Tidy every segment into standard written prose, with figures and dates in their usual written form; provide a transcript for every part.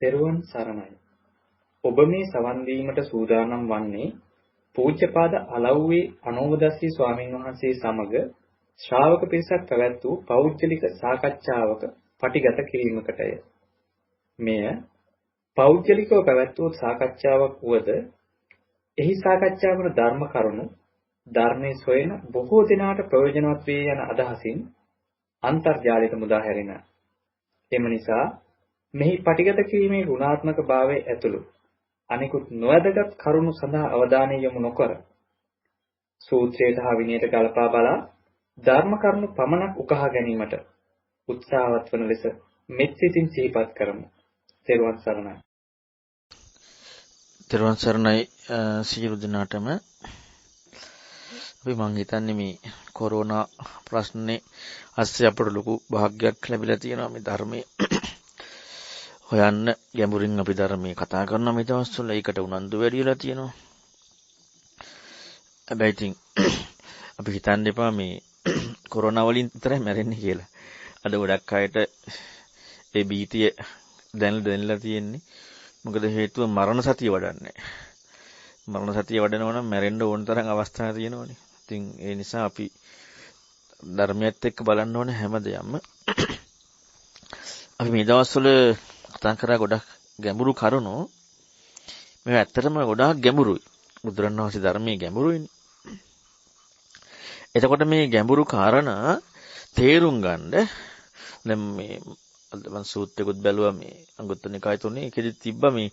තෙරුවන් සරණයි. ඔබ මේ සවන් දීමට සූදානම් වන්නේ පූජ්‍යපාද අලව්වේ අනෝමදස්සී ස්වාමීන් වහන්සේ සමග ශ්‍රාවක පිරිසක් පැවැත් වූ පෞද්ගලික සාකච්ඡාවක පටිගත කිරීමකටය. මෙය පෞද්ගලිකව පැවැත් වූ සාකච්ඡාවක් වුවද එහි සාකච්ඡා වන ධර්ම කරුණු ධර්මයේ සොයන බොහෝ දෙනාට ප්‍රයෝජනවත් වේ යන අදහසින් අන්තර්ජාලයට මුදා හැරෙන. එම නිසා මෙහි පටිගත කිරීමේ ගුණාත්මක භාවය ඇතුළු අනිකුත් නොවැදගත් කරුණු සඳහා අවධානය යොමු නොකර සූත්‍රයට හා විනයට ගලපා බලා ධර්ම කරුණු පමණක් උකහා ගැනීමට උත්සාහවත් වන ලෙස මෙත් සිතින් සිහිපත් කරමු. තෙරුවන් සරණයි. තෙරුවන් සරණයි සියලු දෙනාටම. අපි මං හිතන්නේ මේ කොරෝනා ප්‍රශ්නේ අස්සේ අපට ලොකු භාග්යක් ලැබිලා තියෙනවා මේ ධර්මයේ හොයන්න ගැඹුරින් අපි ධර්මයේ කතා කරනවා මේ දවස්වල. ඒකට උනන්දු වැඩිලා තියෙනවා. හැබැයි ඉතින් අපි හිතන්න එපා මේ කොරෝනා වලින් විතරයි මැරෙන්නේ කියලා. අද ගොඩක් අයට ඒ බීතිය දැනලා තියෙන්නේ. මොකද හේතුව මරණ සතිය වඩන්නේ. මරණ සතිය වඩනවා නම් මැරෙන්න ඕන තරම් අවස්ථා තියෙනවනේ. ඉතින් ඒ නිසා අපි ධර්මයත් එක්ක බලන්න ඕනේ හැම දෙයක්ම. අපි මේ දවස්වල කතා කරා ගොඩක් ගැඹුරු කරුණු. මේවා ඇත්තටම ගොඩාක් ගැඹුරුයි. බුදුරණවහන්සේ ධර්මයේ ගැඹුරුයිනේ. එතකොට මේ ගැඹුරු කාරණා තේරුම් ගන්න දැන් මේ මම සූත්‍රයකුත් බැලුවා මේ අංගුත්තර නිකාය 3 එකෙදි තිබ්බා මේ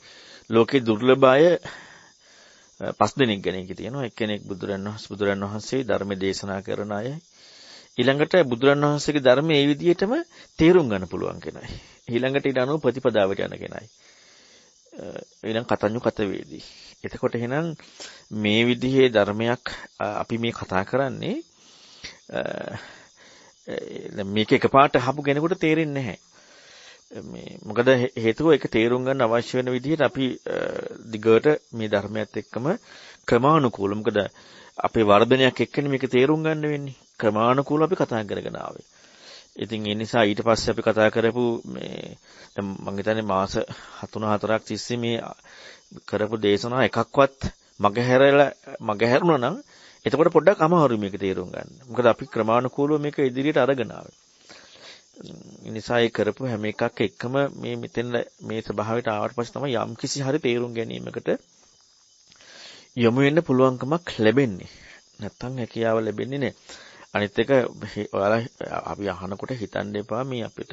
ලෝකේ දුර්ලභ අය 5 දෙනෙක් ගැන එකේ තියෙනවා. එක්කෙනෙක් බුදුරන් වහන්සේ ධර්ම දේශනා කරන අය. ඊළඟට බුදුරන් වහන්සේගේ ධර්මයේ මේ විදිහටම තේරුම් ගන්න පුළුවන් කෙනයි. ඊළඟට ඊට අනුව ප්‍රතිපදාවට යන කෙනයි. ඊළඟ කතඤ්ඤු කතවේදී. එතකොට එහෙනම් මේ විදිහේ ධර්මයක් අපි මේ කතා කරන්නේ මේක එකපාරට අහපු කෙනෙකුට තේරෙන්නේ නැහැ. මොකද හේතුව ඒක තේරුම් ගන්න අවශ්‍ය වෙන විදිහට අපි දිගට මේ ධර්මයත් එක්කම ක්‍රමානුකූලව මොකද අපේ වර්ධනයක් එක්කනේ මේක තේරුම් ගන්න වෙන්නේ. ක්‍රමානුකූලව අපි කතා කරගෙන ආවේ. ඉතින් ඒ නිසා ඊට පස්සේ අපි කතා කරපු මේ දැන් මම හිතන්නේ මාස 3-4ක් තිස්සේ මේ කරපු දේශනා එකක්වත් මගහැරුණා නම් එතකොට පොඩ්ඩක් අමාරුයි මේක තේරුම් ගන්න. මොකද අපි ක්‍රමානුකූලව මේක ඉදිරියට අරගෙන ආවේ. ඒ නිසා ඒ කරපු හැම එකක් එක්කම මේ මෙතෙන් මේ ස්වභාවයට ආවට පස්සේ තමයි යම් කිසි හරි තේරුම් ගැනීමකට යොමු වෙන්න පුළුවන්කමක් ලැබෙන්නේ. නැත්තම් හැකියාව ලැබෙන්නේ නැහැ. අනිත් එක ඔයාලා අපි අහනකොට හිතන්න එපා මේ අපිට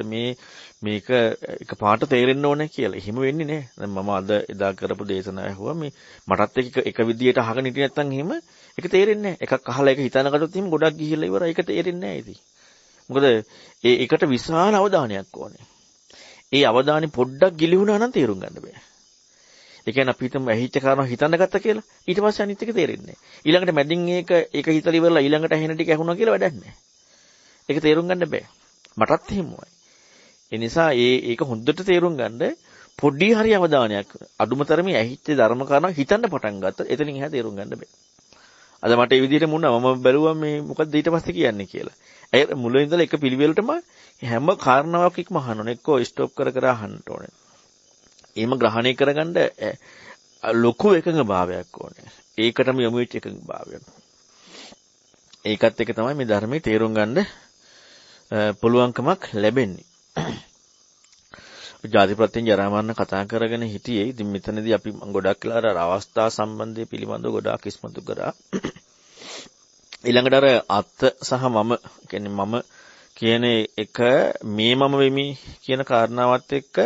මේක එකපාරට තේරෙන්න ඕනේ කියලා. එහෙම වෙන්නේ නැහැ. දැන් මම අද එදා කරපු දේශනාව ඇහුවා මේ මටත් එක විදියට අහගෙන හිටියේ නැත්තම් එහෙම ඒක තේරෙන්නේ නැහැ. එකක් අහලා ඒක හිතන කටත් එහෙම ගොඩක් ගිහිල්ලා ඉවරයි. ඒක තේරෙන්නේ නැහැ ඉතින්. මොකද ඒකට විශාල අවධානයක් ඕනේ. ඒ අවධානය පොඩ්ඩක් ගිලිහුණා නම් තේරුම් ගන්න බෑ. ඒ කියන්නේ අපි හිතමු ඇහිච්ච කාරණා හිතන්න ගත්ත කියලා. ඊට පස්සේ අනිත් එක තේරෙන්නේ නැහැ. ඊළඟට මැදින් ඒක හිතලා ඉවරලා ඊළඟට ඇහෙන ටික ඇහුණා කියලා වැඩක් නැහැ. ඒක තේරුම් ගන්න බෑ. මටත් එහෙමයි. ඒ නිසා ඒක හොඳට තේරුම් ගන්න පොඩි හරි අවධානයක් අඩුම තරමේ ඇහිච්ච ධර්ම කාරණා හිතන්න පටන් ගත්තා. එතනින් එහා තේරුම් ගන්න බෑ. අද මට මේ විදිහට මුණා මම බැලුවා මේ මොකද්ද ඊට පස්සේ කියන්නේ කියලා. ඒ මුලින් ඉඳලා එක පිළිවෙලටම හැම කාරණාවකම අහන්න ඕනේ. එක්කෝ ස්ටොප් කර අහන්න ඕනේ. එහෙම ග්‍රහණය කරගන්න ලොකු එකඟ භාවයක් ඕනේ. ඒකටම යොමු වෙච්ච එකඟ භාවයක්. ඒකත් එක තමයි මේ ධර්මයේ තේරුම් ගන්න පුළුවන්කමක් ලැබෙන්නේ. ජාතිප්‍රත්‍යයෙන් ජරා මරණ කතා කරගෙන හිටියේ. ඉතින් මෙතනදී අපි ගොඩක් වෙලා අවස්ථා සම්බන්ධය පිළිබඳව ගොඩාක් ඉස්මතු කරා. ඊළඟට අත් සහ මම කියන එක මේ මම වෙමි කියන කාරණාවත් එක්ක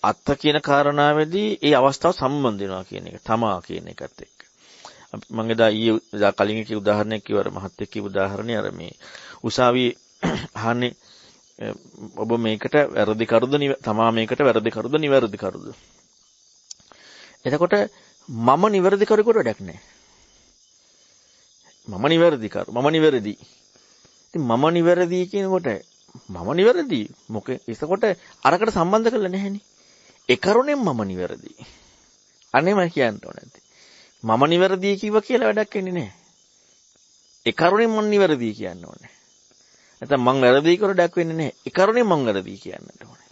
අත්ත කියන කාරණාවේදී ඒ අවස්ථාව සම්බන්ධ වෙනවා කියන එක තමා කියන එකත් එක්ක. මම එදා කලින් කිව්ව උදාහරණයක් කිව්වර මහත් එක්ක කිව්ව උදාහරණය අර මේ උසාවියේ අහන්නේ ඔබ මේකට වැරදි කරුද තමා මේකට වැරදි කරුද නිවැරදි කරුද? එතකොට මම නිවැරදි කරුකට වැඩක් නැහැ. මම නිවැරදි කරු. මම නිවැරදි. ඉතින් මම නිවැරදි කියනකොට මම නිවැරදි. මොකද ඒසකොට අරකට සම්බන්ධ කරලා නැහැනේ. ඒ කරුණෙන් මම නිවැරදි. අනේම කියන්න ඕනේ. මම නිවැරදි කිව්වා කියලා වැඩක් වෙන්නේ නැහැ. ඒ කරුණෙන් මම නිවැරදි කියන්න ඕනේ. නැත්නම් මං වැරදි කර ඩක් වෙන්නේ නැහැ. ඒ කරුණෙන් මං වැරදි කියන්නට ඕනේ.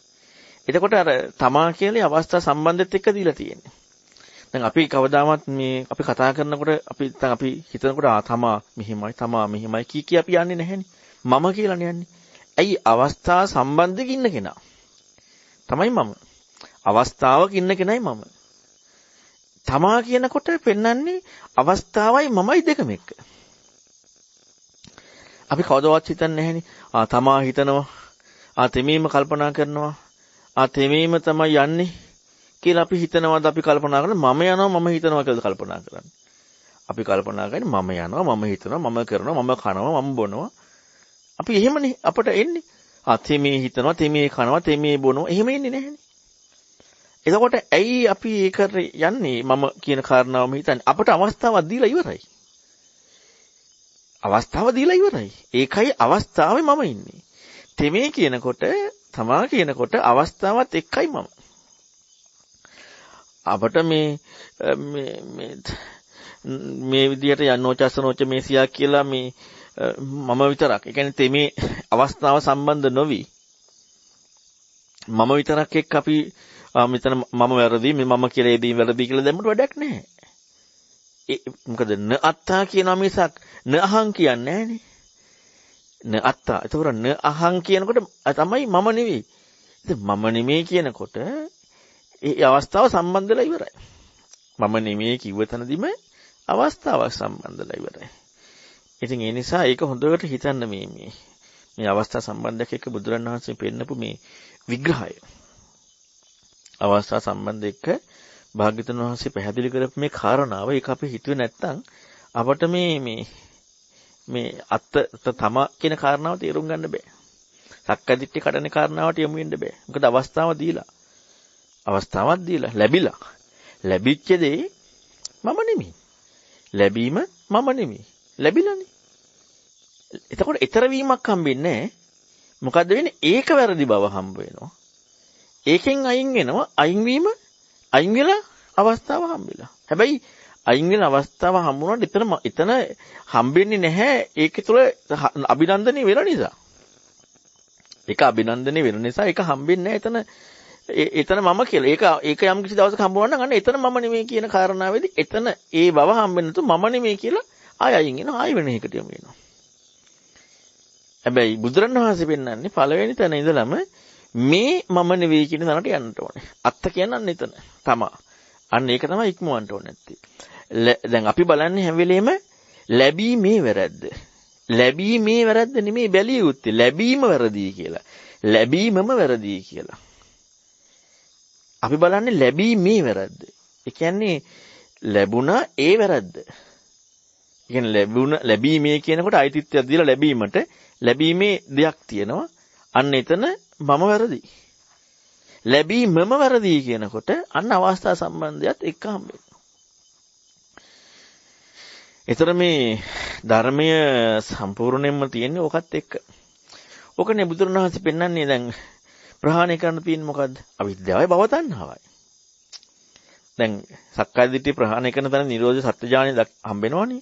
එතකොට අර තමා කියලා අවස්ථා සම්බන්ධෙත් එක්ක දීලා තියෙන්නේ. දැන් අපි කවදාවත් මේ අපි කතා කරනකොට අපි හිතනකොට තමා මෙහිමයි කී අපි යන්නේ නැහැනේ. මම කියලානේ යන්නේ. ඇයි අවස්ථා සම්බන්ධයක ඉන්න කෙනා තමයි මම. අවස්ථාවක ඉන්න කෙනයි මම. තමා කියනකොට පෙන්වන්නේ අවස්ථාවයි මමයි දෙකම එක්ක. අපි කවදාවත් හිතන්නේ නැහැනේ. තමා හිතනවා. තෙමීම කල්පනා කරනවා. තෙමීම තමයි යන්නේ කියලා අපි හිතනවාද අපි කල්පනා කරන්නේ මම යනවා මම හිතනවා කියලා කල්පනා කරන්නේ. අපි කල්පනා කරන්නේ මම යනවා මම හිතනවා මම කරනවා මම කනවා මම බොනවා. අපි එහෙමනේ අපට එන්නේ. තෙමේ හිතනවා තෙමේ කනවා තෙමේ බොනවා එහෙම එන්නේ නැහැනේ. එතකොට ඇයි අපි ඒක යන්නේ මම කියන කාරණාවම හිතන්නේ අපට අවස්ථාවක් දීලා ඉවරයි. අවස්ථාව දීලා ඉවරයි. ඒකයි අවස්ථාවේ මම ඉන්නේ. තෙමේ කියනකොට තමා කියනකොට අවස්ථාවත් එක්කයි මම. අපට මේ විදිහට යන්නෝචස්සනෝච මේසියා කියලා මේ මම විතරක්. ඒ කියන්නේ තෙමේ අවස්ථාව සම්බන්ධ නොවි මම විතරක් එක්ක අපි මෙතන මම වැරදි මම කියලා ඒදී වැරදි කියලා දැම්මට වැඩක් නැහැ. මොකද න අත්තා කියනවා මිසක් න අහං කියන්නේ නැහනේ. න අත්තා. ඒතකොට න අහං කියනකොට තමයි මම නෙවෙයි. ඉතින් මම නෙමෙයි කියනකොට ඒ අවස්ථාව සම්බන්ධලා ඉවරයි. මම නෙමෙයි කිව්ව තැනදීම අවස්ථාවක් සම්බන්ධලා ඉවරයි. ඉතින් ඒ නිසා ඒක හොඳට හිතන්න මේ අවස්ථා සම්බන්ධයක් එක්ක බුදුරණවහන්සේ පෙන්නපු මේ විග්‍රහය. අවස්ථා සම්බන්ධ එක්ක භාග්‍යවතුන් වහන්සේ පැහැදිලි කරපු මේ කාරණාව ඒක අපි හිතුවේ නැත්තම් අපට මේ අත්ත තම කියන කාරණාව තේරුම් ගන්න බෑ. සක්කාදිට්ඨිය කඩන කාරණාවට යමු වෙන්න බෑ. මොකද අවස්ථාවක් දීලා ලැබිලා. ලැබිච්ච දේ මම නෙමෙයි. ලැබීම මම නෙමෙයි. ලැබිලානේ. එතකොට ඊතර වීමක් හම්බෙන්නේ නැහැ. මොකද්ද වෙන්නේ? ඒක වැරදි බව හම්බ වෙනවා. ඒකෙන් අයින් වෙනවා. අයින් වෙලා අවස්ථාව හම්බෙලා. හැබැයි අයින් වෙන අවස්ථාව හම්බුනොත් එතන හම්බෙන්නේ නැහැ. ඒක තුළ අභිනන්දනය වෙන නිසා. ඒක අභිනන්දනය වෙන නිසා ඒක හම්බෙන්නේ නැහැ එතන මම කියලා. ඒක යම් කිසි දවසක හම්බුනා නම් අන්න එතන මම නෙමෙයි කියන කාරණාවේදී එතන ඒ බව හම්බෙන්න තු මම නෙමෙයි කියලා අයින් වෙනවා. ආය වෙන එකට යමු වෙනවා. හැබැයි බුදුරණවහන්සේ පෙන්නන්නේ පළවෙනි තැන ඉඳලම මේ මම නෙවෙයි කියන තැනට යන්න ඕනේ. අත්ත කියන්නේ එතන තමයි. අන්න ඒක තමයි ඉක්මවන්න ඕනේ නැත්තේ. දැන් අපි බලන්නේ හැම වෙලෙම ලැබීමේ වැරද්ද. ලැබීමේ වැරද්ද නෙමෙයි බැලිය යුත්තේ. ලැබීම වැරදි කියලා. ලැබීමම වැරදි කියලා. අපි බලන්නේ ලැබීමේ වැරද්ද. ඒ කියන්නේ ලැබුණා ඒ වැරද්ද. ඒ කියන්නේ ලැබීමේ කියනකොට අයිතිත්වයක් දීලා ලැබීමට ලැබීමේ දෙයක් තියෙනවා. අන්න එතන මම වැරදි. ලැබීමම වැරදි කියනකොට අන්න අවස්ථා සම්බන්ධයත් එක්ක හම්බෙනවා. ඒතර මේ ධර්මය සම්පූර්ණයෙන්ම තියෙන්නේ ඕකත් එක්ක. ඕකනේ බුදුරණවහන්සේ පෙන්වන්නේ දැන් ප්‍රහාණය කරන්න තියෙන්නේ මොකද්ද? අවිද්‍යාවයි භව තණ්හාවයි. දැන් සක්කාය දිට්ඨිය ප්‍රහාණය කරන තැන නිරෝධ සත්‍ය ඥානෙ හම්බෙනවනේ.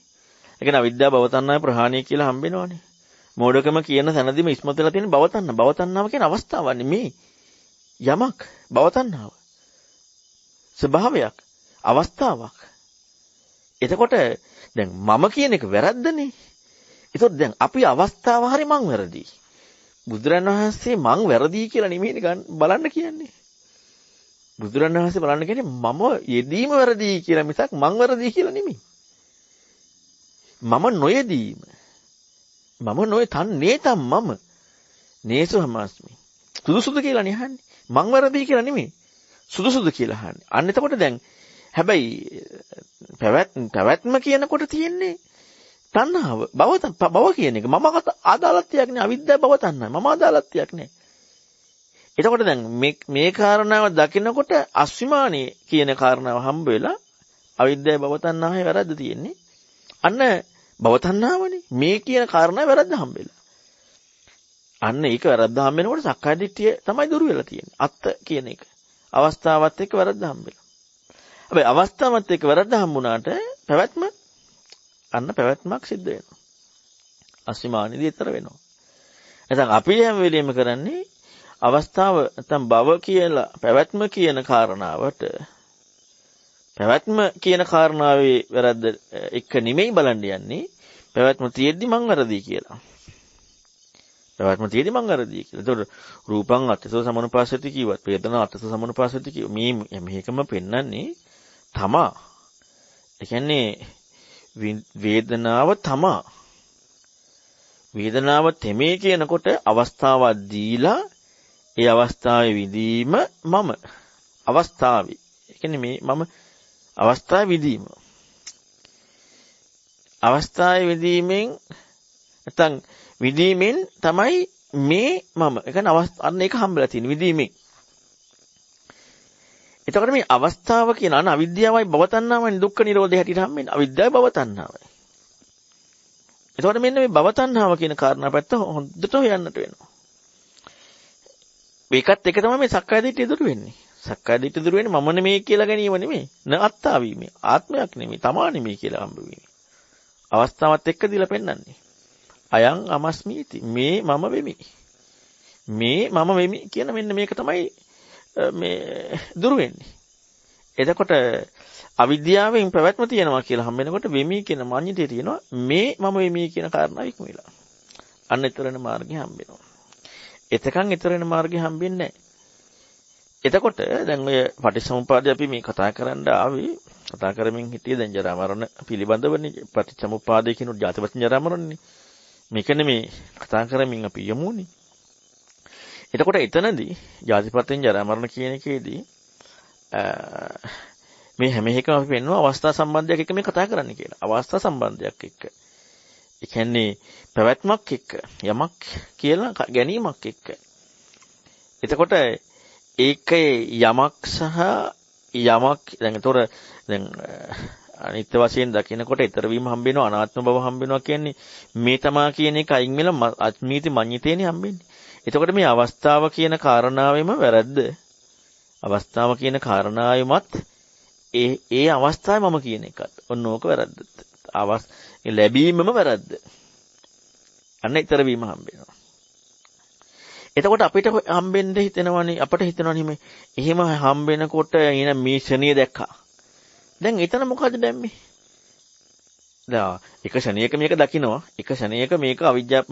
ඒ කියන්නේ අවිද්‍යාව භව තණ්හාවයි ප්‍රහාණය කියලා හම්බෙනවනේ. මෝඩකම කියන තැනදීම ඉස්මතු වෙලා තියෙන භව තණ්හාව. භව තණ්හාව කියන අවස්ථාවක් නෙමේ. යමක් භව තණ්හාව. ස්වභාවයක්, අවස්ථාවක්. එතකොට දැන් මම කියන එක වැරද්දනේ. ඒතකොට දැන් අපි අවස්ථාව හරි මං වැරදි. බුදුරණවහන්සේ මං වැරදි කියලා නෙමෙයි බලන්න කියන්නේ. බුදුරණවහන්සේ බලන්න කියන්නේ මම යෙදීම වැරදි කියලා මිසක් මං වැරදි කියලා නෙමෙයි. මම නොයෙදීම. මම නොයේ තන්නේතම් මම නේසු හමස්මි. සුදුසුද කියලා නෙහන්නේ. මං වැරදි කියලා නෙමෙයි. සුදුසුද කියලා අහන්නේ. අන්න එතකොට දැන් හැබැයි පැවැත්ම කියනකොට තියෙන්නේ තණ්හාව. භව කියන එක මම අදාළත්වයක් නෑ. අවිද්‍යාව භව තණ්හාව. මම අදාළත්වයක් නෑ. එතකොට දැන් මේ කාරණාව දකිනකොට අස්විමානී කියන කාරණාව හම්බ වෙලා අවිද්‍යාව භව තණ්හාවේ වැරද්ද තියෙන්නේ. අන්න භව තණ්හාවනේ. මේ කියන කාරණාව වැරද්ද හම්බෙලා. අන්න ඒක වැරද්ද හම්බෙනකොට සක්කාය දිට්ඨිය තමයි දුරු වෙලා තියෙන්නේ. අත්ත කියන එක. අවස්ථාවත් එක්ක වැරද්ද හම්බෙලා. හැබැයි අවස්ථාවත් එක්ක වැරද්ද හම්බුණාට පැවැත්මක් සිද්ධ වෙනවා. අස්විමානීදී ඊතර වෙනවා. නැත්නම් අපි හැම වෙලෙම කරන්නේ අවස්ථාව නැත්නම් භව කියලා පැවැත්ම කියන කාරණාවට පැවැත්ම කියන කාරණාවේ වැරද්ද එක නෙමෙයි බලන්න යන්නේ. පැවැත්ම තියෙද්දි මං අරදී කියලා. පැවැත්ම තියෙද්දි මං අරදී කියලා. ඒතකොට රූපං අත්ථෝ සමනුපාසති කිව්වත් වේදනා අත්ථෝ සමනුපාසති කිව්ව මේකම පෙන්වන්නේ තමා. ඒ කියන්නේ වේදනාව තමා. වේදනාව තෙමේ කියනකොට අවස්ථාවක් දීලා ඒ අවස්ථාවේ විඳීම මම අවස්ථාවේ. ඒ කියන්නේ මේ මම අවස්ථාවේ විඳීම. අවස්ථාවේ විඳීමෙන් නැත්නම් විඳීමෙන් තමයි මේ මම. ඒ කියන්නේ අන්න ඒක හම්බෙලා තියෙන විඳීමෙන්. එතකොට මේ අවස්ථාව කියන අවිද්‍යාවයි භව තණ්හාවයි දුක්ඛ නිරෝධය හැටියට හම්බෙන්නේ. අවිද්‍යාවයි භව තණ්හාවයි. එතකොට මෙන්න මේ භව තණ්හාව කියන කාරණා පැත්ත හොඳට හොයන්නට වෙනවා. මේකත් එක තමයි මේ සක්කාය දිට්ඨිය දුරු වෙන්නේ. සක්කාය දිට්ඨිය දුරු වෙන්නේ මම නෙමෙයි කියලා ගැනීම නෙමෙයි. න අත්තාවීමේ. ආත්මයක් නෙමෙයි. තමා නෙමෙයි කියලා හම්බ වෙන්නේ. අවස්ථාවත් එක්ක දීලා පෙන්නන්නේ. අයං අමස්මීති. මේ මම වෙමි. මේ මම වෙමි කියන මෙන්න මේක තමයි මේ දුරු වෙන්නේ. එතකොට අවිද්‍යාවෙන් පැවැත්ම තියෙනවා කියලා හම්බ වෙනකොට වෙමි කියන මාන්‍යතේ තියෙනවා. මේ මම වෙමි කියන කාරණාව ඉක්ම වෙලා. අන්න ඊතරන මාර්ගය හම්බ වෙනවා. එතකන් ඊතරන මාර්ගය හම්බෙන්නේ නැහැ. එතකොට දැන් ඔය පටිච්චසමුප්පාදය අපි මේ කතා කරන්න ආවේ කතා කරමින් හිටියේ දැන් ජරා මරණ පිළිබඳවනේ පටිච්චසමුප්පාදය කියන ජාතිපති ජරා මරණනේ. මේක නෙමේ කතා කරමින් අපි යමුනේ. එතකොට එතනදී ජාතිපතින් ජරා මරණ කියන එකේදී මේ හැම එකම අපි පෙන්වන අවස්ථා සම්බන්ධයක් එක්ක මේ කතා කරන්න කියලා. අවස්ථා සම්බන්ධයක් එක්ක. ඒ කියන්නේ පැවැත්මක් එක්ක යමක් කියලා ගැනීමක් එක්ක. එතකොට ඒකේ යමක් සහ යමක් දැන් ඒතොර දැන් අනිත්‍ය වශයෙන් දකිනකොට ඊතර වීම හම්බ වෙනවා අනාත්ම බව හම්බ වෙනවා කියන්නේ මේ තමා කියන එක අයින් වෙලා අත්මීති මඤ්ඤිතේනේ හම්බෙන්නේ. එතකොට මේ අවස්ථාව කියන කාරණාවෙම වැරද්ද. අවස්ථාව කියන කාරණාවෙමත් ඒ අවස්ථාවේ මම කියන එකත් ඔන්න ඕක වැරද්ද. ලැබීමම වැරද්ද. අන්න ඊතර වීම හම්බ වෙනවා. එතකොට අපිට හම්බෙන්න හිතෙනවනේ අපට හිතෙනවනේ මේ එහෙම හම්බෙනකොට එන මේ ශනිය දැක්කා. දැන් එතන මොකද දැම්මේ? දැන් එක ශනියක මේක දකින්නවා. එක ශනියක මේක අවිජ්ජා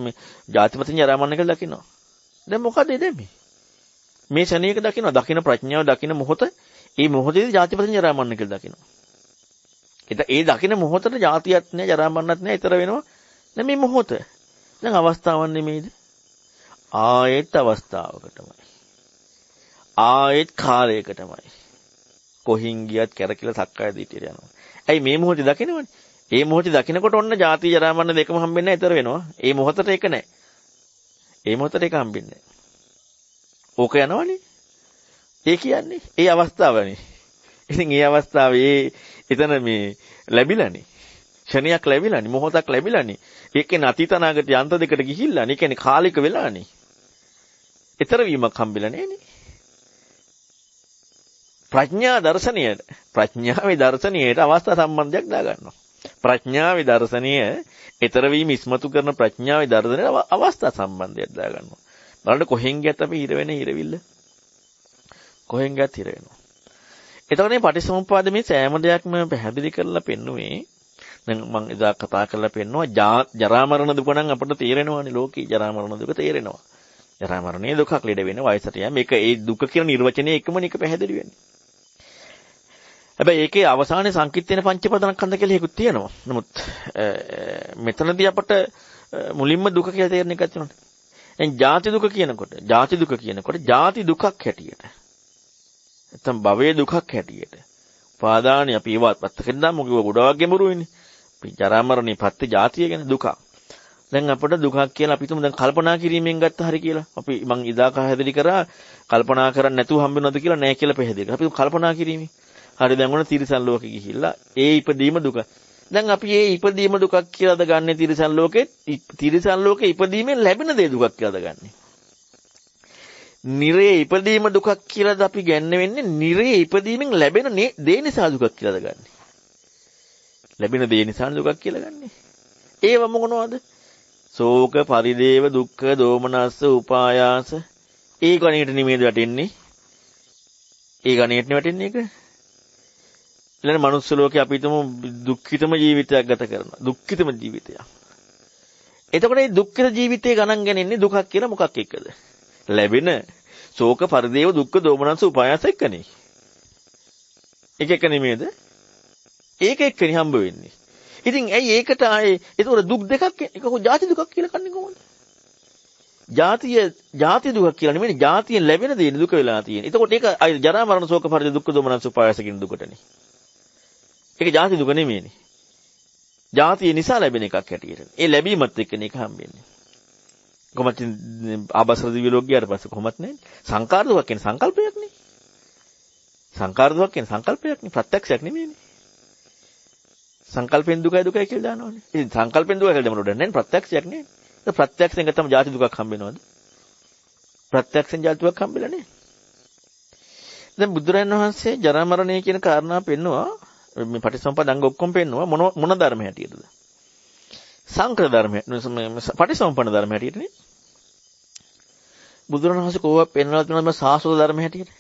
ජාතිපතින් ජරා මරණ කියලා දකින්නවා. දැන් මොකද දැම්මේ? මේ ශනියක දකින්නවා. දකින්න ප්‍රඥාව දකින්න මොහොත ඒ මොහොතේදී ජාතිපතින් ජරා මරණ කියලා දකින්නවා. ඒ දකින්න මොහොතට ජාතියක් නෑ ජරා මරණත් නෑ ඊතර වෙනවා. දැන් මේ මොහොත. දැන් අවස්ථාවක් නෙමෙයිද? ආයෙත් අවස්ථාවකටමයි. ආයෙත් කාලයකටමයි. කොහින් ගියත් කැරකිලා සක්කාය දිටියට යනවා. ඇයි මේ මොහොතේ දකිනවනේ? ඒ මොහොතේ දකිනකොට ඔන්න ජාති ජරා මරණ දෙකම හම්බෙන්නේ නැහැ ඊතර වෙනවා. ඒ මොහොතට ඒක නැහැ. ඒ මොහොතට ඒක හම්බෙන්නේ නැහැ. ඕක යනවනේ. ඒ කියන්නේ ඒ අවස්ථාවනේ. ඉතින් ඒ අවස්ථාවේ එතන මේ ලැබිලානේ. ක්ෂණයක් ලැබිලානේ. මොහොතක් ලැබිලානේ. ඒකේ අතීත අනාගත යන්ත දෙකට ගිහිල්ලානේ. ඒ කියන්නේ කාලික වෙලානේ. ඊතර වීමක් හම්බෙලා නෑනේ. ප්‍රඥා දර්ශනීයට ප්‍රඥාවේ දර්ශනීයට අවස්ථා සම්බන්ධයක් දාගන්නවා. ප්‍රඥාවේ දර්ශනීය ඊතර වීම ඉස්මතු කරන ප්‍රඥාවේ දර්ශනීය අවස්ථා සම්බන්ධයක් දාගන්නවා. බලන්න කොහෙන් ගියත් අපි හිර වෙන හිරවිල්ල. කොහෙන් ගියත් හිර වෙනවා. එතකොට මේ පටිච්චසමුප්පාද මේ සෑම දෙයක්ම පැහැදිලි කරලා පෙන්නුවේ දැන් මම එදා කතා කරලා පෙන්නවා ජරා මරණ දුක නම් අපිට තේරෙනවානේ ලෝකේ ජරා මරණ දුක තේරෙනවා. ජරා මරණේ දුකක් ලෙඩ වෙන වයසට යෑම මේක ඒ දුක කියන නිර්වචනයේ එකමනේ එක පැහැදිලි වෙන්නේ. හැබැයි ඒකේ අවසානයේ සංකීර්ණ පංචපදනස්කන්ධ කියලා එකක් තියෙනවා. නමුත් මෙතනදී අපට මුලින්ම දුක කියලා තේරෙන එකක් තියෙනවා. දැන් ජාති දුක කියනකොට ජාති දුකක් හැටියට නැත්නම් භවයේ දුකක් හැටියට උපාදානිය අපි ඒවත් පැත්තකින් දාමු කිව්ව ගොඩාක් ගැඹුරුයිනේ. අපි ජරා මරණේ පත්‍ය ජාතිය ගැන දුකක්. දැන් අපට දුකක් කියලා අපි තුමු දැන් කල්පනා කිරීමෙන් ගත්ත හරි කියලා. අපි මං ඉදා පැහැදිලි කරා කල්පනා කරන්නේ නැතුව හම්බ වෙනවද කියලා නෑ කියලා පැහැදිලි කරා. අපි කල්පනා කිරීමෙන් හරි දැන් වුණ තිරිසන් ලෝකෙ ගිහිල්ලා ඒ ඉපදීම දුක. දැන් අපි ඒ ඉපදීම දුකක් කියලාද ගන්නෙ තිරිසන් ලෝකෙත් තිරිසන් ලෝකෙ ඉපදීමෙන් ලැබෙන දේ දුකක් කියලාද ගන්නෙ. නිරේ ඉපදීම දුකක් කියලාද අපි ගන්න වෙන්නේ නිරේ ඉපදීමෙන් ලැබෙන දේ නිසා දුකක් කියලාද ගන්නෙ. ලැබෙන දේ නිසා දුකක් කියලා ගන්නෙ. ඒව මොනවද? ශෝක පරිදේව දුක්ඛ දෝමනස්ස උපායාස ඒ ගණයට නෙමෙයිද වැටෙන්නේ? ඒ ගණයට වැටෙන්නේ ඒක. ඊළඟ මනුස්ස ලෝකේ අපි හිතමු දුක්ඛිතම ජීවිතයක් ගත කරනවා. දුක්ඛිතම ජීවිතයක්. එතකොට මේ දුක්ඛිත ජීවිතේ ගණන් ගන්නේ දුකක් කියලා මොකක් එක්කද? ලැබෙන ශෝක පරිදේව දුක්ඛ දෝමනස උපායස එක්කනේ. එක එක නෙමෙයිද? ඒක එක්කනේ හම්බ වෙන්නේ. ඉතින් ඇයි ඒකට ආයේ ඒතකොට දුක් දෙකක් එකක ජාති දුකක් කියලා කන්නේ කොහොමද? ජාති දුකක් කියලා නෙමෙයි ජාතියෙන් ලැබෙන දේ දුක වෙලා තියෙන්නේ. එතකොට ඒක ජරා මරණ ශෝක පරිදේව දුක්ඛ දෝමනස උපායස කියන දුකටනේ. ඒක ජාති දුක නෙමෙයිනේ. ජාතිය නිසා ලැබෙන එකක් හැටියට. ඒ ලැබීමත් එක්කනේ ඒක හම්බෙන්නේ. කොහොමද ආබසර දිව්‍ය ලෝක ගියාට පස්සේ කොහොමත් නැහැ. සංකාර දුකක් කියන්නේ සංකල්පයක් නේ. සංකාර දුකක් කියන්නේ සංකල්පයක් නේ. ප්‍රත්‍යක්ෂයක් නෙමෙයිනේ. සංකල්පෙන් දුකයි කියලා දානවනේ. ඉතින් සංකල්පෙන් දුකයි කියලා දෙමු නේද? ප්‍රත්‍යක්ෂයක් නේ. ඒ ප්‍රත්‍යක්ෂයෙන් ගත්තම ජාති දුකක් හම්බෙනවද? ප්‍රත්‍යක්ෂයෙන් ජාති දුකක් හම්බෙලා නේ. දැන් බුදුරජාණන් වහන්සේ ජරා මරණය කියන කාරණා පෙන්නවා මේ පටිසම්පද අංග ඔක්කොම පෙන්නවා මොන ධර්ම හැටියටද? සංකර ධර්ම පටිසම්පන්න ධර්ම හැටියටනේ. බුදුරණවහන්සේ කොහොමද පෙන්වලා තියෙනවද සාසව ධර්ම හැටියට?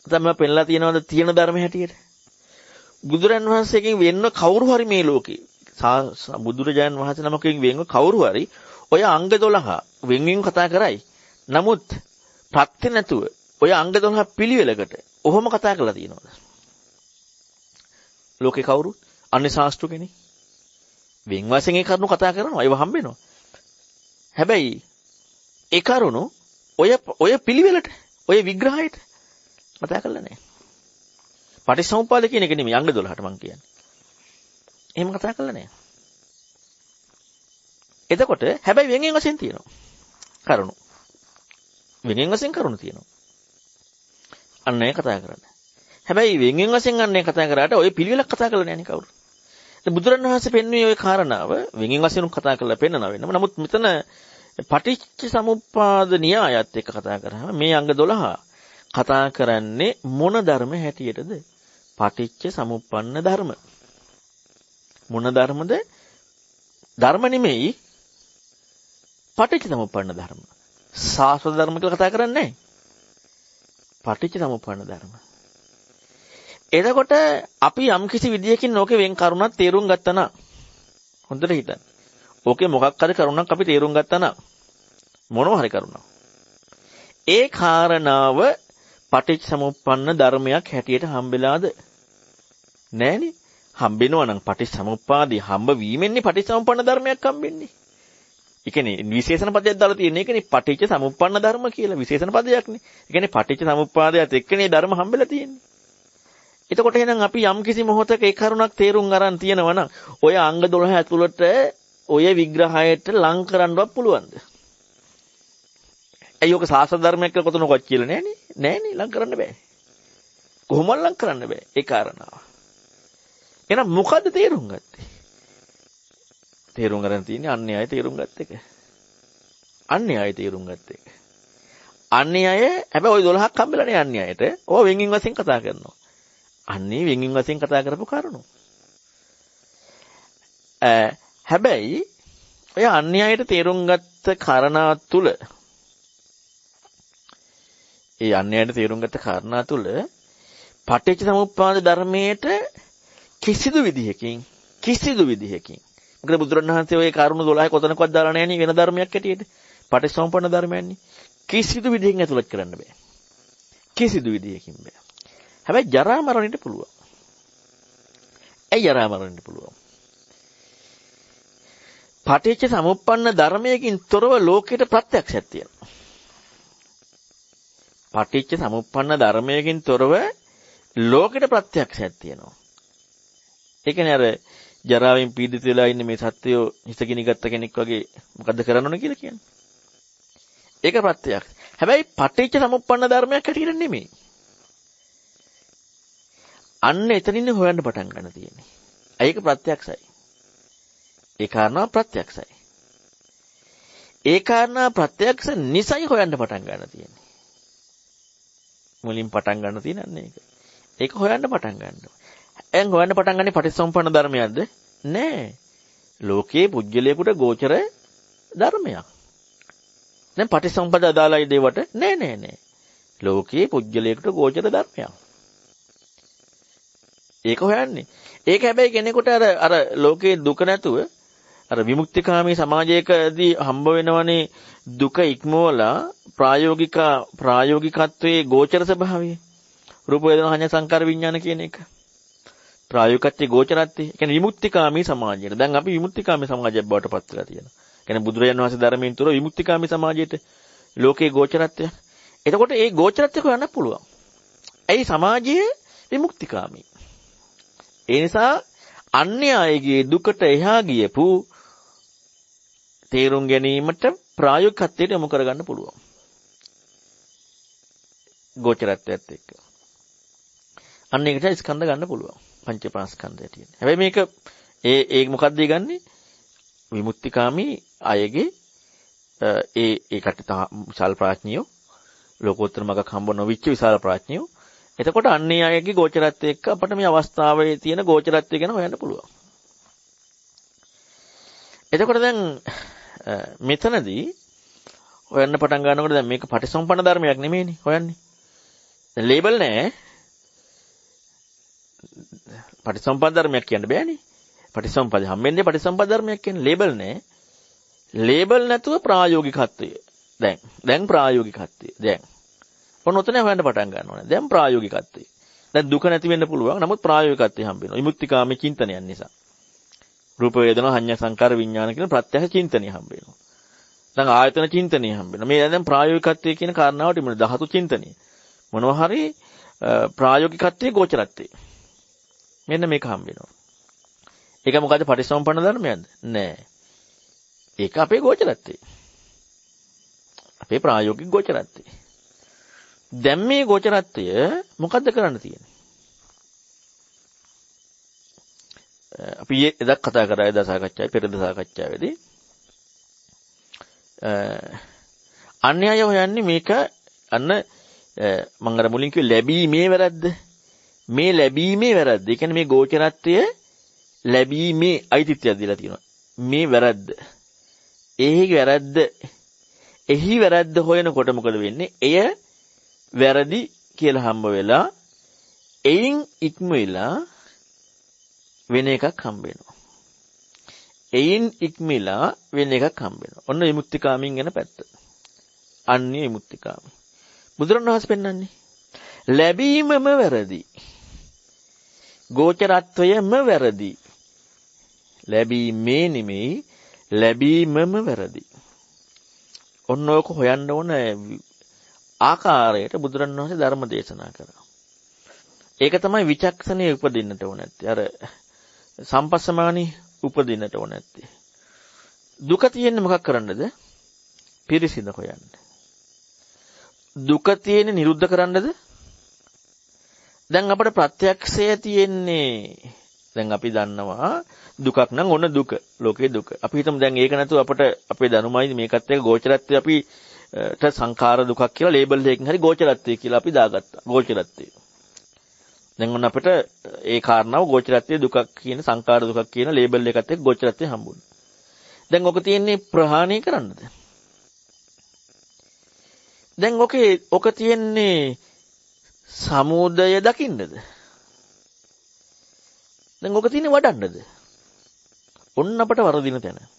තමයි පෙන්ලා තියෙනවද තියෙන ධර්ම හැටියට? බුදුරන් වහන්සේගෙන් වෙන්න කවුරු හරි මේ ලෝකේ බුදුරජාණන් වහන්සේ නමකින් වෙන්ව කවුරු හරි ඔය අංග 12 වෙන්වෙන් කතා කරයි. නමුත් ප්‍රත්‍ය නැතුව ඔය අංග 12 පිළිවෙලකට ඔහොම කතා කරලා තියෙනවද? ලෝකේ කවුරුත් අන්නේ ශාස්ත්‍ර කෙනෙක් වෙන් වශයෙන් ඒ කරුණු කතා කරනවා. ඒව හම්බෙනවා. හැබැයි ඒ කරුණු ඔය පිළිවෙලට ඔය විග්‍රහයට කතා කරලා නැහැ. පටිච්චසමුප්පාද කියන එක නෙමෙයි අංග 12ට මම කියන්නේ. එහෙම කතා කරලා නැහැ. එතකොට හැබැයි වෙන්වෙන් වශයෙන් තියෙනවා. කරුණු. වෙන්වෙන් වශයෙන් කරුණු තියෙනවා. අන්න ඒ කතා කරන්නේ. හැබැයි වෙන්වෙන් වශයෙන් අන්නේ කතා කරාට ඔය පිළිවෙලක් කතා කරලා නැහැ නේ කවුරු. දැන් බුදුරණවහන්සේ පෙන්වුවේ ওই කාරණාව වෙන්වෙන් වශයෙන් කතා කරලා පෙන්නනවා වෙනම. නමුත් මෙතන පටිච්ච සමුප්පාද න්‍යායත් එක්ක කතා කරාම මේ අංග 12 කතා කරන්නේ මොන ධර්ම හැටියටද? පටිච්ච සමුප්පන්න ධර්ම. මොන ධර්මද? ධර්ම නෙමෙයි පටිච්ච සමුප්පන්න ධර්ම. සාස්වත ධර්ම කියලා කතා කරන්නේ නැහැ. පටිච්ච සමුප්පන්න ධර්ම. එතකොට අපි යම් කිසි විදියකින් ඕකේ වෙන් කරුණක් තේරුම් ගත්තා නම් හොඳට හිතන්න. ඕකේ මොකක් හරි කරුණක් අපි තේරුම් ගත්තා නම් මොනවා හරි කරුණක්. ඒ කාරණාව පටිච්චසමුප්පන්න ධර්මයක් හැටියට හම්බෙලාද? නෑනේ. හම්බෙනවා නම් පටිච්චසමුප්පාදේ හම්බ වීමෙන්නේ පටිච්චසමුප්පන්න ධර්මයක් හම්බෙන්නේ. ඒ කියන්නේ විශේෂණ පදයක් දාලා තියෙන එකනේ පටිච්චසමුප්පන්න ධර්ම කියලා විශේෂණ පදයක්නේ. ඒ කියන්නේ පටිච්චසමුප්පාදයට එක්කනේ ධර්ම හම්බෙලා තියෙන්නේ. එතකොට එහෙනම් අපි යම් කිසි මොහොතක ඒ කරුණක් තේරුම් අරන් තියෙනවා නම් ඔය අංග 12 ඇතුළත ඔය විග්‍රහයට ලං කරන්නවත් පුළුවන්ද? අයියෝක සාස්ත්‍ර ධර්මයක් කියලා කොතනකවත් කියලා නෑනේ. නෑනේ ලං කරන්න බෑ. කොහොමද ලං කරන්න බෑ ඒ කාරණාව. එහෙනම් මොකද්ද තේරුම් ගත්තේ? තේරුම් ගන්න තියෙන්නේ අන්නේ අය තේරුම් ගත්ත එක. අන්නේ අය තේරුම් ගත්ත එක. අන්නේ අය හැබැයි ওই 12ක් හම්බෙලා නේ අන්නේ අයට. ඕවා වෙන්වෙන් වශයෙන් කතා කරනවා. අන්නේ වෙන්වෙන් වශයෙන් කතා කරපු කරුණු. හැබැයි ඔය අන්නේ අයට තේරුම් ගත්ත කාරණා තුල ඒ අන්‍යයට තේරුම් ගත්ත කාරණා තුල පටිච්ච සමුප්පාද ධර්මයට කිසිදු විදිහකින් මොකද බුදුරණවහන්සේ ওই කරුණු 12 කොතනකවත් දාලා නැහැ නේ වෙන ධර්මයක් හැටියට පටිච්ච සමුප්පන්න ධර්මයන්නේ කිසිදු විදිහකින් ඇතුළත් කරන්න බෑ කිසිදු විදිහකින් බෑ හැබැයි ජරා මරණයට පුළුවන් ඒ ජරා මරණයට පුළුවන් පටිච්ච සමුප්පන්න ධර්මයකින් තොරව ලෝකයට ප්‍රත්‍යක්ෂයක් තියෙනවා පටිච්ච සමුප්පන්න ධර්මයකින් තොරව ලෝකෙට ප්‍රත්‍යක්ෂයක් තියෙනවා. ඒ කියන්නේ අර ජරාවෙන් පීඩිත වෙලා ඉන්න මේ සත්වයෝ හිතකිනි ගත්ත කෙනෙක් වගේ මොකද්ද කරන්න ඕන කියලා කියන්නේ. ඒක ප්‍රත්‍යක්ෂ. හැබැයි පටිච්ච සමුප්පන්න ධර්මයක් හැටියට නෙමෙයි. අන්න එතනින් හොයන්න පටන් ගන්න තියෙන්නේ. ඒක ප්‍රත්‍යක්ෂයි. ඒ කාරණා ප්‍රත්‍යක්ෂයි. ඒ කාරණා ප්‍රත්‍යක්ෂ නිසයි හොයන්න පටන් ගන්න තියෙන්නේ. මුලින් පටන් ගන්න තියෙනන්නේ ඒක. ඒක හොයන්න පටන් ගන්නවා. එන් හොයන්න පටන් ගන්නේ පටිච්චසමුප්පන්න ධර්මයක්ද? නෑ. ලෝකේ පුජ්‍යලයකට ගෝචර ධර්මයක්. දැන් පටිසම්පද අදාළයි දේවට නෑ. ලෝකයේ පුජ්‍යලයකට ගෝචර ධර්මයක්. ඒක හොයන්නේ. ඒක හැබැයි කෙනෙකුට අර ලෝකයේ දුක නැතුව අර විමුක්තිකාමී සමාජයකදී හම්බ වෙනවනේ දුක ඉක්මවලා ප්‍රායෝගිකත්වයේ ගෝචර ස්වභාවය. රූප වේදනා සංඥා සංකාර විඥාන කියන එක. ප්‍රායෝගිකත්වයේ ගෝචරත්වය. ඒ කියන්නේ විමුක්තිකාමී සමාජයට. දැන් අපි විමුක්තිකාමී සමාජයක් බවට පත් වෙලා තියෙනවා. කියන්නේ බුදුරජාණන් වහන්සේ ධර්මයෙන් තුර විමුක්තිකාමී සමාජයට ලෝකේ ගෝචරත්වය. එතකොට ඒ ගෝචරත්වය හොයන්න පුළුවන්. ඇයි සමාජයේ විමුක්තිකාමී? ඒ නිසා අන්‍ය අයගේ දුකට එහා ගියපු තේරුම් ගැනීමට ප්‍රායෝගිකත්වයට යොමු කරගන්න පුළුවන්. ගෝචරත්වයත් එක්ක. අන්න ඒකට ස්කන්ධ ගන්න පුළුවන්. පංචපාස්කන්ධය තියෙන. හැබැයි මේක ඒ මොකක්ද ගන්නෙ? විමුක්තිකාමී අයගේ ඒකට විශාල ප්‍රඥියෝ ලෝකෝත්තර මගක් හම්බ නොවිච්ච විශාල ප්‍රඥියෝ. එතකොට අන්නේ අයගේ ගෝචරත්වය එක්ක අපිට මේ අවස්ථාවේ තියෙන ගෝචරත්වය ගැන හොයන්න පුළුවන්. එතකොට දැන් මෙතනදී හොයන්න පටන් ගන්නකොට දැන් මේක පටිසම්පන්න ධර්මයක් නෙමෙයිනේ හොයන්නේ. දැන් ලේබල් නැහැ. පටිසම්පන්න ධර්මයක් කියන්න බෑනේ. පටිසම්පද හැමෙන්නේ පටිසම්පද ධර්මයක් කියන්නේ ලේබල් නැහැ. ලේබල් නැතුව ප්‍රායෝගිකත්වය. දැන් ප්‍රායෝගිකත්වය. දැන් ඔන්න ඔතන හොයන්න පටන් ගන්න ඕනේ. දැන් ප්‍රායෝගිකත්වය. දැන් දුක නැති වෙන්න පුළුවන්. නමුත් ප්‍රායෝගිකත්වය හම්බ වෙනවා. විමුක්තිකාමී චින්තනයන් නිසා. රූප වේදනා සංඥා සංකාර විඥාන කියන ප්‍රත්‍යක්ෂ චින්තනය හම්බ වෙනවා. දැන් ආයතන චින්තනය හම්බ වෙනවා. මේ දැන් ප්‍රායෝගිකත්වය කියන කාරණාවට ඉමුණ ධාතු චින්තනය. මොනවා හරි ප්‍රායෝගිකත්වයේ ගෝචරත්වය. මෙන්න මේක හම්බ වෙනවා. ඒක මොකද පටිසම්පන්න ධර්මයක්ද? නෑ. ඒක අපේ ගෝචරත්වය. අපේ ප්‍රායෝගික ගෝචරත්වය. දැන් මේ ගෝචරත්වය මොකද්ද කරන්න තියෙන්නේ? අපි එදා කතා කරා එදා සාකච්ඡාවේ පෙරද සාකච්ඡාවේදී අන්‍යය හොයන්නේ මේක අන්න මම අර මුලින් කිව්වේ ලැබීමේ වැරද්ද. මේ ලැබීමේ වැරද්ද. ඒ කියන්නේ මේ ගෝචරත්වය ලැබීමේ අයිතිත්වයක් දීලා තියෙනවා. මේ වැරද්ද. එහි වැරද්ද හොයනකොට මොකද වෙන්නේ? එය වැරදි කියලා හම්බ වෙලා එයින් ඉක්ම වෙලා වෙන එකක් හම්බ වෙනවා. එයින් ඉක්මලා වෙන එකක් හම්බ වෙනවා. ඔන්න විමුක්තිකාමීන් යන පැත්ත. අන්‍ය විමුක්තිකාමී. බුදුරණවහන්සේ පෙන්වන්නේ ලැබීමම වැරදි. ගෝචරත්වයම වැරදි. ලැබීමේ නෙමෙයි ලැබීමම වැරදි. ඔන්න ඔක හොයන්න ඕන ආකාරයට බුදුරණවහන්සේ ධර්ම දේශනා කරා. ඒක තමයි විචක්ෂණයේ උපදින්නට ඕන නැත්තේ. අර සම්පස්සමානි උපදින්නට ඕන නැත්තේ. දුක තියෙන්නේ මොකක් කරන්නද? පිරිසිඳ හොයන්න. දුක තියෙන්නේ නිරුද්ධ කරන්නද? දැන් අපේ ප්‍රත්‍යක්ෂය තියෙන්නේ දැන් අපි දන්නවා දුකක් නම් ඔන්න දුක. ලෝකේ දුක. අපි හිතමු දැන් ඒක නැතුව අපිට අපේ දැනුමයි මේකත් එක්ක ගෝචරත්වය අපිට සංඛාර දුකක් කියලා ලේබල් එකකින් හරි ගෝචරත්වය කියලා අපි දාගත්තා. ගෝචරත්වය. දැන් ඔන්න අපිට ඒ කාරණාව ගෝචරත්වයේ දුකක් කියන සංඛාර දුකක් කියන ලේබල් එකත් එක්ක ගෝචරත්වය හම්බුනේ. දැන් ඔක තියෙන්නේ ප්‍රහාණය කරන්නද? දැන් ඔක තියෙන්නේ සමුදය දකින්නද? දැන් ඔක තියෙන්නේ වඩන්නද? ඔන්න අපට වරදින තැන.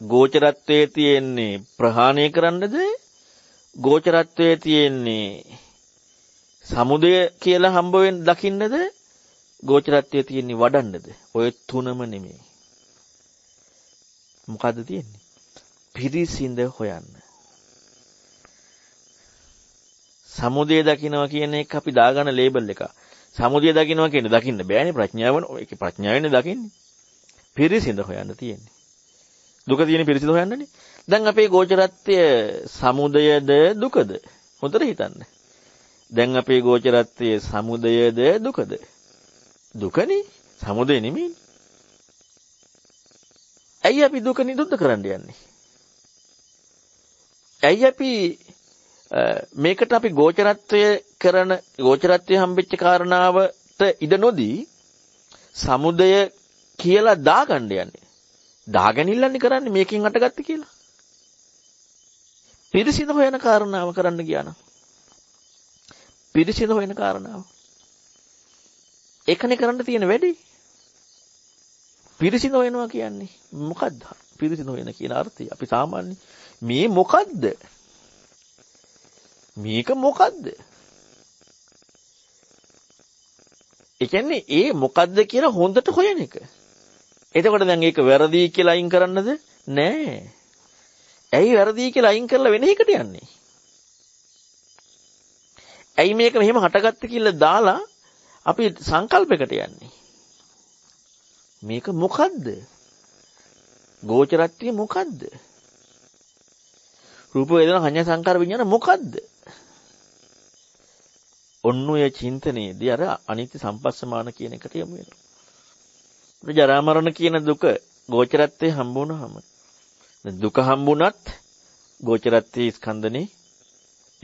ගෝචරත්වයේ තියෙන්නේ ප්‍රහාණය කරන්නද? ගෝචරත්වයේ තියෙන්නේ සමුදය කියලා හම්බ වෙන දකින්නද? ගෝචරත්වයේ තියෙන්නේ වඩන්නද? ඔය තුනම නෙමෙයි. මොකද්ද තියෙන්නේ? පිරිසිඳ හොයන්න. සමුදය දකින්නවා කියන එක අපි දාගන්න ලේබල් එක. සමුදය දකින්නවා කියන්නේ දකින්න බෑනේ ප්‍රඥාවන. ඒක ප්‍රඥාවෙන් දකින්නේ. පිරිසිඳ හොයන්න තියෙන්නේ. දුක තියෙන පිරිසිඳ හොයන්නනේ. දැන් අපේ ගෝචරත්වය සමුදයද දුකද? හොඳට හිතන්න. දැන් අපේ ගෝචරත්වයේ සමුදයද දුකද? දුකනේ. සමුදය නෙමෙයි. ඇයි අපි දුක නිරුද්ධ කරන්න යන්නේ? ඇයි අපි මේකට අපි ගෝචරත්වයේ හම්බෙච්ච කාරණාවට ඉඩ නොදී සමුදය කියලා දාගන්න යන්නේ. දාගැනිල්ලන්නේ කරන්නේ මේකෙන් අටගත්ත කියලා. පිරිසිදු හොයන කාරණාව කරන්න ගියා නම් පිරිසිදු හොයන කාරණාව ඒකනේ කරන්න තියෙන වැඩේ. පිරිසිදු හොයනවා කියන්නේ මොකද්ද? පිරිසිදු හොයන කියන අර්ථය අපි සාමාන්‍ය මේ මොකද්ද? මේක මොකද්ද? ඒ කියන්නේ ඒ මොකද්ද කියලා හොඳට හොයන එක. එතකොට දැන් ඒක වැරදි කියලා අයින් කරන්නද? නෑ. ඇයි වැරදි කියලා අයින් කරලා වෙන එකට යන්නේ? ඇයි මේක මෙහෙම හටගත්ත කියලා දාලා අපි සංකල්පයකට යන්නේ? මේක මොකද්ද? ගෝචරත්වය මොකද්ද? රූප වේදනා සංඥා සංකාර විඥාන මොකද්ද? ඔන්න ඔය චින්තනයේදී අර අනිත්‍ය සම්පස්සමාන කියන එකට යමු වෙනවා. ජරා මරණ කියන දුක ගෝචරත්වයේ හම්බ වුණාම දුක හම්බුණත් ගෝචරත්වයේ ස්කන්ධනේ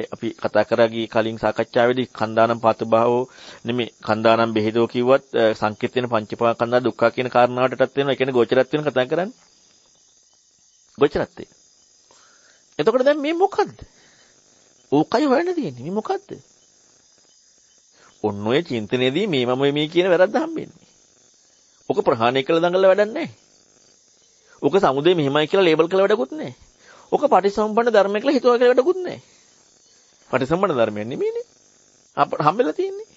අපි කතා කරගී කලින් සාකච්ඡාවේදී කන්දානම් පතුභාවෝ නෙමෙයි කන්දානම් බෙහෙදෝ කිව්වත් සංකේත වෙන පංචපා කන්දා දුක්ඛ කියන කාරණාවටටත් වෙනවා. ඒ කියන්නේ ගෝචරත්වයෙන් කතා කරන්නේ. ගෝචරත්වය. එතකොට දැන් මේ මොකද්ද? ඕකයි හොයන්න තියෙන්නේ. මේ මොකද්ද? ඔන්න ඔය චින්තනයේදී මේ මම මේ කියන වැරද්ද හම්බෙන්නේ. ඔක ප්‍රහාණය කළ දඟලලා වැඩක් නැහැ. ඔක සමුදේ මෙහෙමයි කියලා ලේබල් කළ වැඩකුත් නැහැ. ඔක පටිසම්පන්න ධර්මය කියලා හිතුවා කියලා වැඩකුත් නැහැ. පටිසම්පන්න ධර්මයක් නෙමෙයිනේ. අපට හම්බෙලා තියෙන්නේ.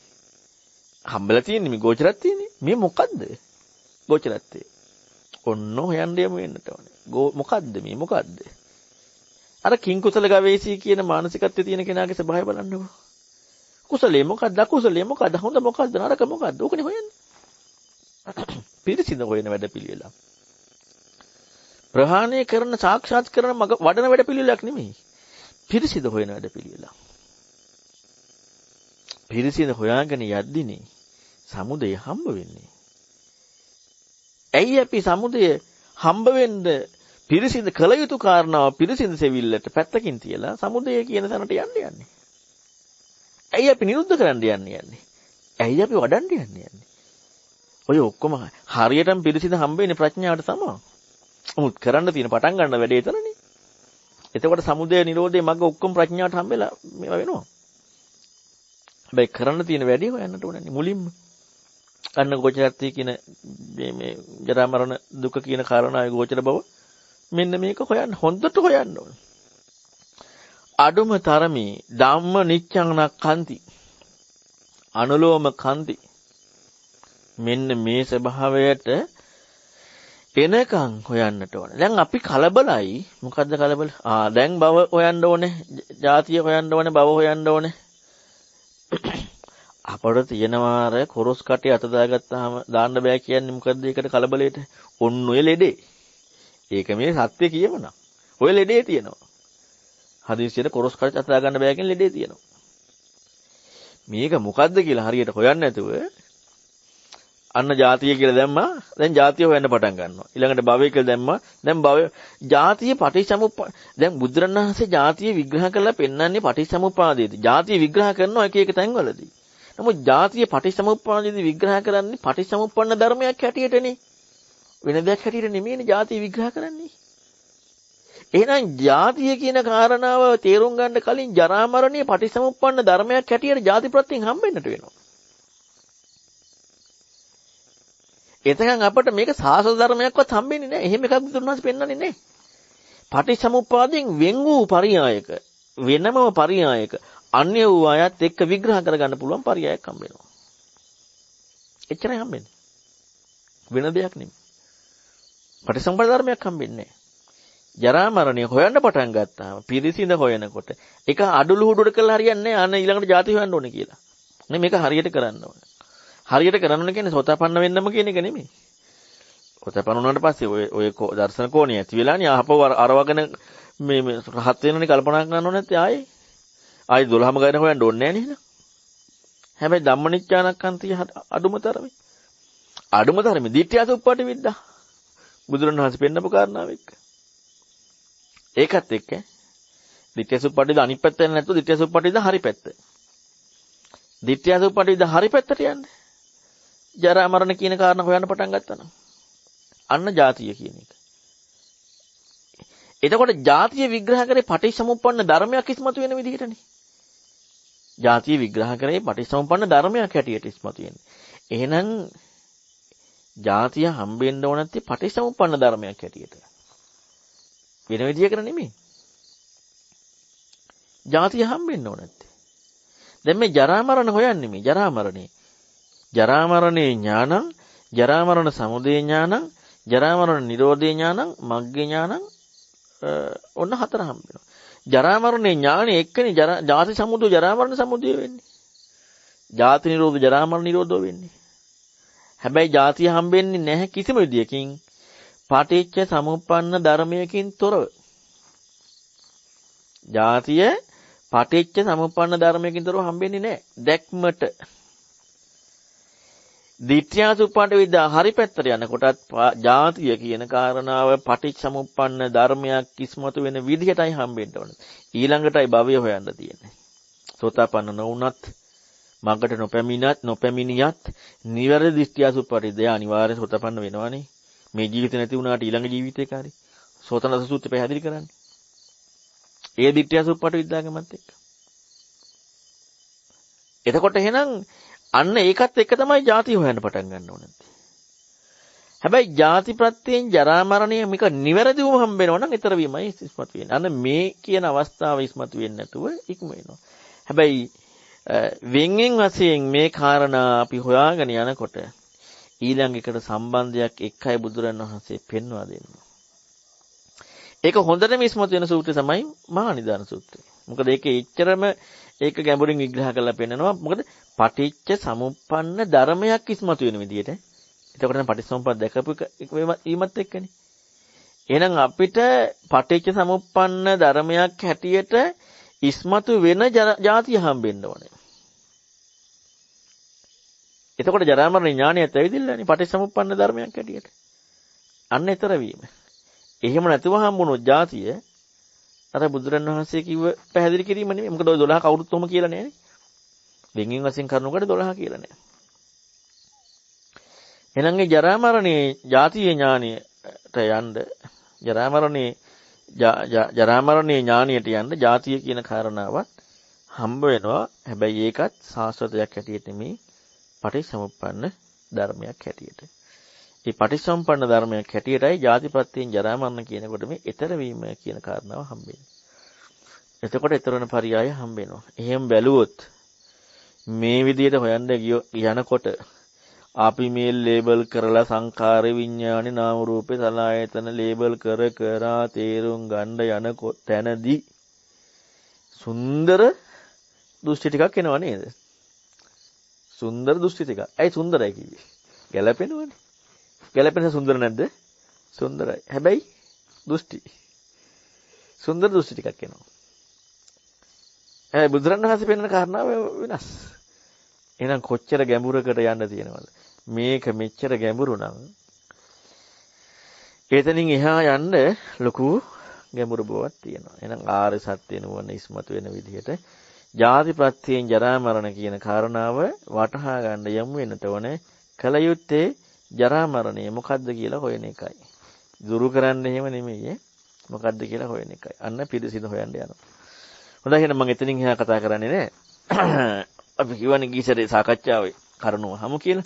හම්බෙලා තියෙන්නේ මේ ගෝචරත් තියෙන්නේ. මේ මොකද්ද? ගෝචරත්වය. ඔන්න හොයන්න යමු වෙන්නට ඕනේ. මොකද්ද මේ මොකද්ද? අර කිං කුසල ගවේෂී කියන මානසිකත්වයේ තියෙන කෙනාගේ ස්වභාවය බලන්නකෝ. කුසලයේ මොකද්ද? අකුසලයේ මොකද්ද? හොඳ මොකද්ද? නරක මොකද්ද? ඕකනේ හොයන්නේ. පිරිසිදු හොයන වැඩ පිළිවෙල. ප්‍රහාණය කරන සාක්ෂාත් කරන වඩන වැඩ පිළිවෙලක් නෙමෙයි. පිරිසිදු හොයන වැඩ පිළිවෙල. පිරිසිදු හොයාගෙන යද්දිනේ සමුදය හම්බ වෙන්නේ. ඇයි අපි සමුදය හම්බ වෙන්න පිරිසිදු කළ යුතු කාරණාව පිරිසිදු සෙවිල්ලට පැත්තකින් තියලා සමුදය කියන තැනට යන්නේ. ඇයි අපි නිරුද්ධ කරන්න යන්නේ? ඇයි අපි වඩන්න යන්නේ? ඔය ඔක්කොම හරියටම පිරිසිදු හම්බ වෙන්නේ ප්‍රඥාවට තමයි. උමුත් කරන්න තියෙන පටන් ගන්න වැඩේ එතනනේ. එතකොට සමුදය නිරෝධය මග ඔක්කොම ප්‍රඥාවට හම්බෙලා මේවා වෙනවා. හැබැයි කරන්න තියෙන වැඩේ හොයන්නට ඕනේ මුලින්ම. අන්න ගෝචරත්වය කියන මේ ජරා මරණ දුක කියන කාරණාවේ ගෝචර බව මෙන්න මේක හොයන්න හොඳට හොයන්න ඕනේ. අඩුම තරමේ ධම්ම නිච්ඡං නක්ඛන්ති අනුලෝම කන්ති මෙන්න මේ ස්වභාවයට එනකන් හොයන්නට ඕනේ. දැන් අපි කලබලයි. මොකද්ද කලබල? දැන් භව හොයන්න ඕනේ. ජාතිය හොයන්න ඕනේ. භව හොයන්න ඕනේ. අපට තියෙනවා අර කොරස් කටේ අත දාගත්තාම දාන්න බෑ කියන්නේ මොකද්ද ඒකට කලබලෙට? ඔන්න ඔය ලෙඩේ. ඒක මේ සත්‍ය කියවන. ඔය ලෙඩේ තියෙනවා. හදිස්සියට කොරස් කටේ අත දාගන්න බෑ කියන ලෙඩේ තියෙනවා. මේක මොකද්ද කියලා හරියට හොයන්න නැතුව අන්න ජාතිය කියලා දැම්මා. දැන් ජාතිය හොයන්න පටන් ගන්නවා. ඊළඟට භවය කියලා දැම්මා. දැන් භවය ජාතිය පටිච්චසමුප්පා දැන් බුදුරණවහන්සේ ජාතිය විග්‍රහ කරලා පෙන්වන්නේ පටිච්චසමුප්පාදයේදී. ජාතිය විග්‍රහ කරනවා එක එක තැන්වලදී. නමුත් ජාතිය පටිච්චසමුප්පාදයේදී විග්‍රහ කරන්නේ පටිච්චසමුප්පන්න ධර්මයක් හැටියටනේ. වෙන දෙයක් හැටියට නෙමෙයිනේ ජාතිය විග්‍රහ කරන්නේ. එහෙනම් ජාතිය කියන කාරණාව තේරුම් ගන්න කලින් ජරා මරණය පටිච්චසමුප්පන්න ධර්මයක් හැටියට ජාති ප්‍රත්‍යයෙන් හම්බෙන්නට වෙනවා. එතකන් අපිට මේක සාසන ධර්මයක්වත් හම්බෙන්නේ නැහැ. එහෙම එකක් බුදුරණවහන්සේ පෙන්වන්නේ නැහැ. පටිච්චසමුප්පාදයෙන් වෙන් වූ පරියායක වෙනමම පරියායක අන්‍ය වූ අයත් එක්ක විග්‍රහ කරගන්න පුළුවන් පරියායක් හම්බ වෙනවා. එච්චරයි හම්බෙන්නේ. වෙන දෙයක් නෙමෙයි. පටිච්චසමුප්පාද ධර්මයක් හම්බෙන්නේ නැහැ. ජරා මරණය හොයන්න පටන් ගත්තාම පිරිසිඳ හොයනකොට ඒක අඩලු හුඩුවට කරලා හරියන්නේ නැහැ. අන්න ඊළඟට ජාති හොයන්න ඕනේ කියලා. නේ මේක හරියට කරන්න ඕනේ. හරියට කරන්න කියන්නේ සෝතාපන්න වෙන්නම කියන එක නෙමෙයි. සෝතාපන්න වුණාට පස්සේ ඔය දර්ශන කෝණිය ඇති වෙලානේ ආපහු අරවගෙන මේ රහත් වෙනනේ කල්පනා කරන්න ඕනේ නැත්නම් ආයේ 12ම ගාන හොයන්න ඕනේ නැහැ නේද? හැබැයි ධම්මනිච්ඡානක්ඛන්තිය අඩුම තරමේ ditthiyasupපටි විද්දා බුදුරණවහන්සේ පෙන්නපු කාරණාව එක්ක. ඒකත් එක්ක ditthiyasupපටිද අනිත් පැත්ත නැත්නම් ditthiyasupපටිද හරි පැත්ත. ditthiyasupපටිද හරි පැත්තට යන්නේ. ජරා මරණ කියන කාරණා හොයන්න පටන් ගත්තා නම් අන්න ජාතිය කියන එක. එතකොට ජාතිය විග්‍රහ කරේ පටිච්චසමුප්පන්න ධර්මයක් ඉස්මතු වෙන විදිහටනේ. ජාතිය විග්‍රහ කරේ පටිච්චසමුප්පන්න ධර්මයක් හැටියට ඉස්මතු වෙන්නේ. එහෙනම් ජාතිය හම්බෙන්න ඕන නැත්තේ පටිච්චසමුප්පන්න ධර්මයක් හැටියට. වෙන විදිහකට නෙමෙයි. ජාතිය හම්බෙන්න ඕන නැත්තේ. දැන් මේ ජරා මරණ හොයන්නේ මේ ජරා මරණේ. ජරා මරණේ ඥානං, ජරා මරණ සමුදය ඥානං, ජරා මරණ නිරෝධේ ඥානං, මග්ගේ ඥානං ඔන්න හතර හම්බ වෙනවා. ජරා මරණේ ඥානෙ එක්කනේ ජාති සමුදය ජරා මරණ සමුදය වෙන්නේ. ජාති නිරෝධ ජරා මරණ නිරෝධෝ වෙන්නේ. හැබැයි ජාතිය හම්බෙන්නේ නැහැ කිසිම විදියකින් පටිච්ච සමුප්පන්න ධර්මයකින් තොරව. ජාතිය පටිච්ච සමුප්පන්න ධර්මයකින් තොරව හම්බෙන්නේ නැහැ. දැක්මට දිට්ඨියසුප්පන්න විද්‍යා හරි පැත්තට යනකොටත් ජාතිය කියන කාරණාව පටිච්චසමුප්පන්න ධර්මයක් ඉස්මතු වෙන විදිහටයි හම්බෙන්න ඕනේ. ඊළඟටයි භවය හොයන්න තියෙන්නේ. සෝතාපන්න නොවුනත් මඟට නොපැමිණියත් නිවැරදි දිට්ඨියසුප්පරිදය අනිවාර්ය සෝතාපන්න වෙනවනේ. මේ ජීවිතේ නැති වුණාට ඊළඟ ජීවිතේ කාරි. සෝතනස සූත්‍රය පැහැදිලි කරන්නේ. ඒ දිට්ඨියසුප්පට විද්‍යාගමත් එක්ක. එතකොට එහෙනම් අන්න ඒකත් එක්ක තමයි ජාති හොයන්න පටන් ගන්න ඕනේ. හැබැයි ජාති ප්‍රත්‍යයෙන් ජරා මරණය මේක නිවැරදිවම හම්බ වෙනවා නම් ඊතර වීමයි ඉස්මතු වෙන්නේ. අන්න මේ කියන අවස්ථාව ඉස්මතු වෙන්නේ නැතුව ඉක්ම වෙනවා. හැබැයි වෙන්ගෙන් වශයෙන් මේ කාරණා අපි හොයාගෙන යනකොට ඊළඟ එකට සම්බන්ධයක් එක්කයි බුදුරණවහන්සේ පෙන්වා දෙන්නේ. ඒක හොඳටම ඉස්මතු වෙන සූත්‍රය තමයි මහා නිදාන සූත්‍රය. මොකද ඒකේ එච්චරම ඒක ගැඹුරින් විග්‍රහ කරලා පෙන්නනවා. මොකද පටිච්ච සමුප්පන්න ධර්මයක් ඉස්මතු වෙන විදිහට. එතකොට නම් පටිච්චසමුප්පාද දැකපු ඊමත් එක්කනේ. එහෙනම් අපිට පටිච්ච සමුප්පන්න ධර්මයක් හැටියට ඉස්මතු වෙන જાතිය හම්බෙන්න ඕනේ. එතකොට ජරා මරණ ඥානයත් ඇවිදින්නනේ පටිච්චසමුප්පන්න ධර්මයක් හැටියට. අන්න ඊතර වීම. එහෙම නැතුව හම්බුනොත් જાතිය අර බුදුරණවහන්සේ කිව්ව පැහැදිලි කිරීම නෙමෙයි. මොකද ඔය 12 කවුරුත් ඔහොම කියලා නෑනේ. වෙන්ගෙන් වශයෙන් කරනකොට 12 කියලා නෑ. එහෙනම් ඒ ජරා මරණේ જાතිය ඥානයට යන්න ජරා මරණේ ඥානයට යන්න જાතිය කියන කාරණාවත් හම්බ වෙනවා. හැබැයි ඒකත් සාස්වතයක් හැටියට නෙමෙයි පටිච්චසමුප්පන්න ධර්මයක් හැටියට. මේ පටිච්චසමුප්පන්න ධර්මයක් හැටියටයි ජාතිපත්‍යයෙන් ජරා මරණ කියනකොට මේ ඊතර වීම කියන කාරණාව හම්බෙන්නේ. එතකොට ඊතරන පරියාය හම්බෙනවා. එහෙම බැලුවොත් මේ විදිහට හොයන්න යනකොට අපි මේ ලේබල් කරලා සංඛාර විඥානේ නාම රූපේ සලආයතන ලේබල් කර තේරුම් ගන්න යන තැනදී සුන්දර දෘෂ්ටි ටිකක් එනවා නේද? සුන්දර දෘෂ්ටි ටිකක්. ඇයි සුන්දරයි කිව්වේ? ගැලපෙනවනේ. ගැලපෙන සුන්දර නැද්ද? සුන්දරයි. හැබැයි දෘෂ්ටි. සුන්දර දෘෂ්ටි ටිකක් එනවා. බුදුරණවහන්සේ පෙන්වන කාරණාව වෙනස්. එහෙනම් කොච්චර ගැඹුරකට යන්න තියෙනවද? මේක මෙච්චර ගැඹුරු නම් එතනින් එහා යන්න ලොකු ගැඹුරු බවක් තියෙනවා. එහෙනම් ආර්ය සත්‍ය නුවණ ඉස්මතු වෙන විදිහට ජාති ප්‍රත්‍යයෙන් ජරා මරණ කියන කාරණාව වටහා ගන්න යමු වෙනට ඕනේ. කල යුත්තේ ජරා මරණය මොකද්ද කියලා හොයන එකයි. දුරු කරන්න එහෙම නෙමෙයි. මොකද්ද කියලා හොයන එකයි. අන්න පිළිසිඳ හොයන්න යනවා. හොඳයි එහෙනම් මම එතනින් එහා කතා කරන්නේ නැහැ. අපි කියවනේ ගීසරේ සාකච්ඡාවේ කරනවා හමු කියලා.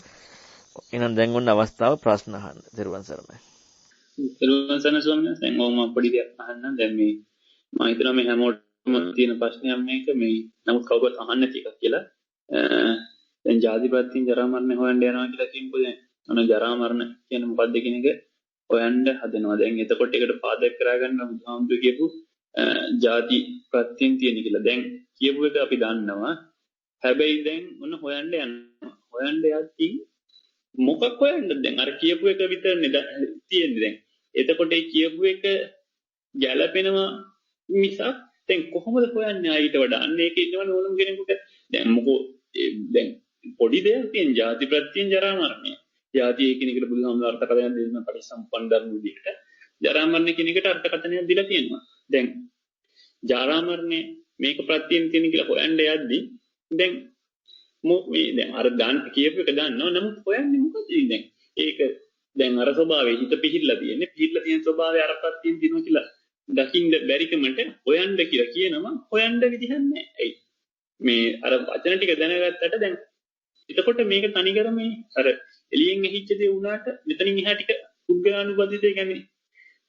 එහෙනම් දැන් ඔන්න අවස්ථාව ප්‍රශ්න අහන්න. දරුවන් සරණයි. දරුවන් සරණයි ස්වාමීන් වහන්සේ. දැන් මම පොඩි දෙයක් අහන්න. දැන් මේ මම හිතනවා මේ හැමෝටම තියෙන ප්‍රශ්නයක් මේක මේ නමුත් කවුරුත් අහන්න නැති එකක් කියලා. දැන් ජාතිපත්‍යයෙන් ජරා මරණ හොයන්න යනවා කියලා කියනකොට දැන් අන ජරා මරණ කියන්නේ මොකක්ද කියන එක හොයන්න හදනවා. දැන් එතකොට ඒකට පාදක කරගන්න බුදුහාමුදුරු කියපු ජාති ප්‍රත්‍යයෙන් තියෙන කියලා. දැන් කියපු එක අපි දන්නවා. හැබැයි දැන් ඔන්න හොයන්න යනවා. හොයන්න යද්දී මොකක් හොයන්නද දැන් අර කියපු එක විතරනේ තියෙන්නේ දැන්. එතකොට ඒ කියපු එක ගැළපෙනවා මිසක් දැන් කොහොමද හොයන්නේ ආ ඊට වඩා අන්න ඒක ඉන්නවනේ ඕනම කෙනෙකුට. දැන් මොකෝ දැන් පොඩි දෙයක් තියෙන ජාති ප්‍රත්‍යයෙන් ජරා මරණය. ජාති කියන එකට බුදුහාමුදුරුවෝ අර්ථකථනයක් දෙන්න පරිසම්පන්න ධර්ම විදිහට. ජරා මරණ කියන එකට අර්ථකථනයක් දීලා තියෙනවා. දැන් ජරා මරණය මේක ප්‍රත්‍යයෙන් තියෙන කියලා හොයන්න යද්දී දැන් මේ දැන් අර දාන්න කියපු එක දන්නවා. නමුත් හොයන්නේ මොකද දැන්? ඒක දැන් අර ස්වභාවයේ හිත පිහිල්ලා තියෙන්නේ. පිහිල්ලා තියෙන ස්වභාවය අර ප්‍රත්‍යයෙන් දිනනවා කියලා දකින්න බැරිකමට හොයන්න කියලා කියනවා. හොයන්න විදිහක් නැහැ. ඇයි? මේ අර වචන ටික දැනගත්තට දැන් එතකොට මේක තනිකර මේ අර එළියෙන් ඇහිච්ච දේ වුණාට මෙතනින් එහා ටික පුද්ගලානුපදිතේ කියන්නේ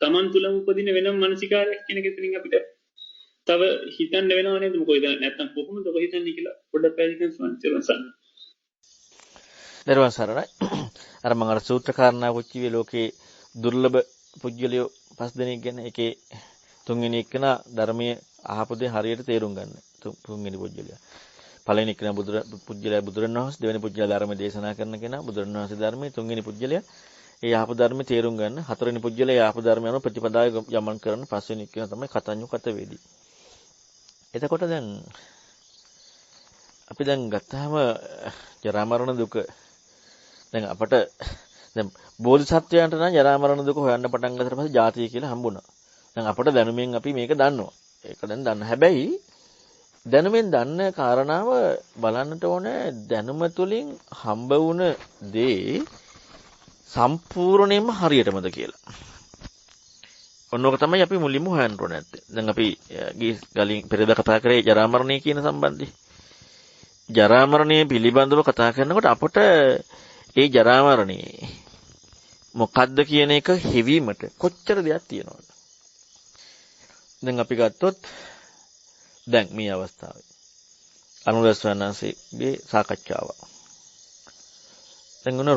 Taman තුලම උපදින වෙනම මානසිකාරයක් කියන එක එතනින් අපිට තව හිතන්න වෙනව නේද? මොකද නැත්තම් කොහොමද ඔක හිතන්නේ කියලා පොඩ්ඩක් පැහැදිලි කරන්න. දරුවන් සරණයි. අර මම අර සූත්‍ර කාරණාවක් කිව්වේ ලෝකේ දුර්ලභ පුජ්‍යලියෝ 5 දෙනෙක් ගැන එකේ තුන්වෙනි එකන ධර්මයේ අහපු දේ හරියට තේරුම් ගන්න. තුන්වෙනි පුජ්‍යලිය. පළවෙනි එකන පුජ්‍යලයා බුදුරණවහන්සේ, දෙවෙනි පුජ්‍යලයා ධර්ම දේශනා කරන කෙනා බුදුරණවහන්සේ ධර්මයේ, තුන්වෙනි පුජ්‍යලයා ඒ ආපු ධර්ම තේරුම් ගන්න. හතරවෙනි පුජ්‍යලයා ආපු ධර්ම යන ප්‍රතිපදාවේ යමන් කරන. පස්වෙනි එකන තමයි කතඤ්ඤු කතවේදී. එතකොට දැන් අපි දැන් ගත්තාම ජරා මරණ දුක දැන් අපට දැන් බෝධිසත්වයන්ට නම් ජරා මරණ දුක හොයන්න පටන් ගත්තට පස්සේ ජාතිය කියලා හම්බුණා. දැන් අපට දැනුමින් අපි මේක දන්නවා. ඒක දැන් දන්න. හැබැයි දැනුමින් දන්න කාරණාව බලන්නට ඕනේ දැනුම තුලින් හම්බ වුණ දේ සම්පූර්ණයෙන්ම හරියටමද කියලා. ඔන්නෝක තමයි අපි මුලින්ම හොයන්න ඕනේ නැත්තේ. දැන් අපි ගලින් පෙරේද කතා කරේ ජරා මරණය කියන සම්බන්ධي. ජරා මරණය පිළිබඳව කතා කරනකොට අපට ඒ ජරා මරණය මොකද්ද කියන එක හිවීමට කොච්චර දෙයක් තියෙනවද? දැන් අපි ගත්තොත් දැන් මේ අවස්ථාවේ අනුරාධපුරයේ සාකච්ඡාව. දැන් උන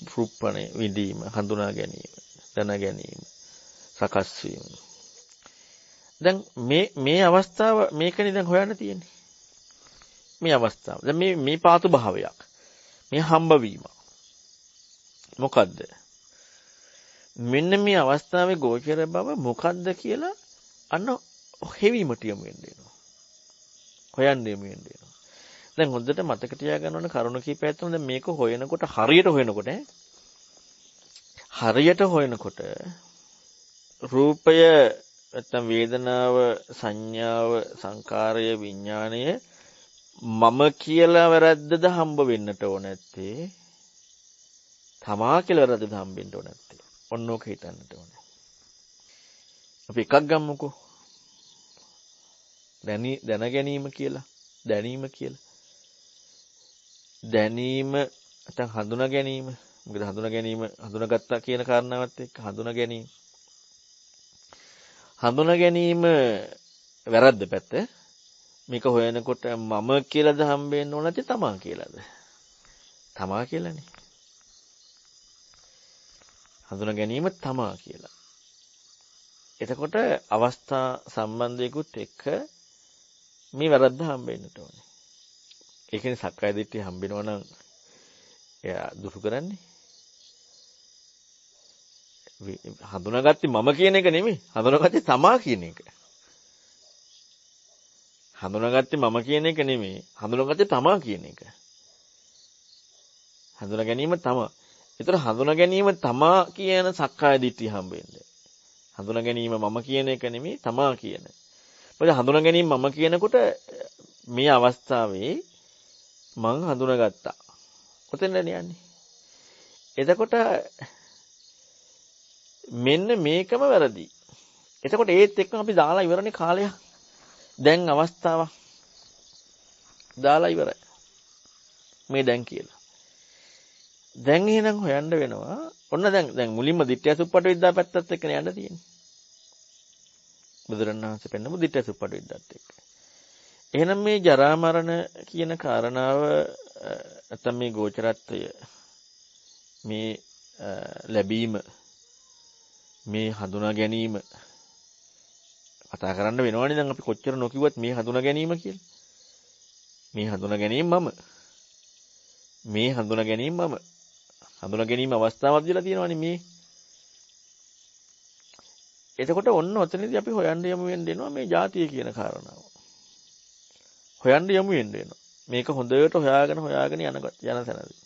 රූපණේ විදීම, හඳුනා ගැනීම, දැන ගැනීම, සකස් වීම. දැන් මේ අවස්ථාව මේකනේ දැන් හොයන්න තියෙන්නේ. මේ අවස්ථාව. දැන් මේ පාතු භාවයක්. මේ හම්බ වීම. මොකද්ද? මෙන්න මේ අවස්ථාවේ ගෝචර බව මොකද්ද කියලා අන්න හෙවීමට යමු වෙනවා. හොයන්න යමු වෙනවා. දැන් හොඳට මතක තියාගන්න ඕන කරුණ කීපයක් තමයි දැන් මේක හොයනකොට හරියට හොයනකොට රූපය නැත්නම් වේදනාව සංඥාව සංකාරය විඥාණය මම කියලා වැරද්දද හම්බ වෙන්නට ඕන නැත්තේ තමා කියලා වැරද්දද හම්බෙන්න ඕන නැත්තේ ඔන්නෝක හිතන්නට ඕනේ. අපි එකක් ගමුකෝ. දැන ගැනීම කියලා දැනීම කියලා. දැනීම නැත්නම් හඳුනා ගැනීම. මොකද හඳුනාගත්තා කියන කාරණාවත් එක්ක හඳුනා ගැනීම. හඳුනා ගැනීම වැරද්ද පැත්ත. මේක හොයනකොට මම කියලාද හම්බෙන්න ඕන නැති තමා කියලාද? තමා කියලානේ. හඳුනා ගැනීම තමා කියලා. එතකොට අවස්ථා සම්බන්ධයකුත් එක්ක මේ වැරද්ද හම්බෙන්නට ඕනේ. ඒ කියන්නේ සක්කාය දිට්ඨිය හම්බෙනවා නම් එයා දුරු කරන්නේ. හඳුනාගත්තේ මම කියන එක නෙමෙයි. හඳුනාගත්තේ තමා කියන එක. හඳුනාගත්තේ මම කියන එක නෙමෙයි. හඳුනාගත්තේ තමා කියන එක. හඳුනා ගැනීම තමා. ඒතර හඳුනා ගැනීම තමා කියන සක්කාය දිට්ඨිය හම්බෙන්නේ. හඳුනා ගැනීම මම කියන එක නෙමෙයි තමා කියන. මොකද හඳුනා ගැනීම මම කියනකොට මේ අවස්ථාවේ මං හඳුනාගත්තා. ඔතෙන්ද යන්නේ. එතකොට මෙන්න මේකම වැරදි. එතකොට ඒත් එක්කම අපි දාලා ඉවරනේ කාලය. දැන් අවස්ථාවක්. දාලා ඉවරයි. මේ දැන් කියලා. දැන් එහෙනම් හොයන්න වෙනවා. ඔන්න දැන් මුලින්ම දිට්ඨිය සුප්පට විද්‍යා පැත්තත් එක්කනේ යන්න තියෙන්නේ. බුදුරණවහන්සේ පෙන්නපු දිට්ඨිය සුප්පට විද්‍යාත් එක්ක. එහෙනම් මේ ජරා මරණ කියන කාරණාව නැත්නම් මේ ගෝචරත්වය මේ ලැබීම මේ හඳුනා ගැනීම කතා කරන්න වෙනවනේ. දැන් අපි කොච්චර නොකියුවත් මේ හඳුනා ගැනීම කියලා. මේ හඳුනා ගැනීම මම. මේ හඳුනා ගැනීම මම. හඳුනා ගැනීම අවස්ථාවක් දීලා තියෙනවනේ මේ. එතකොට ඔන්න ඔතනදී අපි හොයන්න යමු වෙනවා මේ ජාතිය කියන කාරණාව. හොයන්න යමු වෙනවා. මේක හොඳට හොයාගෙන යන තැනදී.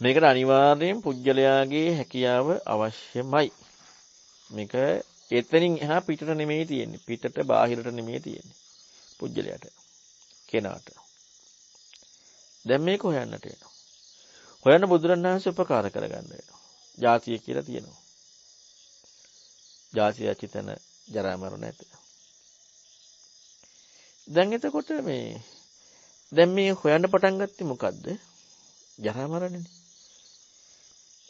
මේකට අනිවාර්යයෙන් පුජ්‍යලයාගේ හැකියාව අවශ්‍යමයි. මේක එතනින් එහා පිටට නෙමෙයි තියෙන්නේ. පිටට බාහිරට නෙමෙයි තියෙන්නේ. පුජ්‍යලයට. කෙනාට. දැන් මේක හොයන්නට වෙනවා. හොයන්න බුදුරණවහන්සේ උපකාර කරගන්න වෙනවා. ජාතිය කියලා තියෙනවා. ජාති අචිතන ජරා මරණ ඇත. දැන් එතකොට දැන් මේ හොයන්න පටන් ගත්තේ මොකද්ද? ජරා මරණනේ.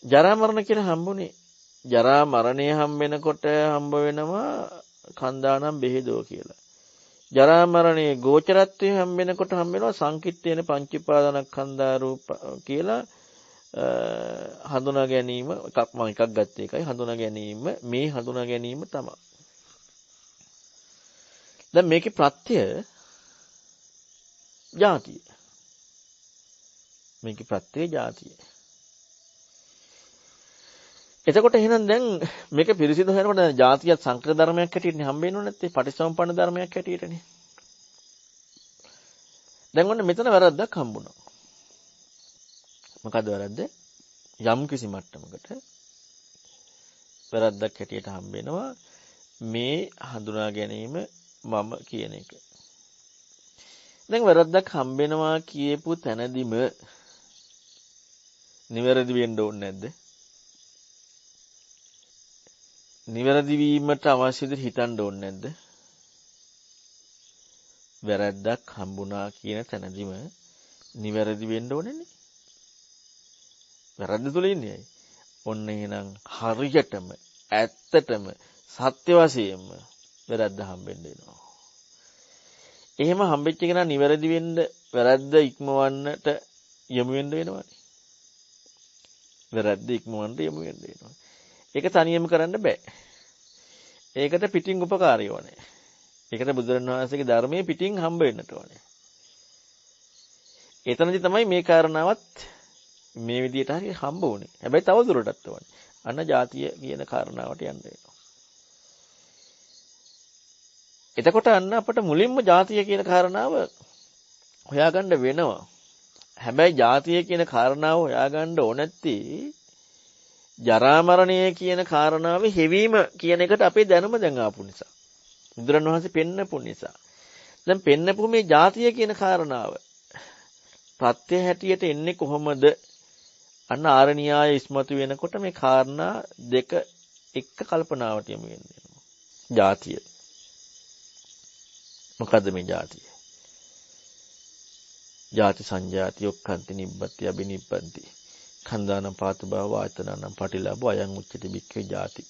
ජරා මරණ කියලා හම්බුනේ. ජරා මරණය හම්බ වෙනකොට හම්බ වෙනවා කන්දානම් බෙහෙදෝ කියලා. ජරා මරණයේ ගෝචරත්වයේ හම්බ වෙනකොට හම්බ වෙනවා සංකිට්ඨේන පංචීපාදානස්කන්ධා රූප කියලා හඳුනා ගැනීම. එකක් ගත්තේ එකයි හඳුනා ගැනීම. මේ හඳුනා ගැනීම තමයි. දැන් මේකේ ප්‍රත්‍ය ජාතිය. මේකේ ප්‍රත්‍ය ජාතිය. එතකොට එහෙනම් දැන් මේක පිරිසිදු වෙනකොට ජාතියත් සංකර ධර්මයක් හැටියට හම්බ වෙනව නැත්තේ පටිච්චසමුප්පන්න ධර්මයක් හැටියටනේ. දැන් ඔන්න මෙතන වැරද්දක් හම්බුණා. මොකද වැරද්ද? යම් කිසි මට්ටමකට වැරද්දක් හැටියට හම්බ වෙනවා මේ හඳුනා ගැනීම මම කියන එක. දැන් වැරද්දක් හම්බ වෙනවා කියපු තැනදිම නිවැරදි වෙන්න ඕනේ නැද්ද? නිවැරදි වීමට අවශ්‍ය දේ හිතන්න ඕනේ නැද්ද? වැරද්දක් හම්බුණා කියන තැනදිම නිවැරදි වෙන්න ඕනේනේ. වැරද්ද තුල ඉන්නේ අය. ඔන්න එහෙනම් හරියටම ඇත්තටම සත්‍ය වශයෙන්ම වැරද්ද හම්බෙන්න එනවා. එහෙම හම්බෙච්ච කෙනා නිවැරදි වෙන්න වැරද්ද ඉක්මවන්නට යමු වෙන්න වෙනවනේ. වැරද්ද ඉක්මවන්න යමු වෙන්න වෙනවා. ඒක තනියම කරන්න බෑ. ඒකට පිටින් උපකාරය ඕනේ. ඒකට බුදුරණවහන්සේගේ ධර්මයේ පිටින් හම්බ වෙන්නට ඕනේ. එතනදි තමයි මේ කාරණාවත් මේ විදිහට හරි හම්බ වුනේ. හැබැයි තව දුරටත් ඕනේ. අන්න ජාතිය කියන කාරණාවට යන්න වෙනවා. එතකොට අන්න අපට මුලින්ම ජාතිය කියන කාරණාව හොයාගන්න වෙනවා. හැබැයි ජාතිය කියන කාරණාව හොයාගන්න ඕනැත්තේ ජරා මරණය කියන කාරණාවේ හෙවීම කියන එකට අපේ දැනුම දැන් ආපු නිසා. බුදුරණවහන්සේ පෙන්නපු නිසා. දැන් පෙන්නපු මේ ජාතිය කියන කාරණාව ප්‍රත්‍ය හැටියට එන්නේ කොහොමද? අන්න ආරණ්‍යය ඉස්මතු වෙනකොට මේ කාරණා දෙක එක්ක කල්පනාවට යමු වෙනවා. ජාතිය. මොකද්ද මේ ජාතිය? ජාති සංජාති ඔක්칸ති නිබ්බති අබිනිබ්බන්ති කන්දානම් පාතු භව ආයතනනම් පටිලාභෝ අයං උච්චති බික්ඛවේ ජාති.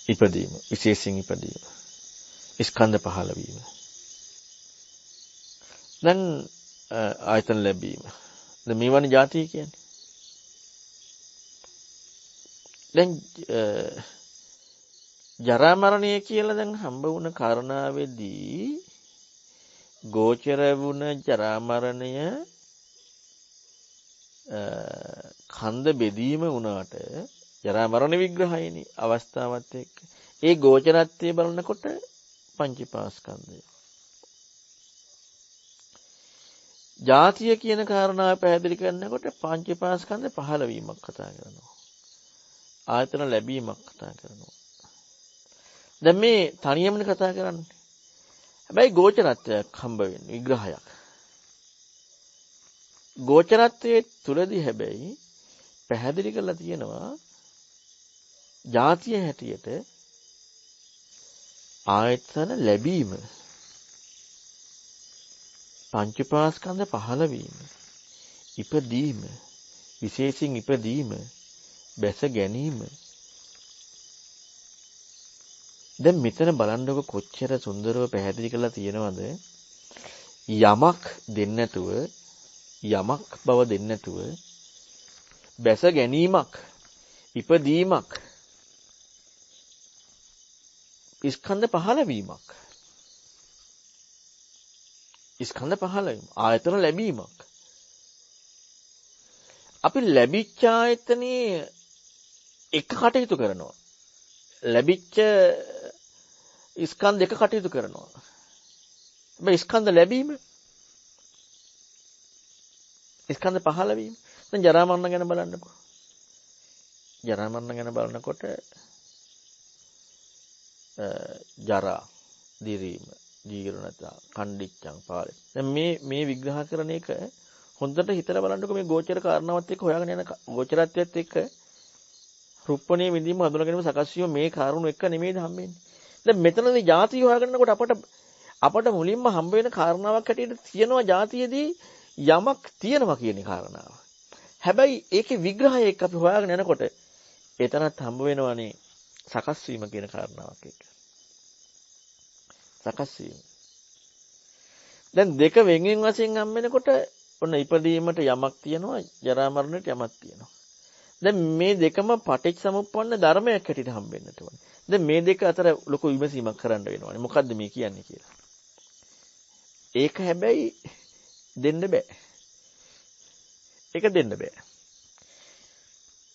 ඉපදීම විශේෂයෙන් ඉපදීම ස්කන්ධ පහළ වීම. දැන් ආයතන ලැබීම. දැන් මේවනේ ජාතිය කියන්නේ. දැන් ජරා මරණය කියලා දැන් හම්බ වුණ කාරණාවේදී ගෝචර වුණ ජරා මරණය කන්ද බෙදීම වුණාට ජරා මරණ විග්‍රහයනේ අවස්ථාවත් එක්ක ඒ ගෝචරත්වයේ බලනකොට පංචීපාස්කන්ධය. ජාතිය කියන කාරණාව පැහැදිලි කරනකොට පංචීපාස්කන්ධ පහළ වීමක් කතා කරනවා. ආයතන ලැබීමක් කතා කරනවා. දැන් මේ තනියමනේ කතා කරන්නේ. හැබැයි ගෝචරත්වයක් හම්බ වෙන විග්‍රහයක්. ගෝචරත්වයේ තුලදී හැබැයි පැහැදිලි කරලා තියෙනවා ජාතිය හැටියට ආයතන ලැබීම පංචපාස්කන්ධ පහළ වීම ඉපදීම විශේෂයෙන් ඉපදීම බැස ගැනීම. දැන් මෙතන බලන්නකො කොච්චර සුන්දරව පැහැදිලි කරලා තියෙනවද? යමක් දෙන්නේ නැතුව යමක් බව දෙන්නේ නැතුව බැස ගැනීමක් ඉපදීමක් ස්කන්ධ පහළ වීමක් ස්කන්ධ පහළ වීම ආයතන ලැබීමක්. අපි ලැබිච්ච ආයතනේ එක කටයුතු කරනවා. ලැබිච්ච ස්කන්ධ එක කටයුතු කරනවා. මේ ස්කන්ධ ලැබීම ස්කන්ධ පහළ වීම. දැන් ජරා මරණ ගැන බලන්නකෝ. ජරා මරණ ගැන බලනකොට ජරා දිරීම ජීර්ණතා කණ්ඩිච්චං පාලේ. දැන් මේ විග්‍රහ කරන එක හොඳට හිතලා බලන්නකෝ මේ ගෝචර කාරණාවත් එක්ක හොයාගෙන යන ගෝචරත්වයත් එක්ක රුප්පණේ විඳීම හඳුනා ගැනීම සකස් වීම මේ කාරණු එක නෙමෙයිද හම්බෙන්නේ. දැන් මෙතනදී ಜಾති හොයාගන්නකොට අපට මුලින්ම හම්බ වෙන කාරණාවක් හැටියට තියෙනවා ಜಾතියේදී යමක් තියෙනවා කියන කාරණාව. හැබැයි ඒකේ විග්‍රහයක් අපි හොයාගෙන යනකොට එතනත් හම්බ වෙනවනේ සකස් වීම කියන කාරණාවක් එක්ක. සකස් වීම. දැන් දෙක වෙන්වෙන් වශයෙන් හම්බ වෙනකොට ඔන්න ඉපදීමට යමක් තියෙනවා, ජරා මරණයට යමක් තියෙනවා. දැන් මේ දෙකම පටිච්චසමුප්පන්න ධර්මයක් හැටියට හම්බෙන්නට ඕනේ. දැන් මේ දෙක අතර ලොකු විමසීමක් කරන්න වෙනවානේ. මොකද්ද මේ කියන්නේ කියලා. ඒක හැබැයි දෙන්න බෑ. ඒක දෙන්න බෑ.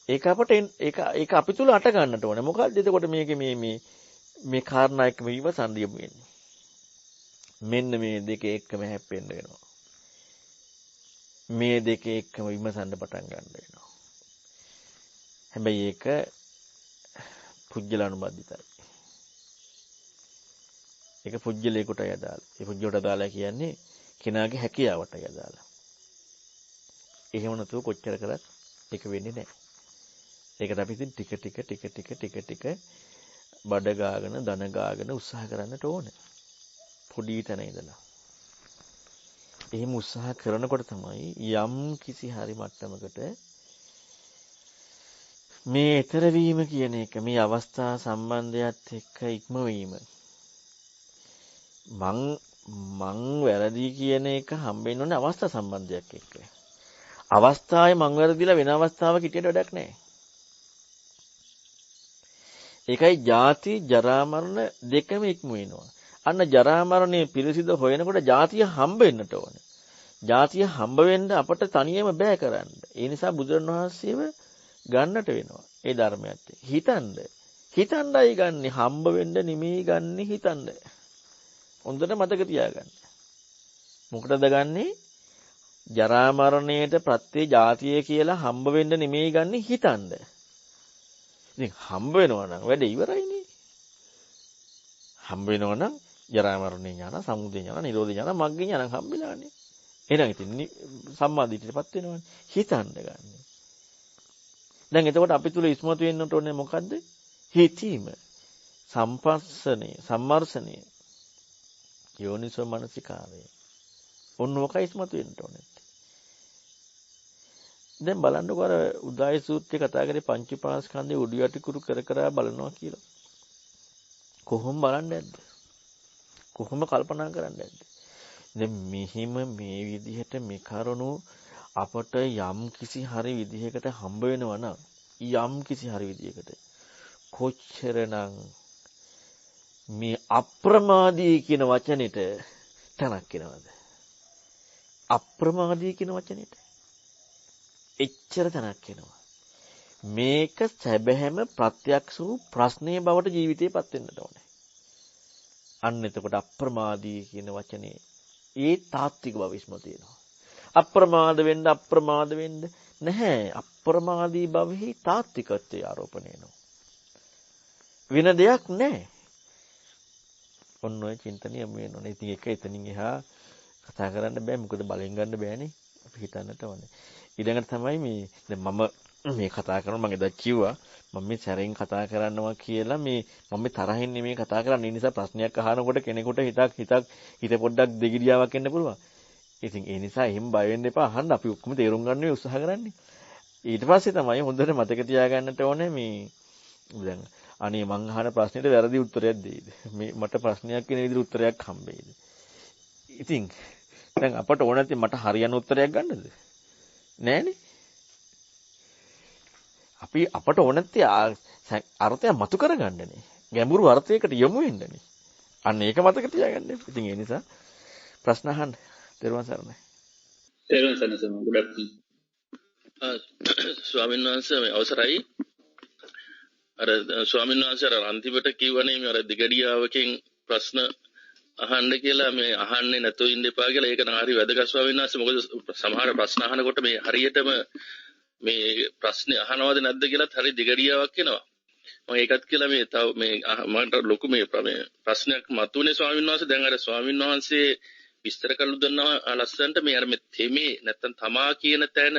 ඒක අපට ඒක අපි තුල අට ගන්නට ඕනේ. මොකද්ද එතකොට මේකේ මේ කාරණා එක්ක මේ විමසන්න යමු වෙන්නේ. මෙන්න මේ දෙක එක්කම හැප්පෙන්න වෙනවා. මේ දෙක එක්කම විමසන්න පටන් ගන්න වෙනවා. හැබැයි ඒක පුජ්‍යලානුබද්ධිතයි. ඒක පුජ්‍යලයකටයි අදාළ. ඒ පුජ්‍යලට අදාළ කියන්නේ කෙනාගේ හැකියාවටයි අදාළ. එහෙම නැතුව කොච්චර කරත් ඒක වෙන්නේ නැහැ. ඒකට අපි ඉතින් ටික බඩ ගාගෙන දන ගාගෙන උත්සාහ කරන්නට ඕනේ. පොඩි තැන ඉඳලා. එහෙම උත්සාහ කරනකොට තමයි යම් කිසි හරි මට්ටමකට මේ ඊතර වීම කියන එක මේ අවස්ථා සම්බන්ධයත් එක්ක ඉක්මවීම මං වැරදි කියන එක හම්බෙන්න ඕනේ අවස්ථා සම්බන්ධයක් එක්ක. අවස්ථාවේ මං වැරදිලා වෙන අවස්ථාවක හිටියට වැඩක් නැහැ. ඒකයි ජාති ජරා මරණ දෙකම ඉක්ම වෙනවා. අන්න ජරා මරණය පිළිසිඳ හොයනකොට ජාතිය හම්බ වෙන්නට ඕනේ. ජාතිය හම්බ වෙන්න අපට තනියම බෑ කරන්න. ඒ නිසා බුදුරණවහන්සේව ගන්නට වෙනවා. ඒ ධර්මයත් හිතන්නයි ගන්නෙ හම්බ වෙන්න නෙමෙයි ගන්නෙ හිතන්න. හොඳට මතක තියාගන්න. මොකටද ගන්නෙ? ජරා මරණයට ප්‍රත්‍ය ජාතිය කියලා හම්බ වෙන්න නෙමෙයි ගන්නෙ හිතන්න. ඉතින් හම්බ වෙනවා නම් වැඩ ඉවරයිනේ. හම්බ වෙනවා නම් ජරා මරණේ ඥාන, සමුදය ඥාන, නිරෝධ ඥාන, මග්ග ඥාන හම්බෙලානේ. එහෙනම් ඉතින් සම්මාදිට්ඨියටපත් වෙනවනේ. හිතන්න ගන්න. දැන් එතකොට අපි තුල ඉස්මතු වෙන්නට ඕනේ මොකද්ද? හිතීම. සම්පස්සනේ, සම්මර්ෂණය. යෝනිසෝ මනසිකාරය. ඔන්න ඔකයි ඉස්මතු වෙන්න ඕනේ. දැන් බලන්නකො අර උදාය සූත්‍රයේ කතා කරේ පංච පාස්කන්ධේ උඩු යටි කුරු කර කර බලනවා කියලා. කොහොම බලන්නේ නැද්ද? කොහොම කල්පනා කරන්නේ නැද්ද? දැන් මෙහිම මේ විදිහට මේ කරුණු අපට යම් කිසි හරි විදිහකට හම්බ වෙනවා නම් යම් කිසි හරි විදිහකට කොච්චරනම් මේ අප්‍රමාදී කියන වචනෙට තනක් වෙනවද? අප්‍රමාදී කියන වචනෙට එච්චර තනක් වෙනවා. මේක සැබෑම ප්‍රත්‍යක්ෂ වූ ප්‍රශ්නයේ බවට ජීවිතේපත් වෙන්නට ඕනේ. අන්න එතකොට අප්‍රමාදී කියන වචනේ ඒ තාත්වික බව ඉස්මතු වෙනවා. අප්‍රමාද වෙන්න නැහැ. අප්‍රමාදී බවෙහි තාත්විකත්වයේ ආරෝපණය වෙනවා. වෙන දෙයක් නැහැ. ඔන්න ඔය චින්තනය යමු වෙනවනේ. ඉතින් ඒක එතනින් එහා කතා කරන්න බෑ. මොකද බලෙන් ගන්න බෑනේ. අපි හිතන්නට ඕනේ. ඊළඟට තමයි මේ දැන් මම මේ කතා කරනවා මම එදා කිව්වා මම මේ සැරෙන් කතා කරනවා කියලා මම තරහින් නෙමෙයි කතා කරන්නේ. ඒ නිසා ප්‍රශ්නයක් අහනකොට කෙනෙකුට හිත පොඩ්ඩක් දෙගිඩියාවක් එන්න පුළුවන්. ඉතින් ඒ නිසා එහෙම බය වෙන්න එපා. අහන්න අපි ඔක්කොම තේරුම් ගන්න උත්සාහ කරන්නේ. ඊට පස්සේ තමයි හොඳට මතක තියාගන්නට ඕනේ මේ දැන් අනේ මං අහන ප්‍රශ්නෙට වැරදි උත්තරයක් දෙයිද? මේ මට ප්‍රශ්නයක් වෙන විදිහට උත්තරයක් හම්බෙයිද? ඉතින් දැන් අපට ඕන නැති මට හරියන උත්තරයක් ගන්නද? නෑනේ. අපට ඕන නැති අර්ථය මතු කරගන්නනේ. ගැඹුරු අර්ථයකට යොමු වෙන්නනේ. අන්න ඒක මතක තියාගන්න. ඉතින් ඒ නිසා ප්‍රශ්න අහන්න. තෙරුවන් සරණයි. තෙරුවන් සරණයි. ගොඩක් ස්වාමීන් වහන්සේ මේ අවසරයි. අර ස්වාමීන් වහන්සේ අර අන්තිමට කිව්වනේ මේ අර දිගඩියාවකින් ප්‍රශ්න අහන්න කියලා මේ අහන්නේ නැතුව ඉන්න එපා කියලා. ඒක නම් හරි වැදගත් ස්වාමීන් වහන්සේ. මොකද සමහර ප්‍රශ්න අහනකොට මේ හරියටම මේ ප්‍රශ්නේ අහනවද නැද්ද කියලාත් හරි දිගඩියාවක් එනවා. මම ඒකත් කියලා මේ තව මේ මට ලොකු මේ ප්‍රශ්නයක් මතුනේ ස්වාමීන් වහන්සේ. දැන් අර ස්වාමීන් වහන්සේ විස්තර කළු දෙනවා ලස්සනට මේ අර මේ තෙමේ නැත්තම් තමා කියන තැන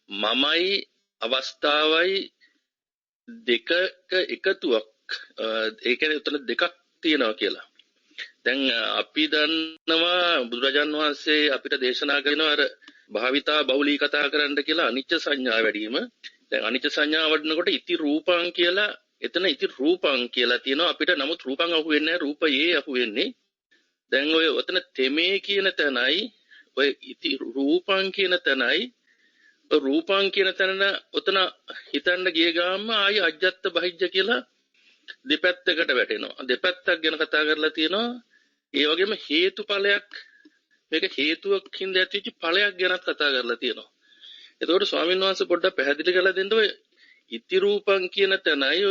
මමයි අවස්ථාවයි දෙකක එකතුවක් ඒ කියන්නේ උතන දෙකක් තියෙනවා කියලා. දැන් අපි දන්නවා බුදුරජාන් වහන්සේ අපිට දේශනා කරනවා අර භාවිතා බෞලී කතා කරන්න කියලා අනිච්ච සංඥා වැඩිම. දැන් අනිච්ච සංඥා වඩනකොට ඉති රූපං කියලා එතන ඉති රූපං කියලා තියෙනවා අපිට. නමුත් රූපං අහුවෙන්නේ නැහැ, රූපයේ අහුවෙන්නේ. දැන් ඔය ඔතන තෙමේ කියන තැනයි ඔය ඉති රූපං කියන තැනයි රූපං කියන තැන ඔතන හිතන්න ගිය ගාම ආයි අජ්ජත් බහිජ්ජ කියලා දෙපැත්තකට වැටෙනවා. දෙපැත්තක් ගැන කතා කරලා තියෙනවා. ඒ වගේම හේතුඵලයක් මේක හේතුවකින් ඇතිවෙච්ච ඵලයක් ගැනත් කතා කරලා තියෙනවා. එතකොට ස්වාමීන් වහන්සේ පොඩ්ඩක් පැහැදිලි කරලා දෙන්න ඔය ඉති රූපං කියන තැනයි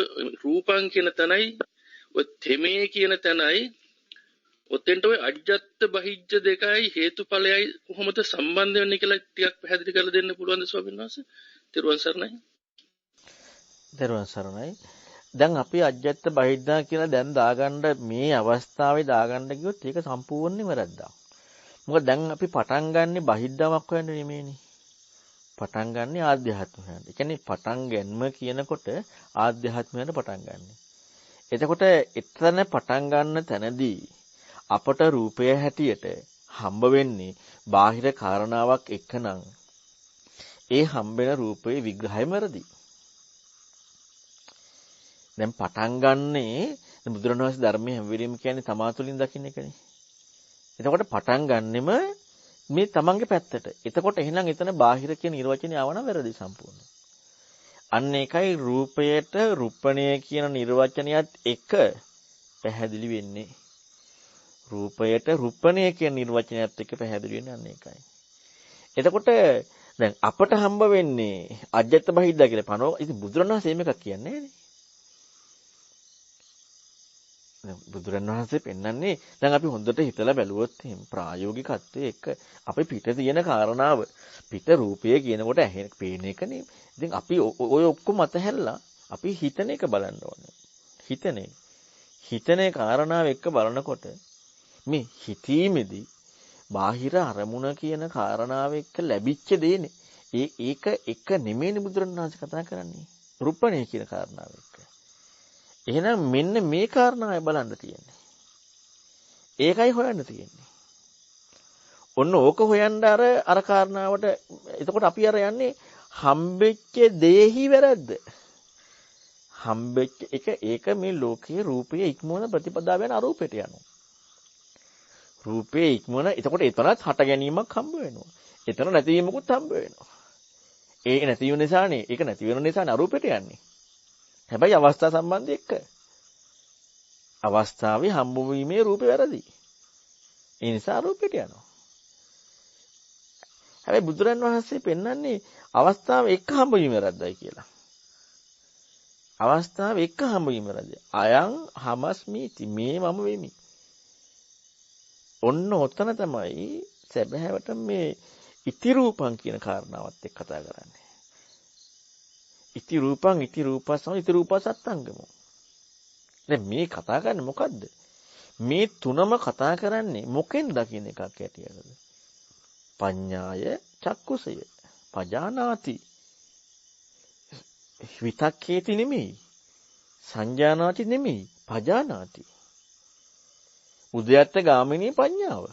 රූපං කියන තැනයි ඔය තෙමේ කියන තැනයි ඔතෙන්ට ඔය අජ්ජත් බහිජ්ජ දෙකයි හේතුඵලයයි කොහොමද සම්බන්ධ වෙන්නේ කියලා ටිකක් පැහැදිලි කරලා දෙන්න පුළුවන්ද ස්වාමීන් වහන්සේ? ත්‍රිවන් සරණයි. ත්‍රිවන් සරණයි. දැන් අපි අජ්ජත් බහිද්දා කියලා දැන් දාගන්න මේ අවස්ථාවේ දාගන්න කිව්වොත් ඒක සම්පූර්ණයෙන්ම වැරද්දක්. මොකද දැන් අපි පටන් ගන්නෙ බහිද්දාවක් හොයන්න නෙමෙයිනේ. පටන් ගන්නෙ ආධ්‍යාත්ම හොයන්න. ඒ කියන්නේ පටන් ගැනීම කියනකොට ආධ්‍යාත්මයට පටන් ගන්නෙ. එතකොට එතන පටන් ගන්න තැනදී අපට රූපය හැටියට හම්බ වෙන්නේ බාහිර කාරණාවක් එක්කනම් ඒ හම්බෙන රූපේ විග්‍රහය වැරදි. දැන් පටන් ගන්නේ බුදුරණවහන්සේ ධර්මයේ හැම වෙලෙම කියන්නේ තමා තුළින් දකින්න එකනේ. එතකොට පටන් ගන්නෙම මේ තමන්ගේ පැත්තට. එතකොට එහෙනම් එතන බාහිර කියන නිර්වචනය ආවනම් වැරදි සම්පූර්ණ. අන්න ඒකයි රූපයට රුප්පණය කියන නිර්වචනයත් එක පැහැදිලි වෙන්නේ. රූපයට රුප්පණය කියන නිර්වචනයත් එක්ක පැහැදිලි වෙන්නේ අන්න ඒකයි. එතකොට දැන් අපට හම්බ වෙන්නේ අජ්ජත් බහිද්දා කියලා පනෝ. ඉතින් බුදුරණවහන්සේ මේක කියන්නේ නෑනේ. බුදුරණවහන්සේ පෙන්වන්නේ දැන් අපි හොඳට හිතලා බැලුවොත් එහෙනම් ප්‍රායෝගිකත්වයේ එක අපි පිට තියෙන කාරණාව පිට රූපය කියනකොට ඇහෙන පේන එකනේ. ඉතින් අපි ඔය ඔක්කොම අතහැරලා අපි හිතන එක බලන්න ඕනේ. හිතන කාරණාව එක්ක බලනකොට මේ හිතීමේදී බාහිර අරමුණ කියන කාරණාව එක්ක ලැබිච්ච දේනේ. ඒක එක නෙමෙයිනේ බුදුරණවහන්සේ කතා කරන්නේ. රුප්පණය කියන කාරණාව එක්ක. එහෙනම් මෙන්න මේ කාරණාවයි බලන්න තියෙන්නේ. ඒකයි හොයන්න තියෙන්නේ. ඔන්න ඕක හොයන්න අර කාරණාවට එතකොට අපි අර යන්නේ හම්බෙච්ච දෙෙහි වැරද්ද. හම්බෙච්ච ඒක මේ ලෝකයේ රූපයේ ඉක්මවන ප්‍රතිපදාව යන අරූපයට යනවා. රූපයේ ඉක්මවන එතකොට එතනත් හට ගැනීමක් හම්බ වෙනවා. එතන නැතිවීමකුත් හම්බ වෙනවා. ඒක නැති වෙන නිසානේ ඒක නැති වෙන නිසානේ අරූපයට යන්නේ. හැබැයි අවස්ථා සම්බන්ධ එක්ක. අවස්ථාවේ හම්බ වීමේ රූපේ වැරදි. ඒ නිසා රූපෙට යනවා. හැබැයි බුදුරන් වහන්සේ පෙන්වන්නේ අවස්ථාව එක්ක හම්බ වීම වැරද්දයි කියලා. අවස්ථාව එක්ක හම්බ වීම වැරදි. අයං හමස්මිති මේ මම වෙමි. ඔන්න ඔතන තමයි සැබෑවට මේ ඉති රූපං කියන කාරණාවත් එක්ක කතා කරන්නේ. ඉති රූපං ඉති රූපස්සම ඉති රූපසත්තංගමෝ. දැන් මේ කතා කරන්නේ මොකද්ද? මේ තුනම කතා කරන්නේ මොකෙන් දකින්න එකක් ඇටියද? පඤ්ඤාය චක්කුසය පජානාති. විතක්කේති නෙමෙයි. සංජානාති නෙමෙයි. පජානාති. උද්‍යත්ත ගාමිනී පඤ්ඤාව.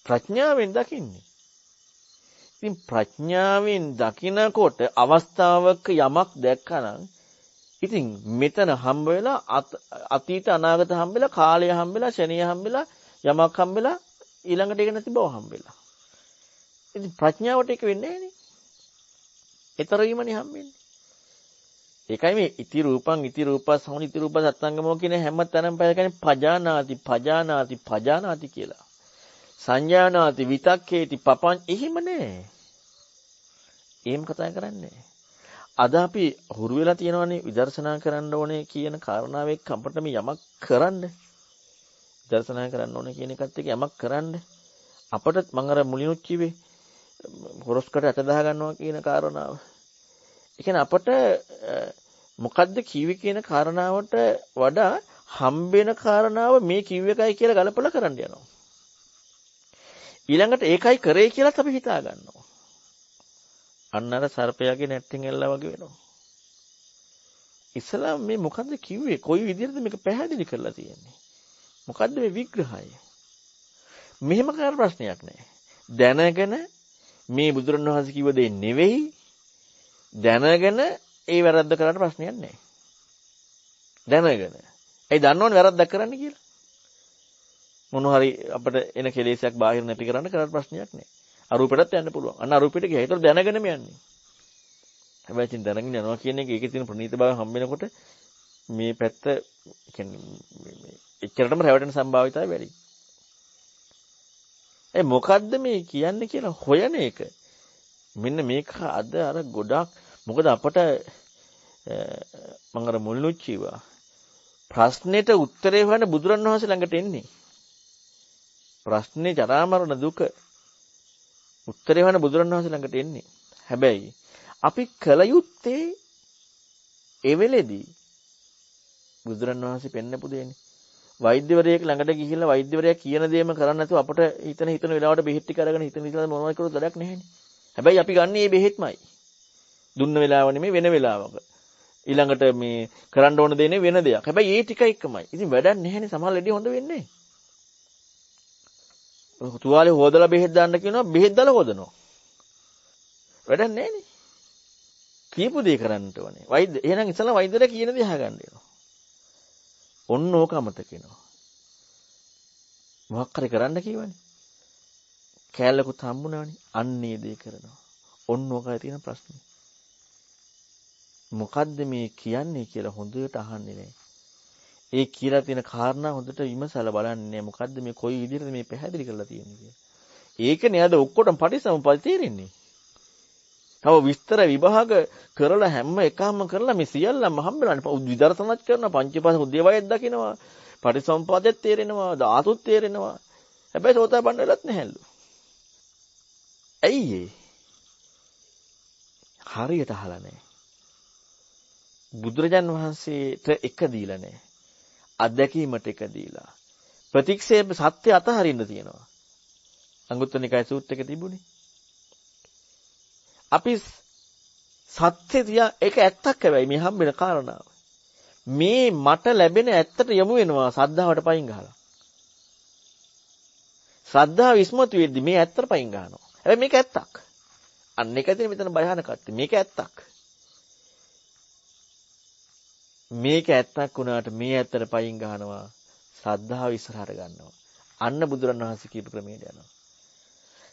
ප්‍රඥාවෙන් දකින්නේ. ඉතින් ප්‍රඥාවෙන් දකිනකොට අවස්ථාවක යමක් දැක්කනම් ඉතින් මෙතන හම්බ වෙලා අතීත අනාගත හම්බ වෙලා කාලය හම්බ වෙලා ශනිය හම්බ වෙලා යමක් හම්බ වෙලා ඊළඟට ඒක නැති බව හම්බ වෙලා. ඉතින් ප්‍රඥාවට ඒක වෙන්නේ නැහනේ. ඊතර වීමනේ හම්බෙන්නේ. ඒකයි මේ ඉති රූපං ඉති රූපස්සම ඉති රූප සත්ංගමෝ කියන හැම තැනම පැහැදිලි පජානාති පජානාති පජානාති කියලා. සංඥානාති විතක්කේති පපං එහෙම නෑ. එහෙම කතා කරන්නේ. අද අපි හුරු වෙලා තියෙනවානේ විදර්ශනා කරන්න ඕනේ කියන කාරණාව එක්ක අපිට මේ යමක් කරන්න. විදර්ශනා කරන්න ඕනේ කියන එකත් එක්ක යමක් කරන්න. අපිට මම අර මුලිනුත් කිව්වේ හොරස්කට අත දා ගන්නවා කියන කාරණාව. ඒ කියන්නේ අපිට මොකද්ද කිව්වේ කියන කාරණාවට වඩා හම්බෙන කාරණාව මේ කිව් එකයි කියලා ගලපලා කරන්න යනවා. ඊළඟට ඒකයි කරේ කියලාත් අපි හිතා ගන්නවා. අන්න අර සර්පයාගේ නැට්ටින් එල්ලා වගේ වෙනවා. ඉස්ලාම් මේ මොකද්ද කිව්වේ? කොයි විදිහටද මේක පැහැදිලි කරලා තියෙන්නේ? මොකද්ද මේ විග්‍රහය? මෙහෙම කරන ප්‍රශ්නයක් නැහැ. දැනගෙන මේ බුදුරණවහන්සේ කිව්ව දේ නෙවෙයි දැනගෙන ඒ වැරද්ද කරන්න ප්‍රශ්නයක් නැහැ. දැනගෙන. ඒ දන්නවනේ වැරද්දක් කරන්න කියලා. මොන හරි අපිට එන කෙලෙසයක් බාහිර නැති කරන්න ප්‍රශ්නයක් නැහැ. අරූපෙටත් යන්න පුළුවන්. අන්න අරූපෙට ගියා. ඒතකොට දැනගෙනම යන්නේ. හැබැයි ඉතින් දැනගෙන යනවා කියන එක ඒකේ තියෙන ප්‍රණීත බව හම්බ වෙනකොට මේ පැත්ත කියන්නේ එච්චරටම රැවටෙන සම්භාවිතය වැඩි. මොකද්ද මේ කියන්නේ කියලා හොයන එක. මෙන්න මේක අද අර ගොඩක් මොකද අපට මම අර මුලිනුත් කිව්වා ප්‍රශ්නෙට උත්තරේ හොයන්න බුදුරණවහන්සේ ළඟට එන්නේ. ප්‍රශ්නේ ජරා මරණ දුක උත්තරේ හොයන්න බුදුරණවහන්සේ ළඟට එන්නේ. හැබැයි අපි කල යුත්තේ ඒ වෙලෙදී බුදුරණවහන්සේ පෙන්නපු දෙන්නේ. වෛද්‍යවරයෙක් ළඟට ගිහිල්ලා වෛද්‍යවරයා කියන දේම කරන්නේ නැතුව අපිට හිතන වෙලාවට බෙහෙත් ටික අරගෙන හිතන මොනවද කරුවොත් වැඩක් නැහැනේ. හැබැයි අපි ගන්න මේ බෙහෙත්මයි. දුන්න වෙලාව නෙමෙයි වෙන වෙලාවක. ඊළඟට මේ කරන්න ඕන දේ වෙන දෙයක්. හැබැයි ඒ ටික එකමයි. ඉතින් වැඩක් නැහැනේ සමහර ලෙඩේ හොඳ වෙන්නේ. තුවාලේ හොදලා බෙහෙත් දාන්න කියනවා බෙහෙත් දාලා හොදනවා. වැඩක් නැහැනේ. කියපු දේ කරන්න ඕනේ. එහෙනම් ඉස්සලා වෛද්‍යවරයා කියන දේ අහගන්න වෙනවා. ඔන්න ඕක අමතක වෙනවා. මොකක් හරි කරන්න කියවනේ. කෑල්ලකුත් හම්බුණානේ. අන්නේ දේ කරනවා. ඔන්න ඕකයි තියෙන ප්‍රශ්නේ. මොකද්ද මේ කියන්නේ කියලා හොඳට අහන්නේ නැහැ. ඒ කියලා තියෙන කාරණා හොඳට විමසලා බලන්නේ නැහැ. මොකද්ද මේ කොයි විදිහටද මේ පැහැදිලි කරලා තියෙන්නේ කියලා. ඒකනේ අද ඔක්කොටම පටිසමුප්පාද තේරෙන්නේ. තව විස්තර විභාග කරලා හැම එකම කරලා මේ සියල්ලම හම්බෙලානේ. විදර්ශනාත් කරනවා පංචපාස උද්‍යවයත් දකිනවා. පටිසමුප්පාදයක් තේරෙනවා. ධාතුත් තේරෙනවා. හැබැයි සෝතාපන්න වෙලත් නැහැලු. ඇයි ඒ? හරියට අහලා නැහැ. බුදුරජාන් වහන්සේට එක දීලා නැහැ. අත්දැකීමට එක දීලා. ප්‍රතික්ෂේප සත්‍ය අතහරින්න තියෙනවා. අංගුත්තර නිකාය සූත්‍රයක තිබුණේ. අපි සත්‍ය තියා ඒක ඇත්තක් හැබැයි මේ හම්බෙන කාරණාව. මේ මට ලැබෙන ඇත්තට යමු වෙනවා සද්ධාවට පයින් ගහලා. ශ්‍රද්ධාව ඉස්මතු වෙද්දි මේ ඇත්තට පයින් ගහනවා. හැබැයි මේක ඇත්තක්. අන්න එකදී මෙතන භයානකත් මේක ඇත්තක්. මේක ඇත්තක් වුණාට මේ ඇත්තට පයින් ගහනවා ශ්‍රද්ධාව ඉස්සරහට ගන්නවා. අන්න බුදුරණවහන්සේ කියපු ක්‍රමයට යනවා.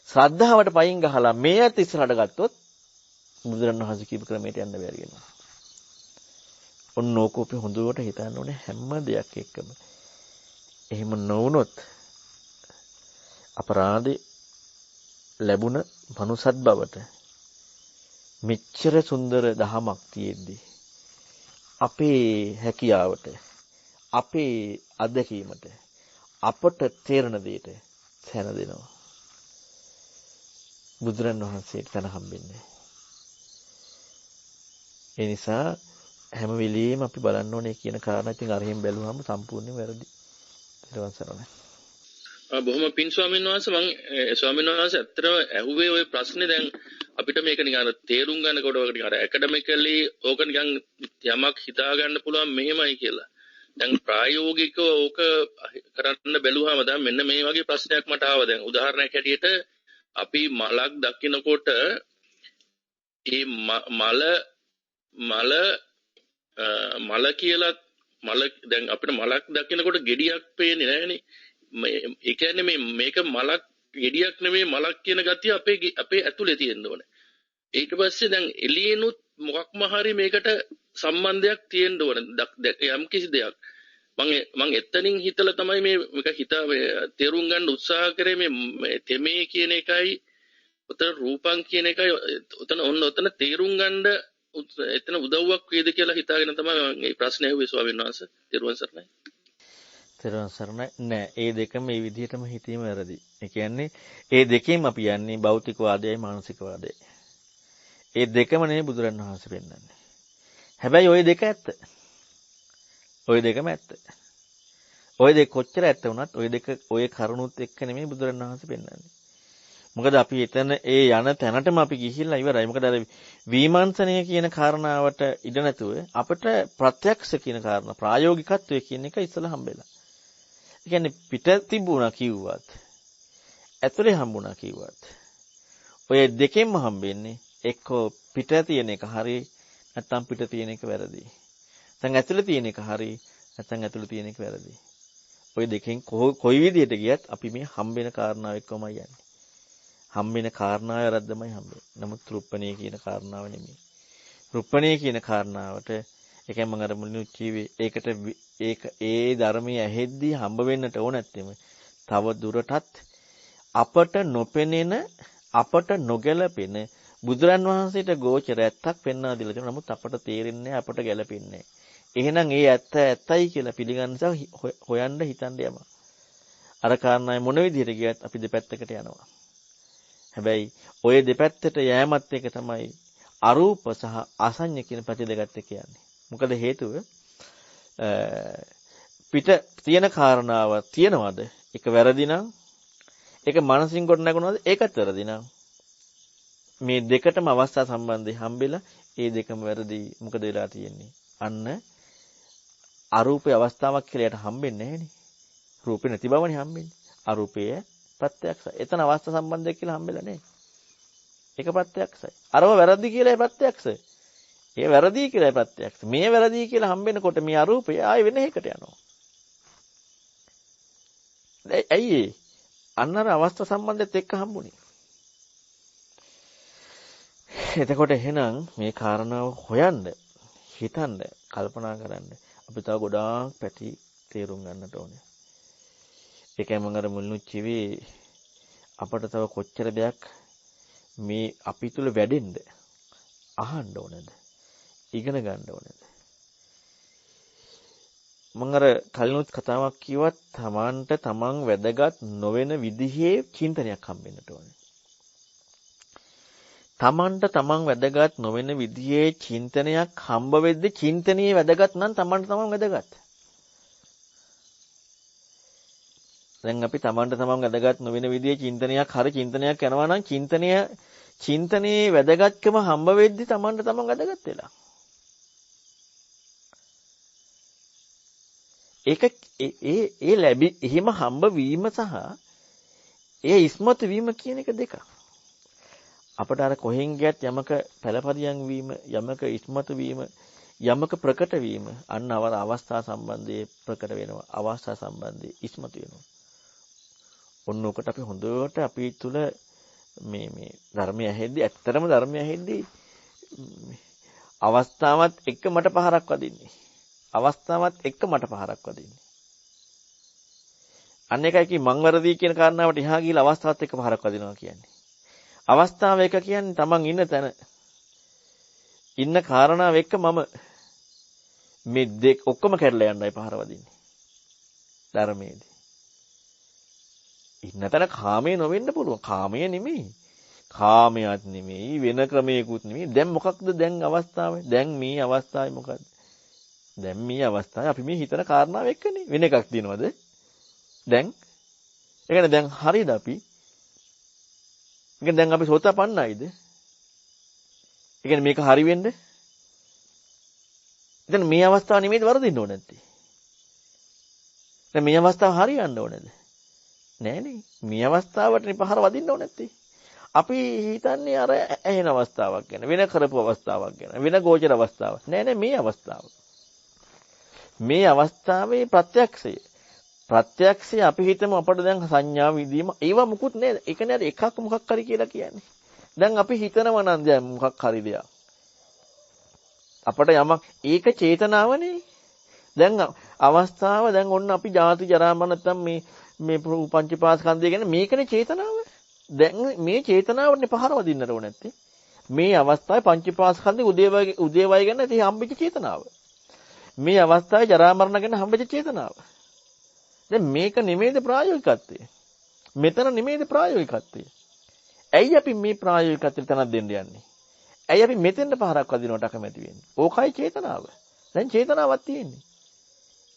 ශ්‍රද්ධාවට පයින් ගහලා මේ ඇත්ත ඉස්සරහට ගත්තොත් බුදුරණවහන්සේ කියපු ක්‍රමයට යන්න බැරි වෙනවා. ඔන්න ඕකෝපේ හොඳට හිතන්න ඕනේ හැම දෙයක් එක්කම. එහෙම නොවුනොත් අපරාධේ ලැබුණ මනුසත් බවට මෙච්චර සුන්දර දහමක් තියෙද්දි අපේ හැකියාවට අපේ අත්දැකීමට අපට තේරෙන දෙයට තැන දෙනවා. බුදුරණවහන්සේට තැන හම්බෙන්නේ. ඒ නිසා හැම වෙලෙම අපි බලන්න ඕනේ කියන කාරණා ඉතින් අරහින් බැලුවාම සම්පූර්ණයෙන් වැරදි. ඊට පස්සේ බොහොම පින් ස්වාමීන් වහන්සේ මම ස්වාමීන් වහන්සේ ඇත්තටම ඇහුවේ ওই ප්‍රශ්නේ දැන් අපිට මේක නිකන් තේරුම් ගන්නකොට ඔක නිකන් ඇකඩමිකලි ඕක නිකන් යමක් හිතා ගන්න පුළුවන් මෙහෙමයි කියලා. දැන් ප්‍රායෝගිකව ඕක කරන්න බැලුවාම දැන් මෙන්න මේ වගේ ප්‍රශ්නයක් මට ආවා. දැන් උදාහරණයක් හැටියට අපි මලක් දකිනකොට ඒ මල කියලා මල දැන් අපිට මලක් දකිනකොට ගෙඩියක් පේන්නේ නැහැනේ. ඒ කියන්නේ මේක මලක් ගෙඩියක් නෙමෙයි මලක් කියන ගතිය අපේ ඇතුලේ තියෙන්න ඕනේ. ඊට පස්සේ දැන් එළියෙනුත් මොකක්ම හරි මේකට සම්බන්ධයක් තියෙන්න ඕනේ. යම් කිසි දෙයක්. මම එතනින් හිතලා තමයි මේක තේරුම් ගන්න උත්සාහ කරේ මේ තෙමේ කියන එකයි උතන රූපං කියන එකයි උතන තේරුම් ගන්න එතන උදව්වක් වේද කියලා හිතාගෙන තමයි මේ ප්‍රශ්නේ අහුවේ ස්වාමීන් වහන්සේ. තෙරුවන් සරණයි. තෙරුවන් සරණයි නෑ ඒ දෙකම මේ විදිහටම හිතීම වැරදි. ඒ කියන්නේ ඒ දෙකෙන් අපි යන්නේ භෞතිකවාදයයි මානසිකවාදයයි. ඒ දෙකම නෙමෙයි බුදුරණවහන්සේ පෙන්නන්නේ. හැබැයි ওই දෙක ඇත්ත. ওই දෙකම ඇත්ත. ওই දෙක කොච්චර ඇත්ත වුණත් ওই දෙක ওই කරුණුත් එක්ක නෙමෙයි බුදුරණවහන්සේ පෙන්නන්නේ. මොකද අපි එතන ඒ යන තැනටම අපි ගිහිල්ලා ඉවරයි. මොකද අර විමර්ශනය කියන කාරණාවට ඉඩ නැතුව අපිට ප්‍රත්‍යක්ෂ කියන කාරණා ප්‍රායෝගිකත්වය කියන එක ඉස්සලා හම්බෙලා. ඒ කියන්නේ පිට තිබුණා කිව්වත් ඇතුලේ හම්බුණා කිව්වත් ඔය දෙකෙන්ම හම්බෙන්නේ එක්කෝ පිට තියෙන එක හරි නැත්නම් පිට තියෙන එක වැරදි. නැත්නම් ඇතුලේ තියෙන එක හරි නැත්නම් ඇතුලේ තියෙන එක වැරදි. ඔය දෙකෙන් කොයි විදිහට ගියත් අපි මේ හම්බෙන කාරණාව එක්කමයි යන්නේ. හම්බෙන කාරණාව වැරද්දමයි හම්බෙන්නේ. නමුත් රුප්පණේ කියන කාරණාව නෙමෙයි. රුප්පණේ කියන කාරණාවට ඒකෙන් මම අර මුලින් කිව්වේ ඒකට ඒ ධර්මයේ ඇහෙද්දී හම්බ වෙන්නට ඕන නැත්තෙම තව දුරටත් අපට නොපෙනෙන අපට නොගැලපෙන බුදුරන් වහන්සේට ගෝචර ඇත්තක් පෙන්වා දීලා තියෙනවා. නමුත් අපට තේරෙන්නේ අපට ගැලපෙන්නේ. එහෙනම් ඒ ඇත්ත ඇත්තයි කියලා පිළිගන්න නිසා හොයන්න හිතන්න යනවා. අර කාරණාවේ මොන විදිහට ගියත් අපි දෙපැත්තකට යනවා. හැබැයි ওই දෙපැත්තට යෑමත් එක තමයි අරූප සහ අසඤ්ඤ කියන පැති දෙකත් එක්ක යන්නේ. මොකද හේතුව පිට තියෙන කාරණාව තියනවද? ඒක වැරදි නම් ඒක මානසින් කොට නැගුණාද? ඒකත් වැරදි නම් මේ දෙකටම අවස්ථා සම්බන්ධයි හම්බෙලා ඒ දෙකම වැරදි. මොකද වෙලා තියෙන්නේ? අන්න අරූපේ අවස්ථාවක් කියලා යට හම්බෙන්නේ නැහෙනේ. රූපේ නැති බවනේ හම්බෙන්නේ. අරූපයේ ප්‍රත්‍යක්ෂයි. එතන අවස්ථා සම්බන්ධයක් කියලා හම්බෙලා නැහැ. ඒක ප්‍රත්‍යක්ෂයි. අරව වැරදි කියලා ප්‍රත්‍යක්ෂයි. ඒ වැරදි කියලා ප්‍රත්‍යක්ෂයි. මේ වැරදි කියලා හම්බෙනකොට මේ අරූපය ආයෙ වෙන එකකට යනවා. ඇයි ඒ? අන්නර අවස්ථා සම්බන්ධයත් එක්ක හම්බුනේ. එතකොට එහෙනම් මේ කාරණාව හොයන්න, හිතන්න, කල්පනා කරන්න අපි තව ගොඩාක් පැති තේරුම් ගන්නට ඕනේ. ඒකයි මම අර මුලින්ම කිව්වේ අපට තව කොච්චර දෙයක් මේ අපි තුල වැඩෙන්න අහන්න ඕනද? ඉගෙන ගන්න ඕනද? මම අර කලිනුත් කතාවක් කිව්වත් තමන්ට තමන් වැදගත් නොවන විදිහේ චින්තනයක් හම්බෙන්නට ඕනේ. තමන්ට තමන් වැදගත් නොවන විදිහේ චින්තනයක් හම්බ වෙද්දී චින්තනීය වැදගත් නම් තමන්ට තමන් වැදගත්. දැන් අපි තමන්ට තමන් වැදගත් නොවන විදිහේ චින්තනයක් හරි චින්තනයක් කරනවා නම් චින්තනයේ වැදගත්කම හම්බ වෙද්දී තමන්ට තමන් වැදගත් වෙලා. ඒක එහෙම හම්බ වීම සහ ඒ ඉස්මතු වීම කියන එක දෙකක්. අපට අර කොහෙන් ගියත් යමක පළපදියම් වීම, යමක ඉස්මතු වීම, යමක ප්‍රකට වීම අන්න අවස්ථා සම්බන්ධයේ ප්‍රකට වෙනවා. අවස්ථා සම්බන්ධයේ ඉස්මතු වෙනවා. ඔන්න ඔකට අපි හොඳට අපි තුල මේ ධර්මය ඇහෙද්දී ඇත්තටම ධර්මය ඇහෙද්දී අවස්ථාවත් එක්ක මට පහරක් වදින්නේ. අවස්ථාවත් එක්ක මට පහරක් වදින්නේ. අන්න එකයි කි මං වරදී කියන කාරණාවට එහා ගිහලා අවස්ථාවත් එක්ක පහරක් වදිනවා කියන්නේ. අවස්ථාව එක කියන්නේ තමන් ඉන්න තැන. ඉන්න කාරණාව එක්ක මම මේ දෙක ඔක්කොම කැඩලා යන්නයි පහර වදින්නේ. ධර්මයේදී. ඉන්න තැන කාමයේ නොවෙන්න පුළුවන්. කාමයේ නෙමෙයි. කාමයක් නෙමෙයි වෙන ක්‍රමයකුත් නෙමෙයි. දැන් මොකක්ද දැන් අවස්ථාව? දැන් මේ අවස්ථාවේ මොකද්ද? දැන් මේ අවස්ථාවේ අපි මේ හිතන කාරණාව එක්කනේ වෙන එකක් දිනවද? දැන් ඒ කියන්නේ දැන් හරියද අපි? ඒ කියන්නේ දැන් අපි සෝතාපන්නයිද? ඒ කියන්නේ මේක හරි වෙන්න? දැන් මේ අවස්ථාව නෙමෙයිද වරදින්න ඕනේ නැත්තේ? දැන් මේ අවස්ථාව හරියන්න ඕනේද? නෑනේ. මේ අවස්ථාවටනේ පහර වදින්න ඕනේ නැත්තේ. අපි හිතන්නේ අර ඇහෙන අවස්ථාවක් ගැන, වෙන කරපු අවස්ථාවක් ගැන, වෙන ගෝචර අවස්ථාවක්. නෑ මේ අවස්ථාව. මේ අවස්ථාවේ ප්‍රත්‍යක්ෂය අපි හිතමු අපිට දැන් සංඥා විදීම ඒවා මුකුත් නෑ. ඒක නේද එකක් මොකක් හරි කියලා කියන්නේ. දැන් අපි හිතනවා නම් දැන් මොකක් හරි දෙයක්. අපිට යමක් ඒක චේතනාවනේ. දැන් අවස්ථාව දැන් ඔන්න අපි ජාති ජරා මරණ නැත්තම් මේ පංචපාස්කන්ධය ගැන මේකනේ චේතනාව. දැන් මේ චේතනාවනේ පහර වදින්නට ඕනේ නැත්තේ. මේ අවස්ථාවේ පංචපාස්කන්ධේ උදේවය ගැන ඉතින් හම්බෙච්ච චේතනාව. මේ අවස්ථාවේ ජරා මරණ ගැන හම්බෙච්ච චේතනාව. දැන් මේක නෙමෙයිද ප්‍රායෝගිකත්වය? මෙතන නෙමෙයිද ප්‍රායෝගිකත්වය? ඇයි අපි මේ ප්‍රායෝගිකත්වයට තනක් දෙන්න යන්නේ? ඇයි අපි මෙතෙන්ට පහරක් වදිනවට අකමැති වෙන්නේ? ඕකයි චේතනාව. දැන් චේතනාවක් තියෙන්නේ.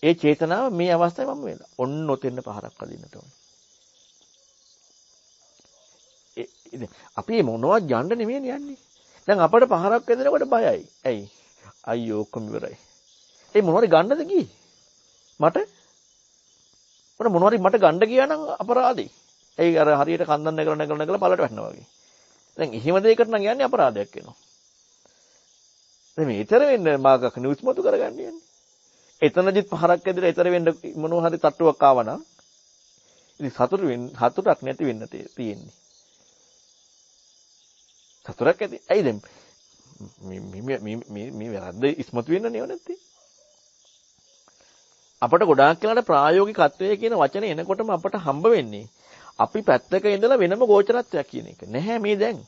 ඒ චේතනාව මේ අවස්ථාවේ මම වෙලා. ඔන්න ඔතෙන්ට පහරක් වදින්නට ඕනේ. ඉතින් අපි මොනවද යන්න නෙමෙයි යන්නේ. දැන් අපට පහරක් වැදෙනකොට බයයි. ඇයි? අයියෝ ඔක්කොම ඉවරයි. ඒ මොනවද ගන්නද ගියේ? මට මට ගන්න ගියා නම් අපරාධේ. ඒ අර හරියට කන්දන් නැගලා පළට වැටෙනවා වගේ. දැන් එහෙම දෙයකට නම් යන්නේ අපරාධයක් වෙනවා. දැන් මේ ඊතර වෙන්න මාගක් නිවුස් මතු කරගන්න යන්නේ. එතනදිත් පහරක් ඇදලා ඊතර වෙන්න මොනවා හරි තට්ටුවක් ආවනම් ඉතින් සතුටක් නැති වෙන්න තියෙන්නේ. සතුටක් ඇති. ඇයි දැන් මේ වැරද්ද ඉස්මතු වෙන්න නේ නැත්තේ. අපට ගොඩාක් වෙලාට ප්‍රායෝගිකත්වයේ කියන වචනේ එනකොටම අපට හම්බ වෙන්නේ අපි පැත්තක ඉඳලා වෙනම ගෝචරත්වයක් කියන එක. නැහැ මේ දැන්.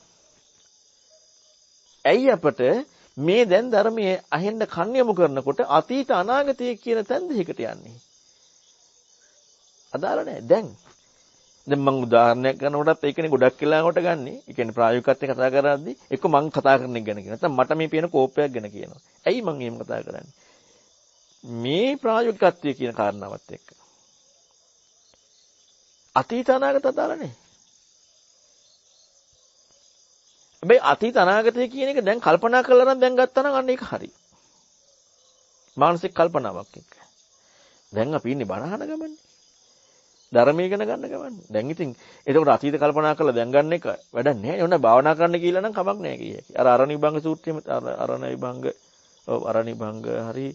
ඇයි අපට මේ දැන් ධර්මයේ අහෙන්න කන් යොමු කරනකොට අතීත අනාගතය කියන තැන් දෙකකට යන්නේ. අදාළ නැහැ. දැන් මම උදාහරණයක් ගන්නකොටත් ඒකනේ ගොඩක් වෙලාවට ගන්නෙ. ඒ කියන්නේ ප්‍රායෝගිකත්වයෙන් කතා කරද්දී එක්ක මං කතා කරන එක ගැන කියනවා. නැත්නම් මට මේ පේන කෝපයක් ගැන කියනවා. ඇයි මං එහෙම කතා කරන්නේ? මේ ප්‍රායෝගිකත්වය කියන කාරණාවත් එක්ක. අතීත අනාගත අදාළ නැහැ. හැබැයි අතීත අනාගතය කියන එක දැන් කල්පනා කරලා නම් දැන් ගත්තා නම් අන්න ඒක හරි. මානසික කල්පනාවක් එක්ක. දැන් අපි ඉන්නේ බණ අහන ගමන්නේ. ධර්මයේ ඉගෙන ගන්න ගමන්නේ. දැන් ඉතින් එතකොට අතීත කල්පනා කරලා දැන් ගන්න එක වැඩක් නැහැ. ඕන භාවනා කරන්න කියලා නම් කමක් නැහැ කියයි. අර අරණ විභංග සූත්‍රයේ අරණ විභංග හරි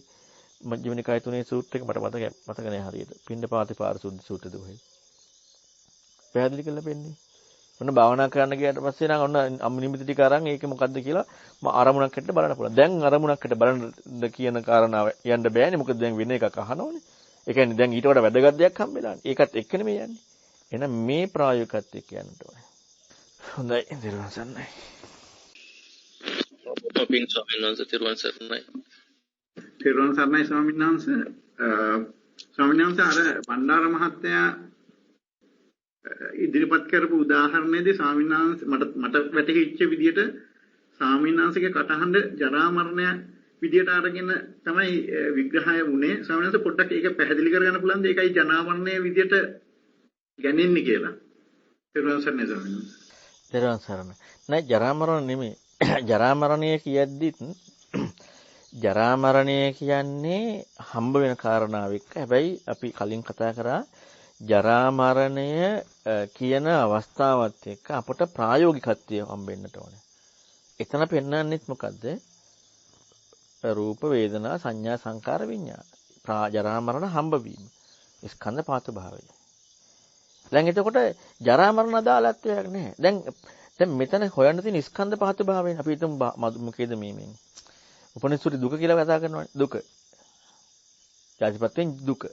මජ්ක්‍ධිම නිකාය 3 සූත්‍රයක මට මතක නැහැ හරියට. පින්ඩපාති පාරිශුද්ධ සූත්‍රද ඔය. පැහැදිලි කරලා පෙන්නේ. ඔන්න භාවනා කරන්න ගියාට පස්සේ නම් ඔන්න අම්නිමිති ටික අරන් ඒක මොකද්ද කියලා අරමුණක් හැටියට බලන්න පුළුවන්. දැන් අරමුණක් හැටියට බලන්න කියන කාරණාව යන්න බෑනේ. මොකද දැන් වෙන එකක් අහනවනේ. ඒ කියන්නේ දැන් ඊට වඩා වැදගත් දෙයක් හම්බෙලානේ. ඒකත් එක්ක නෙමෙයි යන්නේ. එහෙනම් මේ ප්‍රායෝගිකත්වයට කියන්නට ඕනේ. හොඳයි දිරුවන් සරණයි. පින් ස්වාමීන් වහන්සේ තිරුවන් සරණයි. තිරුවන් සරණයි ස්වාමීන් වහන්සේ. ස්වාමීන් වහන්සේ අර බණ්ඩාර මහත්තයා ඉදිරිපත් කරපු උදාහරණයේදී ස්වාමීන් වහන්සේ මට වැටහිච්ච විදිහට ස්වාමීන් වහන්සේගේ කටහඬ ජරා මරණය විදියට අරගෙන තමයි විග්‍රහය වුණේ. ස්වාමීන් වහන්සේ පොඩ්ඩක් ඒක පැහැදිලි කරගන්න පුළුවන්ද? ඒකයි ජරා මරණය විදියට ගන්නේ කියලා. තිරුවන් සරණයි ස්වාමීන් වහන්සේ. තිරුවන් සරණයි. නෑ ජරා මරණ නෙමෙයි. ජරා මරණය කියද්දිත් ජරා මරණය කියන්නේ හම්බ වෙන කාරණාව එක්ක. හැබැයි අපි කලින් කතා කරා ජරා මරණය කියන අවස්ථාවත් එක්ක අපට ප්‍රායෝගිකත්වය හම්බෙන්නට ඕනේ. එතන පෙන්වන්නෙත් මොකද්ද? රූප වේදනා සංඥා සංකාර විඥාන. ජරා මරණ හම්බ වීම. ස්කන්ධ පාත භාවය. දැන් එතකොට ජරා මරණ අදාළත්වයක් නැහැ. දැන් මෙතන හොයන්න තියෙන ස්කන්ධ පාත භාවයෙන් අපි හිතමු මොකේද මේ උපනිෂුරි දුක කියලා කතා කරනවානේ. දුක. ජාතිපත්‍යෙන් දුක.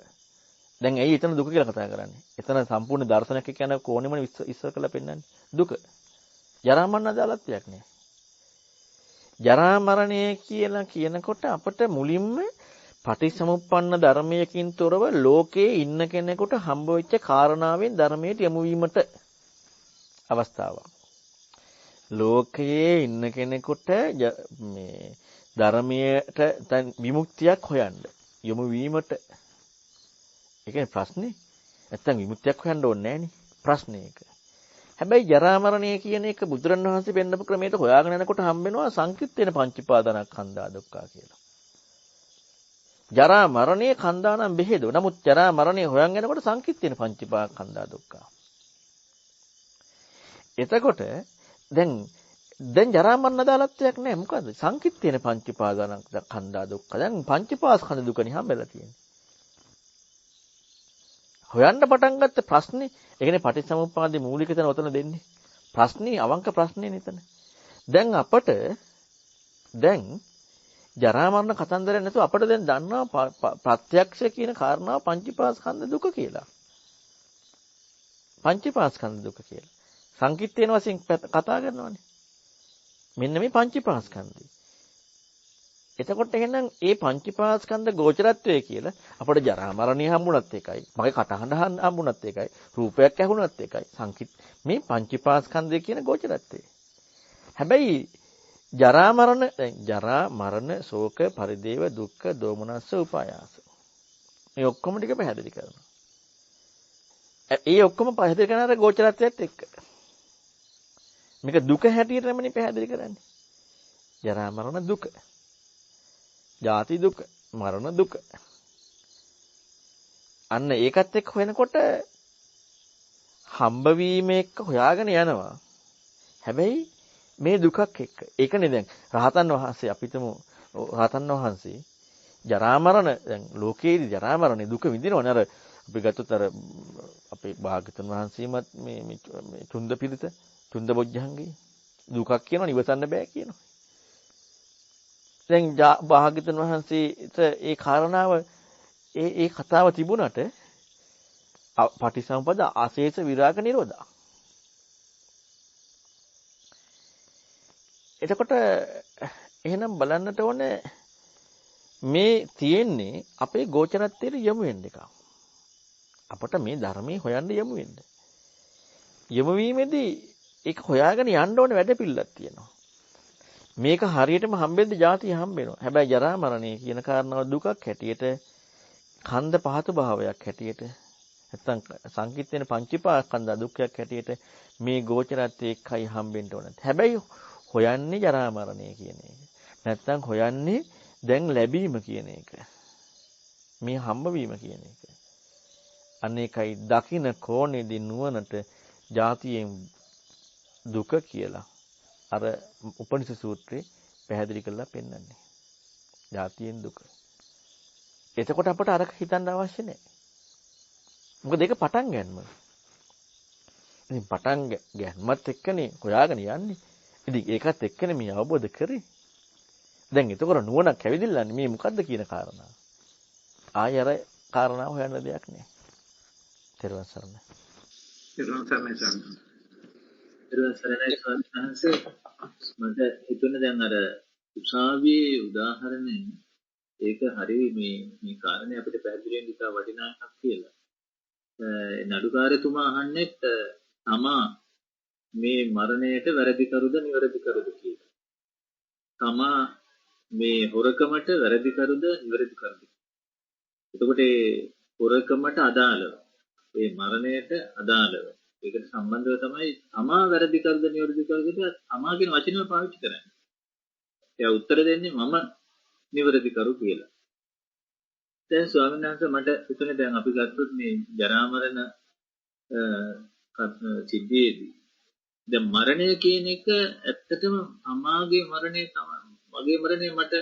දැන් ඇයි එතන දුක කියලා කතා කරන්නේ? එතන සම්පූර්ණ දර්ශනයක් කියන කොනෙම ඉස්සර කරලා පෙන්නන්නේ දුක. ජරා මරණ අදාළත්වයක් නෑ. ජරා මරණය කියලා කියනකොට අපිට මුලින්ම පටිච්චසමුප්පන්න ධර්මයකින් තොරව ලෝකයේ ඉන්න කෙනෙකුට හම්බ වෙච්ච කාරණාවෙන් ධර්මයට යොමු වීමට අවස්ථාවක්. ලෝකයේ ඉන්න කෙනෙකුට මේ ධර්මයට විමුක්තියක් හොයන්න යොමු වීමට. ඒ කියන්නේ ප්‍රශ්නේ. නැත්තම් විමුක්තියක් හොයන්න ඕනේ නෑනේ. ප්‍රශ්නේ ඒක. හැබැයි ජරා මරණය කියන එක බුදුරණවහන්සේ පෙන්නපු ක්‍රමයට හොයාගෙන යනකොට හම්බෙනවා සංකිට්ඨේන පංචීපාදානස්කන්ධා දුක්ඛ කියලා. ජරා මරණය කන්දානම් බෙහෙදෝ. නමුත් ජරා මරණය හොයන් යනකොට සංකිට්ඨේන පංචීපාදානස්කන්ධා දුක්ඛ. එතකොට දැන් ජරා මරණ අදාළත්වයක් නෑ. මොකද සංකිට්ඨේන පංචීපාදානස්කන්ධා දුක්ඛ. දැන් පංචීපාස්කන්ධ දුකනේ හම්බෙලා තියෙන්නේ. හොයන්න පටන් ගත්ත ප්‍රශ්නේ ඒ කියන්නේ පටිච්චසමුප්පාදේ මූලික තැන ඔතන දෙන්නේ. ප්‍රශ්නේ අවංක ප්‍රශ්නේ නේතන. දැන් අපට දැන් ජරා මරණ කතන්දරයක් නැතුව අපිට දැන් දන්නවා ප්‍රත්‍යක්ෂ කියන කාරණාව පංචීපාස්කන්ධ දුක කියලා. පංචීපාස්කන්ධ දුක කියලා. සංකිට්ඨේන වශයෙන් කතා කරනවානේ. මෙන්න මේ පංචීපාස්කන්ධය. එතකොට එහෙනම් ඒ පංචීපාස්කන්ධ ගෝචරත්වය කියලා අපිට ජරා මරණය හම්බුණත් එකයි. මගේ කටහඬ හම්බුණත් එකයි. රූපයක් ඇහුණත් එකයි. මේ පංචීපාස්කන්ධය කියන ගෝචරත්වය. හැබැයි ජරා මරණ ශෝක පරිදේව දුක්ඛ දෝමනස්ස උපායාස. මේ ඔක්කොම ටික පැහැදිලි කරනවා. ඒ ඔක්කොම පැහැදිලි කරන අර ගෝචරත්වයත් එක්ක. මේක දුක හැටියටමනේ පැහැදිලි කරන්නේ. ජරා මරණ දුක. ජාති දුක, මරණ දුක. අන්න ඒකත් එක්ක හොයනකොට හම්බ වීම එක්ක හොයාගෙන යනවා. හැබැයි මේ දුකක් එක්ක. ඒකනේ දැන් රහතන් වහන්සේ අපිටම රහතන් වහන්සේ ජරා මරණ දැන් ලෝකයේදී ජරා මරණ දුක විඳිනවනේ. අර අපි ගත්තොත් අර අපේ භාග්‍යතුන් වහන්සේමත් මේ චුන්ද පිරිත චුන්ද බොජ්ජංගේ දුකක් කියනවා ඉවසන්න බෑ කියනවා. දැන් භාග්‍යතුන් වහන්සේට ඒ කාරණාව ඒ කතාව තිබුණට පටිසම්පද ආශේෂ විරාග නිරෝධා. එතකොට එහෙනම් බලන්නට ඕනේ මේ තියෙන්නේ අපේ ගෝචරත්වයට යමු වෙන්න එක. අපට මේ ධර්මයේ හොයන්න යමු වෙන්න. යමු වීමේදී ඒක හොයාගෙන යන්න ඕනේ වැඩපිළිවෙලක් තියෙනවා. මේක හරියටම හම්බෙද්දි જાතිය හම්බෙනවා. හැබැයි ජරා මරණය කියන කාරණාව දුකක් හැටියට කන්ද පහතු භාවයක් හැටියට නැත්තම් සංකිට වෙන පංචීපාස්කන්ධ දුක්ඛයක් හැටියට මේ ගෝචරත්වයේ එකයි හම්බෙන්න ඕනේ. හැබැයි හොයන්නේ ජරා මරණය කියන එක. නැත්තම් හොයන්නේ දැන් ලැබීම කියන එක. මේ හම්බවීම කියන එක. අනේකයි දකින්න කෝණේදී නුවණට જાතියෙන් දුක කියලා අර උපනිෂද් සූත්‍රේ පැහැදිලි කරලා පෙන්නන්නේ. જાතියෙන් දුක. එතකොට අපට අරක හිතන්න අවශ්‍ය නැහැ. මොකද ඒක පටන් ගන්නම. ඉතින් පටන් ගන්නමත් එක්කනේ හොයාගෙන යන්නේ. ඉතින් ඒකත් එක්කනේ මේ අවබෝධ කරේ. දැන් එතකොට නුවණක් ඇවිදින්නන්නේ මේ මොකද්ද කියන කාරණාව. ආය අර කාරණාව හොයන්න දෙයක් නෑ. තෙරුවන් සරණයි. තෙරුවන් සරණයි සරණයි. තෙරුවන් සරණයි ස්වාමීන් මට හිතුනේ දැන් අර උසාවියේ උදාහරණයෙන් ඒක හරිය මේ කාරණේ අපිට පැහැදිලි වෙන්න ඉතා වටිනා එකක් කියලා. නඩුකාරතුමා අහන්නේ තමා මේ මරණයට වැරදි කරුද නිවැරදි කරුද කියලා. තමා මේ හොරකමට වැරදි කරුද නිවැරදි කරුද. එතකොට ඒ හොරකමට අදාළව ඒ මරණයට අදාළව ඒකට සම්බන්ධව තමයි තමා වැරදි කරුද නිවැරදි කරුද කියලා තමා කියන වචනය පාවිච්චි කරන්නේ. එයා උත්තර දෙන්නේ මම නිවැරදි කරු කියලා. දැන් ස්වාමීන් වහන්සේ මට හිතුනේ දැන් අපි ගත්තොත් මේ ජරා මරණ සිද්ධියේදී දැන් මරණය කියන එක ඇත්තටම අමාගේ මරණය තමයි. මගේ මරණය මට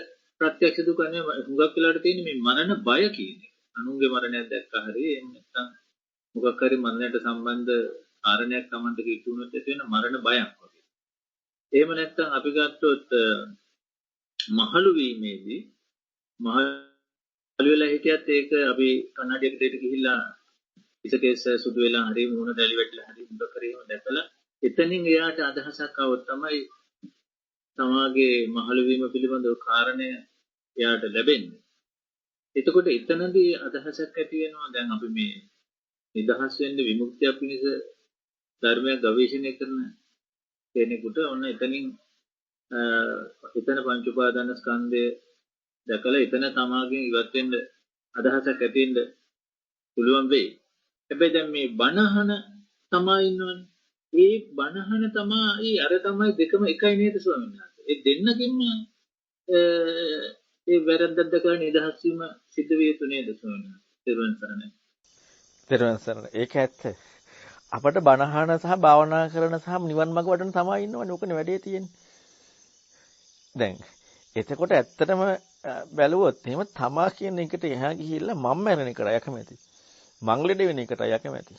ප්‍රත්‍යක්ෂ දුක නෙවෙයි. හුඟක් වෙලාවට තියෙන්නේ මේ මරණ බය කියන එක. අනුන්ගේ මරණයක් දැක්කා හරි එහෙම නැත්නම් මොකක් හරි මරණයට සම්බන්ධ කාරණයක් Tamanට කිව්වොත් ඒක වෙන මරණ බයක් වගේ. එහෙම නැත්නම් අපි ගත්තොත් මහලු වීමේදී මහලු වෙලා හිටියත් ඒක අපි කන්නඩියකට දෙට ගිහිල්ලා ඉසකේස් සුදු වෙලා හරි මුණ දැලි වැටලා හරි මුද කරේම දැකලා එතනින් එයාට අදහසක් આવොත් තමයි තමාගේ මහලු වීම පිළිබඳව කාරණය එයාට ලැබෙන්නේ. එතකොට එතනදී අදහසක් ඇති වෙනවා දැන් අපි මේ නිදහස් වෙන්න විමුක්තිය පිණිස ධර්මය ගවේෂණය කරන කෙනෙකුට ඔන්න එතනින් එතන පංච උපාදාන ස්කන්ධය දැකලා එතන තමාගෙන් ඉවත් වෙන්න අදහසක් ඇති වෙන්න පුළුවන් වෙයි. හැබැයි දැන් මේ බණහන තමයි ඉන්නවනේ. ඒ බණහන තමයි අර තමයි දෙකම එකයි නේද ස්වාමීන් වහන්සේ. ඒ දෙන්නකින්ම ඒ වැරද්දක් දැකලා නිදහස් වීම සිද්ධ විය යුතු නේද ස්වාමීන් වහන්සේ. තෙරුවන් සරණයි. තෙරුවන් සරණයි. ඒක ඇත්ත. අපට බණහන සහ භාවනා කරන සහ නිවන් මාර්ග වඩන තමයි ඉන්නවනේ. ඕකනේ වැඩේ තියෙන්නේ. දැන් එතකොට ඇත්තටම බැලුවොත් එහෙම තමා කියන එකට එහා ගිහිල්ලා මම මැරෙන එකට යකමැති. මං ලෙඩ වෙන එකට යකමැති.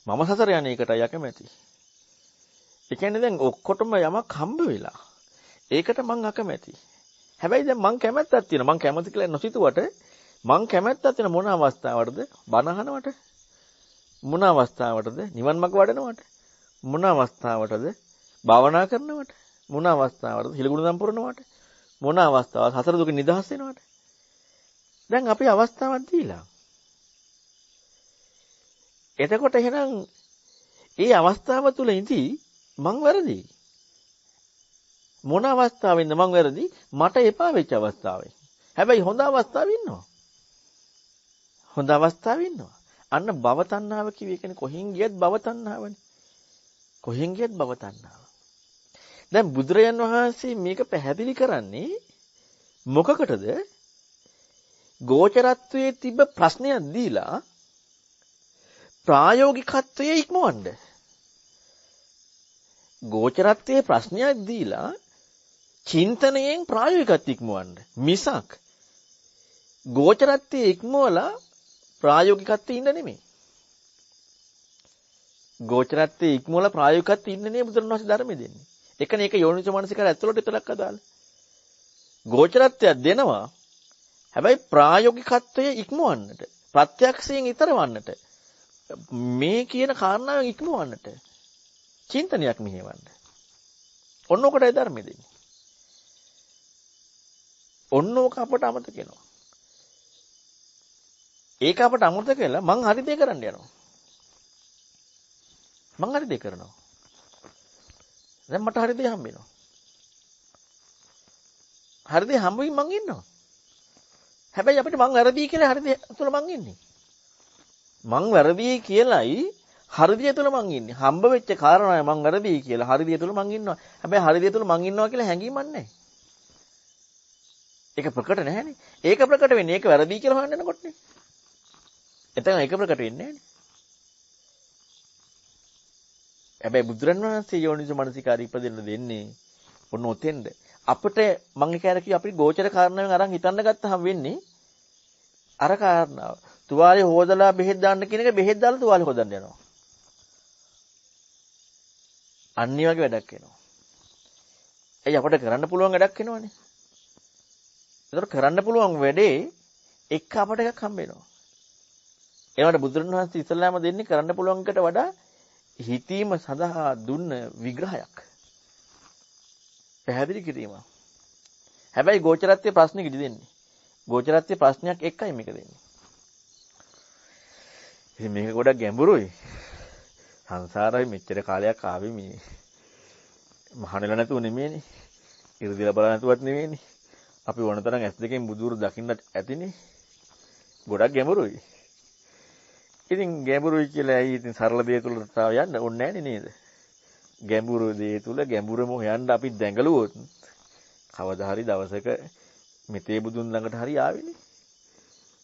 මම සසර යන එකට යකමැති. ඒ කියන්නේ දැන් ඔක්කොටම යමක් හම්බ වෙලා. ඒකට මං අකමැති. හැබැයි දැන් මං කැමැත්තක් තියෙනවා. මං කැමති කියලා නොසිතුවට මං කැමැත්තක් තියෙන මොන අවස්ථාවකටද? බණහනවට. මොන අවස්ථාවකටද? නිවන් මාර්ග වඩනවට. මොන අවස්ථාවකටද? භාවනා කරනවට. මොන අවස්ථාවකටද? හිලගුණ සම්පූර්ණවට. මොන අවස්ථාවකද? හතර දුක නිදහස් වෙනවට. දැන් අපි අවස්ථාවක් දීලා. එතකොට එහෙනම් ඒ අවස්ථාව තුල ඉඳී මං වැරදි. මොන අවස්ථාවෙන්ද මං වැරදි? මට එපා වෙච්ච අවස්ථාවේ. හැබැයි හොඳ අවස්ථාවෙ ඉන්නවා. හොඳ අවස්ථාවෙ ඉන්නවා. අන්න භව තණ්හාව කිව්වේ කියන්නේ කොහෙන් ගියත් භව තණ්හාවනේ. කොහෙන් ගියත් භව තණ්හාව. දැන් බුදුරජාන් වහන්සේ මේක පැහැදිලි කරන්නේ මොකකටද? ගෝචරත්වයේ තිබ්බ ප්‍රශ්නයක් දීලා ප්‍රායෝගිකත්වයේ ඉක්මවන්න. ගෝචරත්වයේ ප්‍රශ්නයක් දීලා චින්තනයෙන් ප්‍රායෝගිකත්වයට ඉක්මවන්න. මිසක් ගෝචරත්වයේ ඉක්මවලා ප්‍රායෝගිකත්වයේ ඉන්න නෙමෙයි. ගෝචරත්වයේ ඉක්මවලා ප්‍රායෝගිකත්වයේ ඉන්න නේ බුදුරණවහන්සේ ධර්මයේ දෙන්නේ. එකනේ ඒක යෝනිසෝ මනසිකාර ඇතුළට විතරක් අදාළ. ගෝචරත්වයක් දෙනවා. හැබැයි ප්‍රායෝගිකත්වයේ ඉක්මවන්නට, ප්‍රත්‍යක්ෂයෙන් ඊතරවන්නට, මේ කියන කාරණාවෙන් ඉක්මවන්නට චින්තනයක් මෙහෙවන්න. ඔන්න ඔකටයි ධර්මයේ දෙන්නේ. ඔන්න ඔක අපට අමතක වෙනවා. ඒක අපට අමතක වෙලා මං හරි දේ කරන්න යනවා. මං හරි දේ කරනවා. දැන් මට හරි දේ හම්බ වෙනවා. හරි දේ හම්බ වීම මං ඉන්නවා. හැබැයි අපිට මං වැරදි කියලා හරි දේ තුල මං ඉන්නේ. මං වැරදි කියලායි හරි දේ තුල මං ඉන්නේ. හම්බ වෙච්ච කාරණාව මං වැරදි කියලා හරි දේ තුල මං ඉන්නවා. හැබැයි හරි දේ තුල මං ඉන්නවා කියලා හැඟීමක් නැහැ. ඒක ප්‍රකට නැහැනේ. ඒක ප්‍රකට වෙන්නේ ඒක වැරදි කියලා හොයන්න යනකොටනේ. එතන ඒක ප්‍රකට වෙන්නේ නැහැනේ. හැබැයි බුදුරණවහන්සේ යෝනිසෝ මනසිකාරය ඉපදෙන්න දෙන්නේ ඔන්න ඔතෙන්ද. අපිට මම ඒකර කිව්ව අපිට ගෝචර කාරණාවෙන් අරන් හිතන්න ගත්තාම වෙන්නේ අර කාරණාව. තුවාලේ හොදලා බෙහෙත් දාන්න කියන එක බෙහෙත් දාලා තුවාලේ හොදන්න යනවා. අනිත් වගේ වැඩක් වෙනවා. එයි අපිට කරන්න පුළුවන් වැඩක් වෙනවනේ. ඒතර කරන්න පුළුවන් වැඩේ එක අපට එකක් හම්බ වෙනවා. ඒවට බුදුරණවහන්සේ ඉස්ලාම දෙන්නේ කරන්න පුළුවන් එකට වඩා හිතීම සඳහා දුන්න විග්‍රහයක්. පැහැදිලි කිරීම. හැබැයි ගෝචරත්වයේ ප්‍රශ්නෙකදී දෙන්නේ. ගෝචරත්වයේ ප්‍රශ්නයක් එකයි මේක දෙන්නේ. ඉතින් මේක ගොඩක් ගැඹුරුයි. සංසාරේ මෙච්චර කාලයක් ආවේ මේ මහණෙලා නැතුව නෙමෙයිනේ. ඉර්ධිලා බලලා නැතුවත් නෙමෙයිනේ. අපි වුණතරම් ඇස් දෙකෙන් බුදුරු දකින්නත් ඇතිනේ. ගොඩක් ගැඹුරුයි. ඉතින් ගැඹුරුයි කියලා ඇයි ඉතින් සරල දේ තුල තාව යන්න ඕනේ නෑනේ නේද? ගැඹුරු දේ තුල ගැඹුරම හොයන්න අපි දැඟලුවොත් කවදා හරි දවසක මෙතේ බුදුන් ළඟට හරි ආවෙනේ.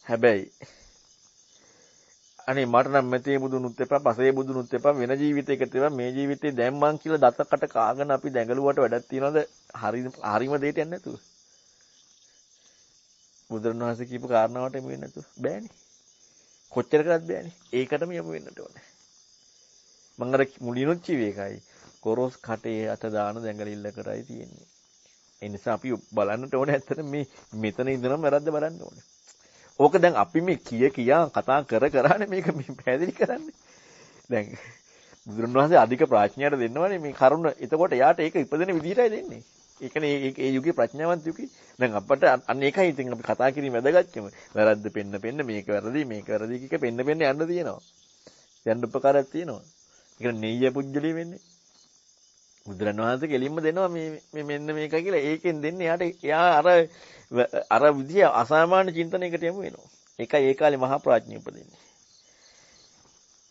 හැබැයි අනේ මට නම් මෙතේ බුදුනුත් එපා, පසේ බුදුනුත් එපා, වෙන ජීවිතයකට එපා, මේ ජීවිතේ දැන් මං කියලා දතකට කාගෙන අපි දැඟලුවට වැඩක් තියනවද? හරිම දෙයට යන්නේ නැතුව. බුදුරණවහන්සේ කියපු කාරණාවට එමු වෙන්නේ නැතුව බෑනේ. කොච්චර කරත් බෑනේ. ඒකටම යමු වෙන්නට ඕනේ. මම අර මුලිනුත් කිව්වේ ඒකයි. කොරස් කටේ අත දාන දැඟලිල්ල කරයි තියෙන්නේ. ඒ නිසා අපි බලන්නට ඕනේ ඇත්තට මේ මෙතන ඉඳන්ම වැරද්ද බලන්න ඕනේ. ඕක දැන් අපි මේ කියා කතා කරානේ මේක මේ පැහැදිලි කරන්නේ. දැන් බුදුරණවහන්සේ අධික ප්‍රඥාවට දෙන්නවනේ මේ කරුණ. එතකොට යාට ඒක ඉපදෙන විදිහටයි දෙන්නේ. ඒ කියන්නේ ඒ යුගයේ ප්‍රඥාවන්ත යුගී. දැන් අපට අන්න ඒකයි ඉතින් අපි කතා කිරීම වැදගත්කම. වැරද්ද පෙන්න මේක වැරදි කික පෙන්න යන්න තියෙනවා. යන්න උපකාරයක් තියෙනවා. ඒක නෙయ్య පුජ්‍යලිය වෙන්නේ. බුදුරණවහන්සේ කෙලින්ම දෙනවා මේ මෙන්න මේක කියලා. ඒකෙන් දෙන්නේ එයා අර විදිය අසාමාන්‍ය චින්තනයකට යමු වෙනවා. ඒකයි ඒ කාලේ මහා ප්‍රඥා උපදින්නේ.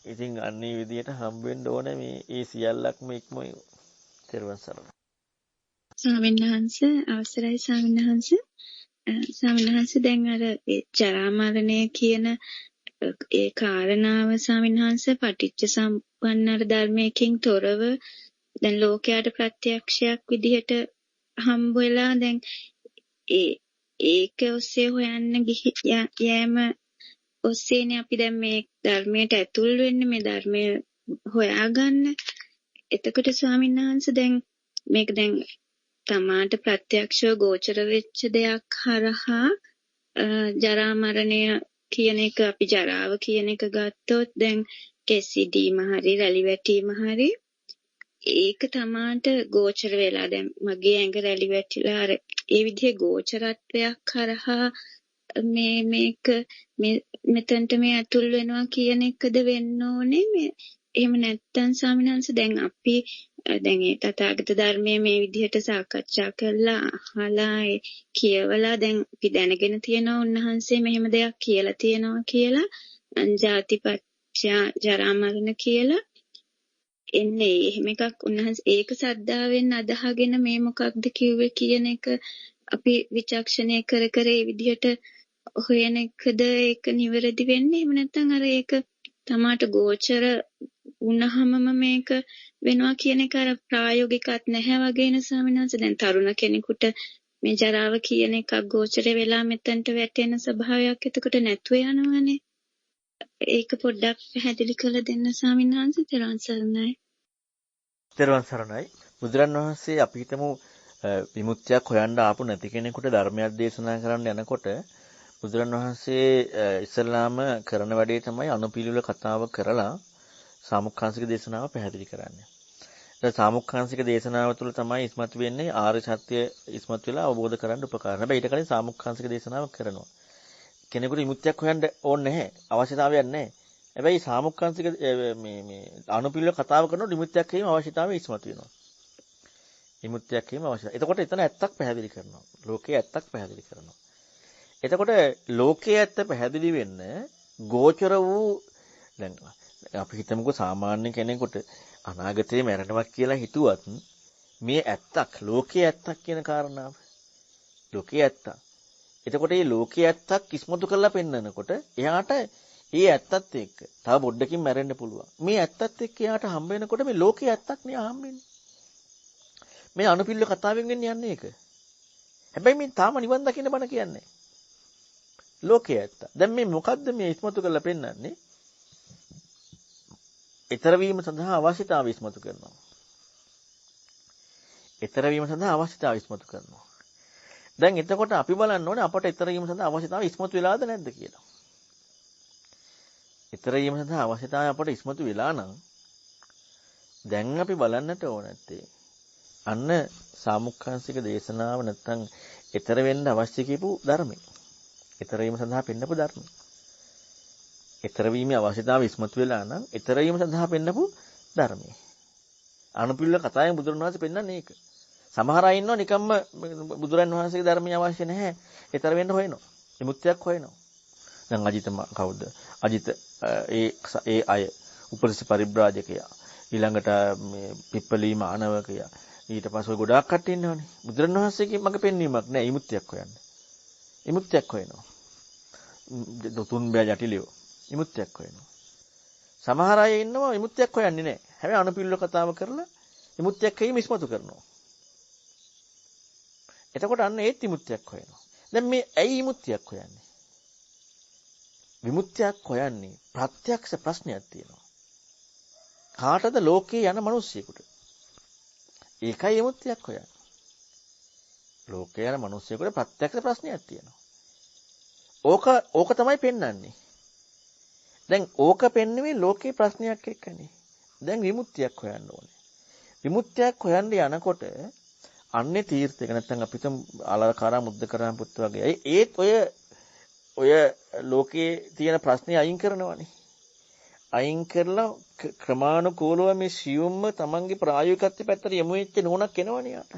ඉතින් අන්නේ විදියට හම්බ වෙන්න ඕනේ මේ සියල්ලක්ම ඉක්මයි. තෙරුවන් සරණයි. ස්වාමීන් වහන්සේ අවසරයි ස්වාමීන් වහන්සේ. ස්වාමීන් වහන්සේ දැන් අර ජරා මරණය කියන ඒ කාරණාව ස්වාමීන් වහන්සේ පටිච්ච සම්පන්න ධර්මයකින් තොරව දැන් ලෝකයට ප්‍රත්‍යක්ෂයක් විදිහට හම්බ වෙලා දැන් ඒක ඔස්සේ හොයන්න යෑම ඔස්සේනේ අපි දැන් මේ ධර්මයට ඇතුල් වෙන්නේ මේ ධර්මය හොයාගන්න. එතකොට ස්වාමීන් වහන්සේ දැන් මේක දැන් තමාට ප්‍රත්‍යක්ෂව ගෝචර වෙච්ච දෙයක් හරහා ජරා මරණය කියන එක අපි ජරාව කියන එක ගත්තොත් දැන් කෙසිදීම හරි රැලි වැටීම හරි ඒක තමාට ගෝචර වෙලා දැන් මගේ ඇඟ රැලි වැටිලා අර ඒ විදිහේ ගෝචරත්වයක් කරහා මේක මෙතනට මේ අතුල් වෙනවා කියන එකද වෙන්න ඕනේ මේ එහෙම නැත්නම් ස්වාමීන් වහන්සේ දැන් අපි දැන් ඒ තථාගත ධර්මයේ මේ විදිහට සාකච්ඡා කරලා අහලා කියවලා දැන් අපි දැනගෙන තියෙනවා උන්වහන්සේ මෙහෙම දෙයක් කියලා තියෙනවා කියලා ජාතිපත්‍ය ජරා මරණ කියලා එන්නේ එහෙම එකක් උන්වහන්සේ ඒක සද්ධාවෙන් අදහගෙන මේ මොකක්ද කිව්වේ කියන එක අපි විචක්ෂණය කර කර ඒ විදිහට හොයන එකද ඒක නිවැරදි වෙන්නේ? එහෙම නැත්නම් අර ඒක තමාට ගෝචර වුණාමම මේක වෙනවා කියන එක අර ප්‍රායෝගිකත් නැහැ වගේ නේ ස්වාමීන් වහන්සේ. දැන් තරුණ කෙනෙකුට මේ ජරාව කියන එකක් ගෝචර වෙලා මෙතනට වැටෙන ස්වභාවයක් එතකොට නැතුව යනවනේ. ඒක පොඩ්ඩක් පැහැදිලි කරලා දෙන්න ස්වාමීන් වහන්සේ. ත්‍රිවන් සරණයි. ත්‍රිවන් සරණයි. බුදුරන් වහන්සේ අපි හිතමු විමුක්තියක් හොයන්න ආපු නැති කෙනෙකුට ධර්මයක් දේශනා කරන්න යනකොට බුදුරන් වහන්සේ ඉස්සල්ලාම කරන වැඩේ තමයි අනුපිළිවෙල කතාව කරලා සාමුක්ඛාංශික දේශනාව පැහැදිලි කරන්නේ. ඒ සාමුක්ඛාංශික දේශනාව තුළ තමයි ඉස්මතු වෙන්නේ ආර්ය සත්‍ය ඉස්මතු වෙලා අවබෝධ කරගන්න උපකාර. හැබැයි ඊට කලින් සාමුක්ඛාංශික දේශනාව කරනවා. කෙනෙකුට විමුක්තියක් හොයන්න ඕනේ නැහැ. අවශ්‍යතාවයක් නැහැ. හැබැයි සාමුක්ඛාංශික මේ අනුපිළිවෙල කතාව කරනකොට විමුක්තියක් හේම අවශ්‍යතාවය ඉස්මතු වෙනවා. විමුක්තියක් හේම අවශ්‍යයි. එතකොට එතන ඇත්තක් පැහැදිලි කරනවා. ලෝකයේ ඇත්තක් පැහැදිලි කරනවා. එතකොට ලෝකයේ ඇත්ත පැහැදිලි වෙන්න ගෝචර වූ දැන් අපි හිතමුකෝ සාමාන්‍ය කෙනෙකුට අනාගතේ මැරෙනවා කියලා හිතුවත් මේ ඇත්තක් ලෝකයේ ඇත්තක් කියන කාරණාව. ලෝකයේ ඇත්තක්. එතකොට මේ ලෝකයේ ඇත්තක් ඉස්මතු කරලා පෙන්නනකොට එයාට ඒ ඇත්තත් එක්ක තව පොඩ්ඩකින් මැරෙන්න පුළුවන්. මේ ඇත්තත් එක්ක එයාට හම්බ වෙනකොට මේ ලෝකයේ ඇත්තක් නේ හම්බෙන්නේ. මේ අනුපිළිවෙල කතාවෙන් වෙන්නේ යන්නේ ඒක. හැබැයි මේ තාම නිවන් දකින්න බණ කියන්නේ. ලෝකයේ ඇත්ත. දැන් මේ මොකද්ද මේ ඉස්මතු කරලා පෙන්නන්නේ? ඊතර වීම සඳහා අවශ්‍යතාවය ඉස්මතු කරනවා. ඊතර වීම සඳහා අවශ්‍යතාවය ඉස්මතු කරනවා. දැන් එතකොට අපි බලන්න ඕනේ අපට ඊතර වීම සඳහා අවශ්‍යතාවය ඉස්මතු වෙලාද නැද්ද කියලා. ඊතර වීම සඳහා අවශ්‍යතාවය අපට ඉස්මතු වෙලා නම් දැන් අපි බලන්නට ඕන නැත්තේ අන්න සාමුක්ඛාංශික දේශනාව නැත්තම් ඊතර වෙන්න අවශ්‍ය කියපු ධර්මය. ඊතර වීම සඳහා පෙන්නපු ධර්මය. ඊතර වීමේ අවශ්‍යතාවය ඉස්මතු වෙලා නම් ඊතර වීම සඳහා පෙන්නපු ධර්මය. අනුපිළිවෙල කතාවෙන් බුදුරණවහන්සේ පෙන්නන්නේ ඒක. සමහර අය ඉන්නවා නිකම්ම බුදුරණවහන්සේගේ ධර්මය අවශ්‍ය නැහැ. ඊතර වෙන්න හොයනවා. විමුක්තියක් හොයනවා. දැන් අජිත කවුද? අජිත ඒ අය උපරිස පරිබ්‍රාජකයා. ඊළඟට මේ පිප්පලී මානවකයා. ඊට පස්සේ ගොඩාක් කට්ටිය ඉන්නවනේ. බුදුරණවහන්සේගේ මඟ පෙන්වීමක් නැහැ විමුක්තියක් හොයන්න. විමුක්තියක් හොයනවා. තුන් බෑ යටිලියෝ. විමුක්තියක් හොයනවා. සමහර අය ඉන්නවා විමුක්තියක් හොයන්නේ නැහැ. හැබැයි අනුපිළිවෙල කතාව කරලා විමුක්තියක් හේම ඉස්මතු කරනවා. එතකොට අන්න ඒත් විමුක්තියක් හොයනවා. දැන් මේ ඇයි විමුක්තියක් හොයන්නේ? විමුක්තියක් හොයන්නේ ප්‍රත්‍යක්ෂ ප්‍රශ්නයක් තියෙනවා. කාටද ලෝකේ යන මිනිස්සෙකුට? ඒකයි විමුක්තියක් හොයන්නේ. ලෝකේ යන මිනිස්සෙකුට ප්‍රත්‍යක්ෂ ප්‍රශ්නයක් තියෙනවා. ඕක තමයි පෙන්වන්නේ. දැන් ඕක පෙන්වන්නේ ලෝකේ ප්‍රශ්නයක් එක්කනේ. දැන් විමුක්තියක් හොයන්න ඕනේ. විමුක්තියක් හොයන්න යනකොට අන්නේ තීර්ථයක නැත්නම් අපිට ආලාකාරා මුද්දකරා පුත් වගේ ඒත් ඔය ලෝකේ තියෙන ප්‍රශ්නේ අයින් කරනවානේ. අයින් කරලා ක්‍රමානුකූලව මේ සියුම්ම තමන්ගේ ප්‍රායෝගිකත්වයට පැත්තට යමු වෙච්ච නෝනක් එනවනේ යාට.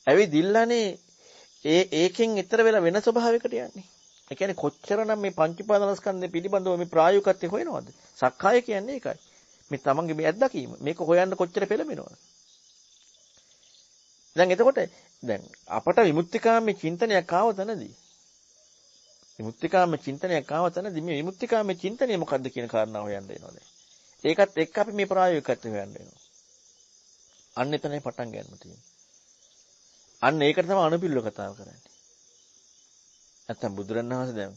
ඇවිදිල්ලානේ ඒකෙන් ඈතර වෙලා වෙන ස්වභාවයකට යන්නේ. ඒ කියන්නේ කොච්චරනම් මේ පංච උපාදානස්කන්ධය පිළිබඳව මේ ප්‍රායෝගිකත්වය හොයනවද? සක්කාය කියන්නේ ඒකයි. මේ තමන්ගේ මේ අත්දැකීම මේක හොයන්න කොච්චර පෙළඹෙනවද? දැන් එතකොට දැන් අපට විමුක්තිකාමී චින්තනයක් ආව තැනදී විමුක්තිකාමී චින්තනයක් ආව තැනදී මේ විමුක්තිකාමී චින්තනය මොකද්ද කියන කාරණාව හොයන්න වෙනවා දැන්. ඒකත් එක්ක අපි මේ ප්‍රායෝගිකත්වය හොයන්න වෙනවා. අන්න එතනයි පටන් ගන්න තියෙන්නේ. අන්න ඒකට තමයි අනුපිළිවෙල කතාව කරන්නේ. නැත්තම් බුදුරණවහන්සේ දැන්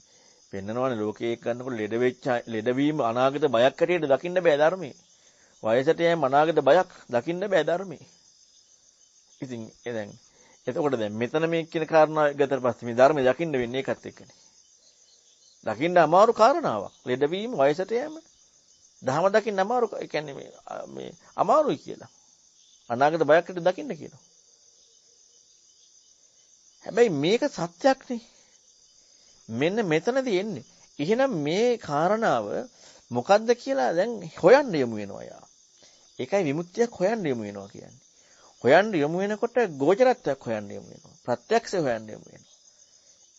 පෙන්නනවානේ ලෝකයේ ගන්නකොට ලෙඩවීම අනාගත බයක් හැටියට දකින්න බෑ ධර්මයේ. වයසට යෑම අනාගත බයක් දකින්න බෑ ධර්මයේ. ඉතින් දැන් එතකොට දැන් මෙතන මේ කියන කාරණා ගතට පස්සේ මේ ධර්මය දකින්න වෙන්නේ ඒකත් එක්කනේ. දකින්න අමාරු කාරණාවක්. ලෙඩවීම වයසට යෑම. ධර්ම දකින්න අමාරු ඒ කියන්නේ මේ අමාරුයි කියලා. අනාගත බයක් හැටියට දකින්න කියනවා. හැබැයි මේක සත්‍යක් නේ. මෙන්න මෙතනදී එන්නේ. එහෙනම් මේ කාරණාව මොකද්ද කියලා දැන් හොයන්න යමු වෙනවා යා. ඒකයි විමුක්තියක් හොයන්න යමු වෙනවා කියන්නේ. හොයන්න යමු වෙනකොට ගෝචරත්වයක් හොයන්න යමු වෙනවා. ප්‍රත්‍යක්ෂ හොයන්න යමු වෙනවා.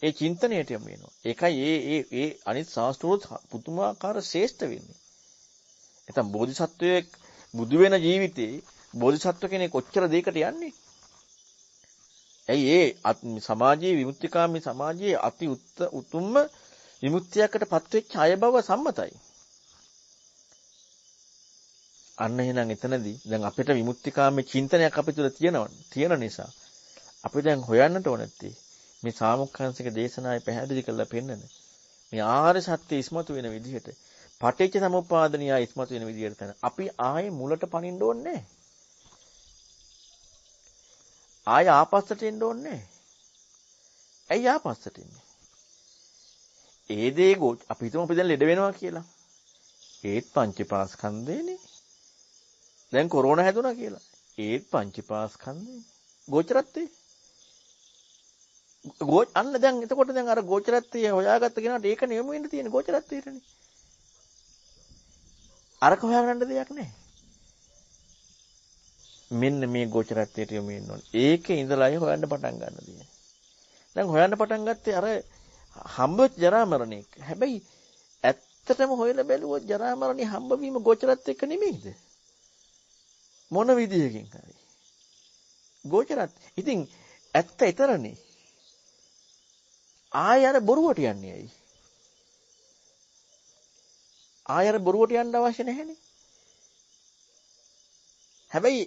ඒ චින්තනයට යමු වෙනවා. ඒකයි ඒ අනිත් ශාස්ත්‍රෝත් පුදුමාකාර ශ්‍රේෂ්ඨ වෙන්නේ. නැත්නම් බෝධිසත්වයේ බුදු වෙන ජීවිතේ බෝධිසත්ව කෙනෙක් කොච්චර දෙයකට යන්නේ? ඇයි ඒ සමාජයේ විමුක්තිකාමී සමාජයේ අති උතුම්ම විමුක්තියකට පත්වෙච්ච අය බව සම්මතයි. අන්න එහෙනම් එතනදී දැන් අපිට විමුක්තිකාමී චින්තනයක් අපිට තුළ තියෙන නිසා අපි දැන් හොයන්නට ඕනත්තේ මේ සාමුක්ඛංශික දේශනාවේ පැහැදිලි කරලා පෙන්නන මේ ආර්ය සත්‍ය ඉස්මතු වෙන විදිහට පටිච්ච සමුප්පාදනිය ඉස්මතු වෙන විදිහට තමයි අපි ආයේ මුලට පනින්න ඕනේ නැහැ. ආය ආපස්සට එන්න ඕනේ නැහැ. ඇයි ආපස්සට එන්නේ? ඒ දේ අපි හිතමු අපි දැන් ලෙඩ වෙනවා කියලා. ඒත් පංචපාස්කන්ධේනේ. දැන් කොරෝනා හැදුනා කියලා. ඒත් පංචපාස්කන්ධේ. ගෝචරත්වේ. අන්න දැන් එතකොට දැන් අර ගෝචරත්වය හොයාගත්ත කෙනාට ඒක නියම වෙන්න තියෙන ගෝචරත්වයටනේ. අරක හොයාගන්න දෙයක් නැහැ. මෙන්න මේ ගෝචරත්වයට යොමු වෙන්න ඕනේ. ඒකේ ඉඳලායි හොයන්න පටන් ගන්න තියෙන්නේ. දැන් හොයන්න පටන් ගත්තේ අර හම්බෙච්ච ජරා මරණයක. හැබැයි ඇත්තටම හොයලා බැලුවොත් ජරා මරණේ හම්බවීම ගෝචරත් එක්ක නෙමෙයිද? මොන විදියකින් හරි. ගෝචරත්. ඉතින් ඇත්ත ඊතරනේ. ආය අර බොරුවට යන්නේ ඇයි? ආය අර බොරුවට යන්න අවශ්‍ය නැහැනේ. හැබැයි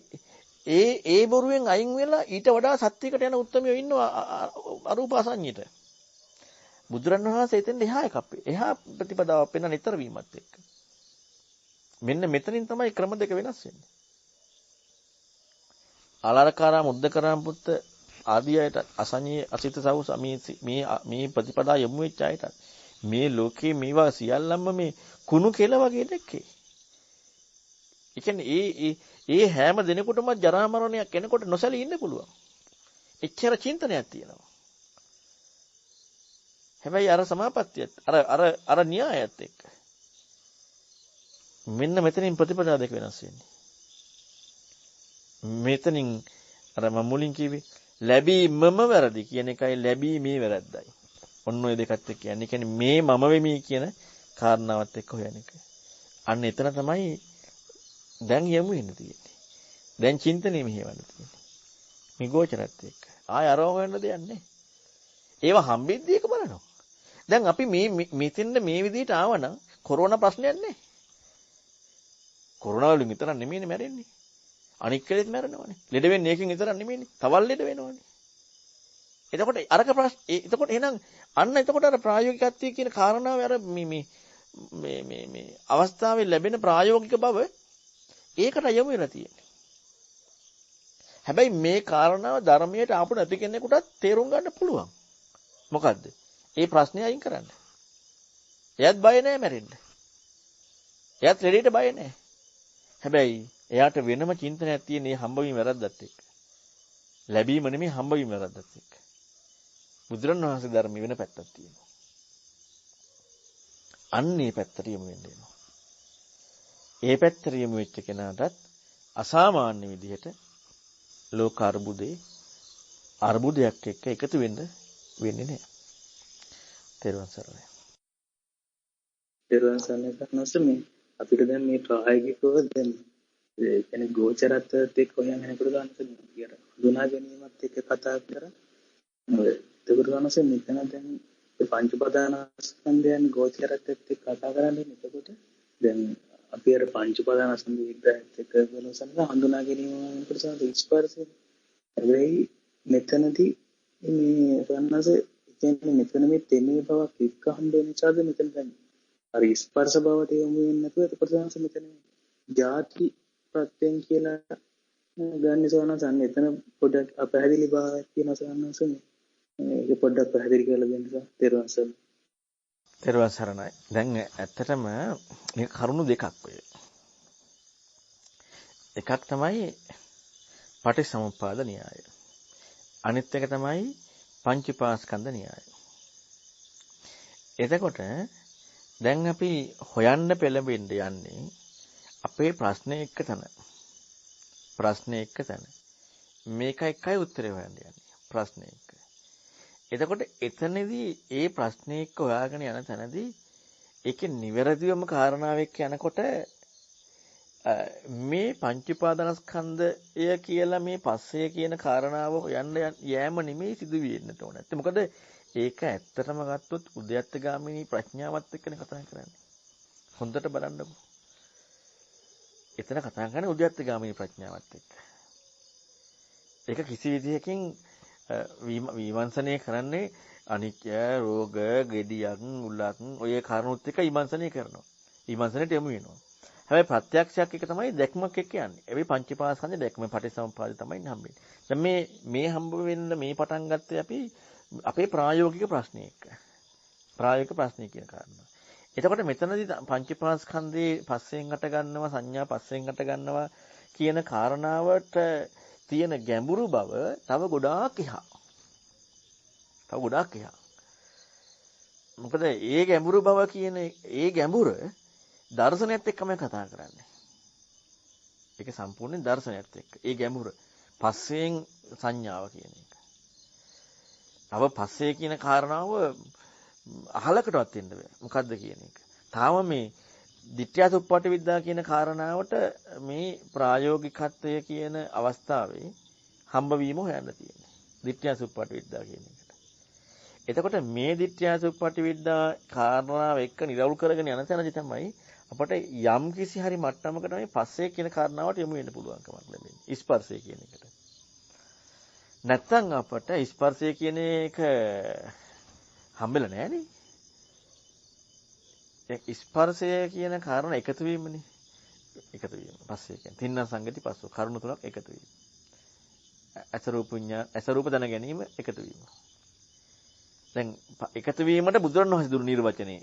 ඒ බොරුවෙන් අයින් වෙලා ඊට වඩා සත්‍යයකට යන උත්තරමියෝ ඉන්නවා අරූප අසඤ්ඤිත. බුදුරණවහන්සේ එතෙන් එහා ප්‍රතිපදාවක් වෙන නිතර වීමත් එක්ක. මෙන්න මෙතනින් තමයි ක්‍රම දෙක වෙනස් වෙන්නේ. ආලාරකාරා මුද්දකරාම් පුත්ත ආදී අයට අසඤ්ඤේ අසිත සවුස මේ ප්‍රතිපදා යොමු වෙච්ච අයට මේ ලෝකේ මේවා සියල්ලම මේ කුණු කෙල වගේ දෙකේ. ඒ කියන්නේ ඒ හැම දිනෙකටම ජරා මරණයක් කෙනෙකුට නොසැලී ඉන්න පුළුවන්. එච්චර චින්තනයක් තියෙනවා. හැබැයි අර සමාපත්තියත් අර න්‍යායත් එක්ක මෙන්න මෙතනින් ප්‍රතිපදා දෙක වෙනස් වෙන්නේ. මෙතනින් අර මම මුලින් කිව්වේ ලැබීමම වැරදි කියන එකයි ලැබීමේ වැරද්දයි. ඔන්න ඔය දෙකත් එක්ක කියන්නේ. කියන්නේ මේ මම වෙමි කියන කාරණාවත් එක්ක හොයන එක. අන්න එතන තමයි දැන් යමු වෙන්න තියෙන්නේ. දැන් චින්තනෙ මෙහෙවන්න තියෙන්නේ. මේ ගෝචරත් එක්ක. ආය අරව හොයන්න දෙයක් නැහැ. ඒවා හම්බෙද්දී එක බලනවා. දැන් අපි මෙතෙන්ද මේ විදිහට ආවනම් කොරෝනා ප්‍රශ්නයක් නැහැ. කොරෝනා වලින් විතරක් නෙමෙයිනේ මැරෙන්නේ. අනික් කෙලෙත් මැරෙනවනේ. ලෙඩ වෙන්නේ ඒකෙන් විතරක් නෙමෙයිනේ. තවල් ලෙඩ වෙනවනේ. එතකොට අරක ප්‍රශ්න එතකොට එහෙනම් අන්න එතකොට අර ප්‍රායෝගිකත්වය කියන කාරණාව අර මේ අවස්ථාවේ ලැබෙන ප්‍රායෝගික බව ඒකට යොමු වෙලා තියෙන්නේ. හැබැයි මේ කාරණාව ධර්මයට ආපු නැති කෙනෙකුටත් තේරුම් ගන්න පුළුවන්. මොකද්ද? ඒ ප්‍රශ්නේ අයින් කරන්න. එයාත් බය නැහැ මැරෙන්න. එයාත් ලෙඩේට බය නැහැ. හැබැයි එයාට වෙනම චින්තනයක් තියෙන මේ හම්බවීම වැරද්දත් එක්ක. ලැබීම නෙමෙයි හම්බවීම වැරද්දත් එක්ක. බුදුරණවහන්සේ ධර්ම වෙන පැත්තක් තියෙනවා. අන්නේ පැත්තට යමු වෙන්න වෙනවා. ඒ පැත්තට යමු වෙච්ච කෙනාටත් අසාමාන්‍ය විදිහට ලෝක අර්බුදයක් එක්ක එකතු වෙන්නේ නැහැ. තෙරුවන් සරණයි. තෙරුවන් සරණයි කරනස මේ අපිට දැන් මේ ප්‍රායෝගිකව දැන් يعني ගෝචරත්වයට එක්ක හොයන්න යනකොට ගන්නත් දුනා ගැනීමත් එක්ක කතා කරා. ඒකට ගන්නස මෙතන දැන් පංච උපාදානස්කන්ධයන් ගෝචරත්වයට එක්ක කතා කරන්නේ. එතකොට දැන් අපි අර පංච උපාදානස්කන්ධ විග්‍රහයත් එක්ක බලනසන හඳුනා ගැනීම කොට ස්පර්ශය. හැබැයි මෙතනදී මේ ගන්නස කියන්නේ මෙතන මේ තෙමේ බවක් එක්ක හම්බෙන නිසාද මෙතන දැන් අර ස්පර්ශ බවට යොමු වෙන්නේ නැතුව එතකොට ගන්නස මෙතන ಜಾති ප්‍රත්‍යයෙන් කියලා ගන්න සවනසන් එතන පොඩ්ඩක් අපහැදිලි බවක් තියෙන සවනසනේ. ඒක පොඩ්ඩක් පැහැදිලි කරලා දෙන්න තෙරුවන් සරණයි. තෙරුවන් සරණයි. දැන් ඇත්තටම මේ කරුණු දෙකක් ඔය. එකක් තමයි පටිච්චසමුප්පාද න්‍යාය. අනිත් එක තමයි පංචපාස්කන්ධ න්‍යාය. එතකොට දැන් අපි හොයන්න පෙළඹෙන්න යන්නේ අපේ ප්‍රශ්නේ එක තැන. ප්‍රශ්නේ එක තැන. මේක එකයි උත්තරේ හොයන්න යන්නේ. ප්‍රශ්නේ එක. එතකොට එතනදී ඒ ප්‍රශ්නේ එක්ක හොයාගෙන යන තැනදී ඒකේ නිවැරදිවම කාරණාව එක්ක යනකොට මේ පංච උපාදානස්කන්ධය කියලා මේ පස්සේ කියන කාරණාව හොයන්න යෑම නෙමෙයි සිදු වෙන්නට ඕන. නැත්නම් මොකද ඒක ඇත්තටම ගත්තොත් උද්‍යත්තගාමිනී ප්‍රඥාවත් එක්කනේ කතා කරන්නේ. හොඳට බලන්නකෝ. එතන කතා කරන්නේ උද්‍යත්තගාමිනී ප්‍රඥාවත් එක්ක. ඒක කිසි විදිහකින් විමර්ශනය කරන්නේ අනිත්‍ය, රෝග, gediyak, උලක් ඔය කාරණුත් එක්ක විමර්ශනය කරනවා. විමර්ශනයට යමු වෙනවා. හැබැයි ප්‍රත්‍යක්ෂයක් එක තමයි දැක්මක් එක්ක යන්නේ. ඒ පංචපාස්කන්ධ දැක්ම පටිසමුපාද තමයි හම්බෙන්නේ. දැන් මේ හම්බ වෙන්න මේ පටන් ගත්තේ අපි අපේ ප්‍රායෝගික ප්‍රශ්නය එක්ක. ප්‍රායෝගික ප්‍රශ්නය කියන කාරණා. එතකොට මෙතනදී පංචපාස්කන්ධේ පස්සෙන් හට ගන්නවා සංඥා පස්සෙන් හට ගන්නවා කියන කාරණාවට තියෙන ගැඹුරු බව තව ගොඩාක් එහා. තව ගොඩාක් එහා. මොකද ඒ ගැඹුරු බව කියන ඒ ගැඹුර දර්ශනයත් එක්කම කතා කරන්නේ. ඒක සම්පූර්ණ දර්ශනයත් එක්ක. ඒ ගැඹුර පස්සෙන් සංඥාව කියන එක. තව පස්සේ කියන කාරණාව අහලකටවත් එන්න බෑ. මොකද්ද කියන එක. තාම මේ ditthyaසුප්පටි විද්‍යා කියන කාරණාවට මේ ප්‍රායෝගිකත්වය කියන අවස්ථාවේ හම්බවීම හොයන්න තියෙන්නේ. ditthyaසුප්පටි විද්‍යා කියන එකට. එතකොට මේ ditthyaසුප්පටි විද්‍යා කාරණාව එක්ක නිරවුල් කරගෙන යන තැනදී තමයි අපට යම් කිසි හරි මට්ටමකට මේ පස්සේ කියන කාරණාවට යමු වෙන්න පුළුවන්කමක් ලැබෙන්නේ. ස්පර්ශය කියන එකට. නැත්තම් අපට ස්පර්ශය කියන එක හම්බෙලා නැහනේ. ස්පර්ශය කියන කාරණා එකතු වීමනේ. එකතු වීම. පස්සේ කියන්නේ තින්න සංගති පස්සෝ කරුණු තුනක් එකතු වීම. අසරූප දැන ගැනීම එකතු වීම. දැන් එකතු වීමට බුදුරණවහන්සේ දුන්නු නිර්වචනය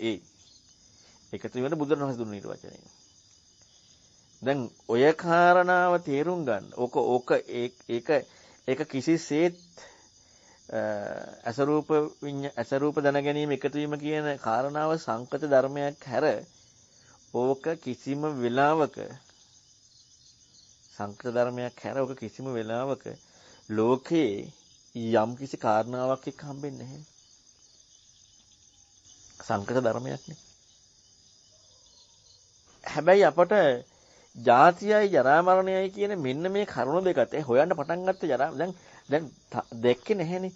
එකතු වීමට බුදුරණවහන්සේ දුන්නු නිර්වචනය. දැන් ඔය කාරණාව තේරුම් ගන්න. ඒක කිසිසේත් අසරූප දැන ගැනීම එකතු වීම කියන කාරණාව සංකත ධර්මයක් හැර ඕක කිසිම වෙලාවක ලෝකේ යම් කිසි කාරණාවක් එක්ක හම්බෙන්නේ නැහැ. සංකත ධර්මයක් නේ. හැබැයි අපට ජාතියයි ජරා මරණයයි කියන මෙන්න මේ කරුණු දෙකත් හොයන්න පටන් ගත්ත දැන් දැක්කේ නැහැනේ.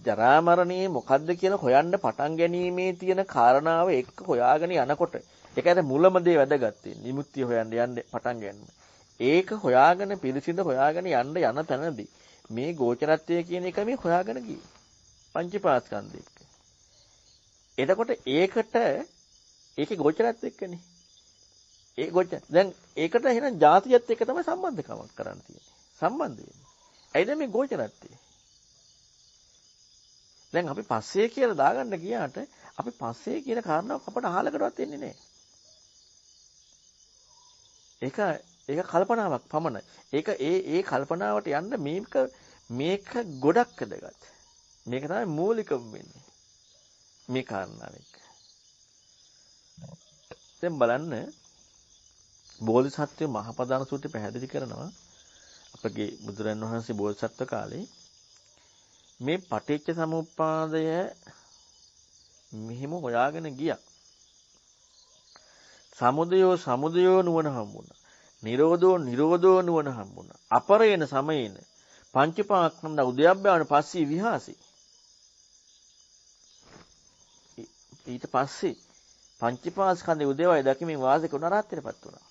ජරා මරණේ මොකද්ද කියලා හොයන්න පටන් ගැනීමේ තියෙන කාරණාව එක්ක හොයාගෙන යනකොට ඒකයි මුලම දේ වැදගත් වෙන්නේ. විමුක්තිය හොයන්න පටන් ගන්න. ඒක හොයාගෙන පිළිසිඳ හොයාගෙන යන තැනදී මේ ගෝචරත්වය කියන එක මේ හොයාගෙන ගියේ. පංචපාස්කන්ධය එක්ක. එතකොට ඒකේ ගෝචරත් එක්කනේ. දැන් ඒකට එහෙනම් ජාතියත් එක්ක තමයි සම්බන්ධකමක් කරන්න තියෙන්නේ. සම්බන්ධ වෙන්නේ. ඇයිද මේ ගෝචරත්වය? දැන් අපි පස්සේ කියලා දාගන්න ගියාට අපි පස්සේ කියන කාරණාවක් අපට අහලකටවත් එන්නේ නැහැ. ඒක කල්පනාවක් පමණයි. ඒ කල්පනාවට යන්න මේක ගොඩක් වැදගත්. මේක තමයි මූලිකම වෙන්නේ. මේ කාරණාව එක්ක. දැන් බලන්න බෝධිසත්ව මහපදාන සූත්‍රය පැහැදිලි කරනවා අපගේ බුදුරන් වහන්සේ බෝධිසත්ව කාලේ මේ පටිච්ච සමුප්පාදය මෙහිම හොයාගෙන ගියා. සමුදයෝ නුවණ හම්බුණා. නිරෝධෝ නුවණ හම්බුණා. අපරේන සමයේන පංචපාක්ඛන්ද උද්‍යප්පයන පස්සී විහාසී. ඊට පස්සේ පංචපාස්කන්ධේ උදේවයි දකිමින් වාසය කරන රාත්‍රියටපත් වුණා.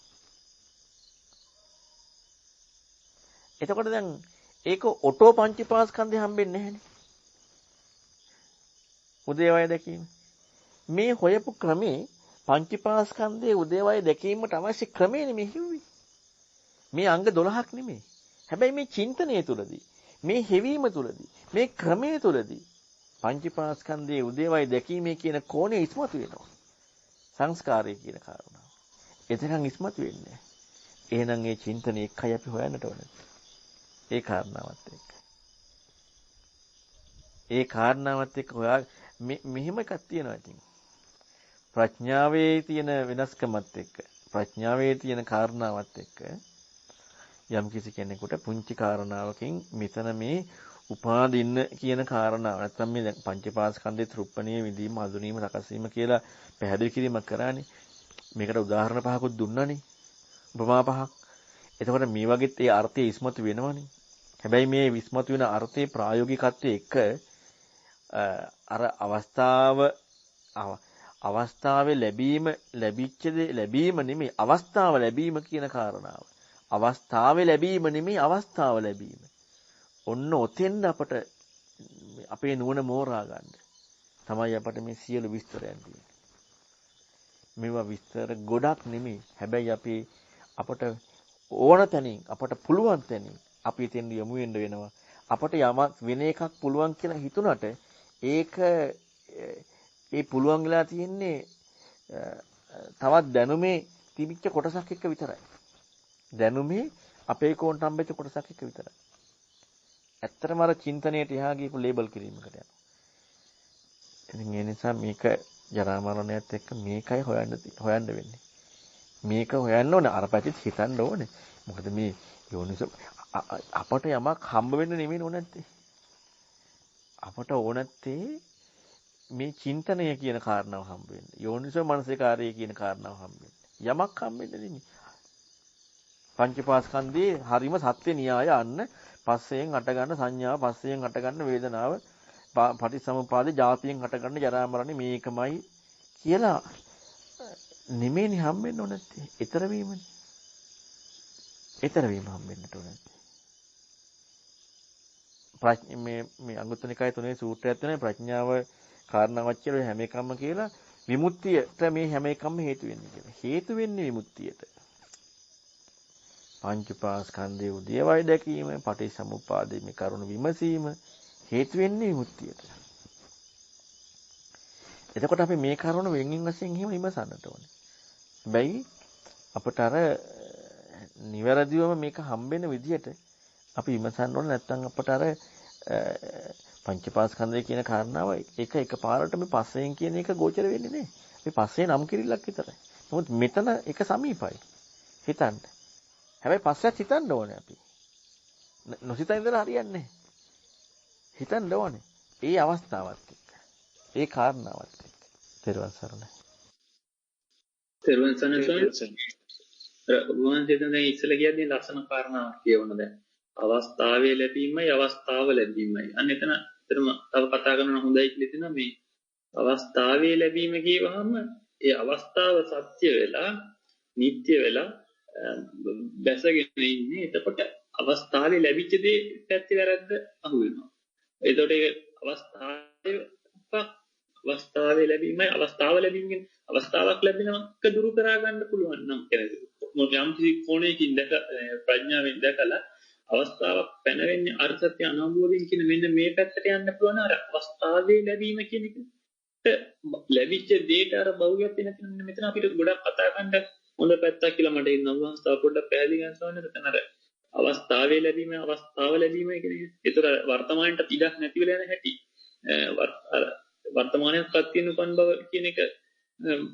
එතකොට දැන් ඒක ඔටෝ පංචපාස්කන්ධය හම්බෙන්නේ නැහැනේ. උදේවය දැකීම. මේ හොයපු ක්‍රමේ පංචපාස්කන්ධයේ උදේවය දැකීමට අවශ්‍ය ක්‍රමේ නෙමෙයි හිව්වේ. මේ අංග 12ක් නෙමෙයි. හැබැයි මේ චින්තනය තුලදී, මේ හෙවීම තුලදී, මේ ක්‍රමයේ තුලදී පංචපාස්කන්ධයේ උදේවය දැකීමේ කියන කෝණය ඉස්මතු වෙනවා. සංස්කාරය කියන කාරණාව. එතකන් ඉස්මතු වෙන්නේ. එහෙනම් මේ චින්තනය එකයි අපි හොයන්නට ඕනේ. ඒ කාරණාවත් එක්ක හොයා මෙහෙම එකක් තියෙනවා ඉතින්. ප්‍රඥාවේ තියෙන වෙනස්කමත් එක්ක ප්‍රඥාවේ තියෙන කාරණාවත් එක්ක යම් කිසි කෙනෙකුට පුංචි කාරණාවකින් මෙතන මේ උපාදින්න කියන කාරණාව නැත්නම් මේ දැන් පංචපාස්කන්ධයේ තෘප්පණිය විදීම අඳුනීම සකස් වීම කියලා පැහැදිලි කිරීමක් කරානේ. මේකට උදාහරණ පහකුත් දුන්නානේ. උපමා පහක්. එතකොට මේ වගේත් ඒ අර්ථය ඉස්මතු වෙනවනේ. හැබැයි මේ විස්මතු වෙන අර්ථයේ ප්‍රායෝගිකත්වයේ එක අර අවස්ථාවේ ලැබීම නෙමෙයි අවස්ථාව ලැබීම කියන කාරණාව. අවස්ථාවේ ලැබීම නෙමෙයි අවස්ථාව ලැබීම. ඔන්න ඔතෙන්ද අපට අපේ නුවණ මෝරා ගන්න. තමයි අපට මේ සියලු විස්තරයන් තියෙන්නේ. මේවා විස්තර ගොඩක් නෙමෙයි. හැබැයි අපට ඕන තැනින් අපට පුළුවන් තැනින් අපි එතෙන් යමු වෙන්න වෙනවා. අපට යමක් වෙන එකක් පුළුවන් කියලා හිතුණට ඒක ඒ පුළුවන් වෙලා තියෙන්නේ තවත් දැනුමේ තිබිච්ච කොටසක් එක්ක විතරයි. දැනුමේ අපේ කෝන්ට හම්බෙච්ච කොටසක් එක්ක විතරයි. ඇත්තටම අර චින්තනයේට එහා ගිහපු ලේබල් කිරීමකට යනවා. ඉතින් ඒ නිසා මේක ජරා මරණයත් එක්ක මේකයි හොයන්න වෙන්නේ. මේක හොයන්න ඕනේ අර පැත්තට හිතන්න ඕනේ. මොකද මේ යෝනිසෝ අපට යමක් හම්බ වෙන්න නෙමෙයි ඕනත්තේ. අපට ඕනත්තේ මේ චින්තනය කියන කාරණාව හම්බ වෙන්න. යෝනිසෝ මනසිකාරය කියන කාරණාව හම්බ වෙන්න. යමක් හම්බ වෙන්න නෙමෙයි. පංචපාස්කන්ධයේ හරිම සත්‍ය න්‍යාය අන්න පස්සෙන් හට ගන්න සංඥාව, පස්සෙන් හට ගන්න වේදනාව, පටිච්චසමුප්පාදේ ජාතියෙන් හට ගන්න ජරා මරණ මේකමයි කියලා නෙමෙයිනේ හම්බෙන්න ඕනේ නැත්තේ. ඊතර වීමනේ. ඊතර වීම හම්බෙන්නට ඕනේ නැත්තේ. මේ අංගුත්තර නිකාය 3 සූත්‍රයක් තියෙනවා ප්‍රඥාව කාරණාවක් කියලා හැම එකම කියලා විමුක්තියට මේ හැම එකම හේතු වෙන්නේ කියලා. හේතු වෙන්නේ විමුක්තියට. පංචපාස්කන්ධයේ උදේවයි දැකීම, පටිච්චසමුප්පාදයේ මේ කරුණ විමසීම හේතු වෙන්නේ විමුක්තියට. එතකොට අපි මේ කරුණ වෙනින් වශයෙන් එහෙම විමසන්නට ඕනේ. හැබැයි අපට අර නිවැරදිවම මේක හම්බෙන විදිහට අපි විමසන්න ඕනේ නැත්නම් අපට අර පංචපාස්කන්ධය කියන කාරණාව එකපාරට මේ පස්සෙන් කියන එක ගෝචර වෙන්නේ නැහැ. මේ පස්සේ නම් කිරිල්ලක් විතරයි. නමුත් මෙතන එක සමීපයි. හිතන්න. හැබැයි පස්සෙත් හිතන්න ඕනේ අපි. නොසිතා ඉඳලා හරියන්නේ නැහැ. හිතන්න ඕනේ. ඒ අවස්ථාවත් එක්ක. ඒ කාරණාවත් එක්ක. තෙරුවන් සරණයි. තෙරුවන් සරණයි. වුණාන්සේ දැන් ඉස්සෙල්ලා කියන්නේ ලක්ෂණ කාරණාවක් කියවන දැන්. අවස්ථාවේ ලැබීමයි අවස්ථාව ලැබීමයි. අන්න එතන තව කතා කරන හොඳයි කියලා තියෙනවා මේ අවස්ථාවේ ලැබීම කියවහම ඒ අවස්ථාව සත්‍ය වෙලා නිට්ටය වෙලා බැසගෙන ඉන්නේ. එතකොට අවස්ථාවේ ලැබිච්ච දේ පැත්තේ වැරද්ද අහු වෙනවා. එතකොට ඒ අවස්ථාවේ ලැබීමයි අවස්ථාව ලැබීමකින් අවස්ථාවක් ලැබෙනවක දුරු කරා ගන්න පුළුවන් නම් කෙනෙකුට යම් කිසි කොණයකින් ප්‍රඥාවෙන් දැකලා අවස්ථාවක් පැනවෙන්නේ අර්ථත්‍ය අනුභවයෙන් කියන මෙන්න මේ පැත්තට යන්න පුළුවන් අර අවස්ථාවේ ලැබීම කියන එකට ලැබිච්ච දේට අර බහුවයක් වෙන මෙතන අපිට ගොඩක් කතා කරන්න හොඳ පැත්තක් කියලා මට ඉන්නවා තව පොඩ්ඩක් පැහැදිලි කරන්න ඕනේ නැත්නම් අර අවස්ථාවේ ලැබීම අවස්ථාව ලැබීම කියන්නේ ඒතර වර්තමානයට ඉඩක් නැති වෙලා යන හැටි වර්තමානයේ පත්‍යන උපන් බව කියන එක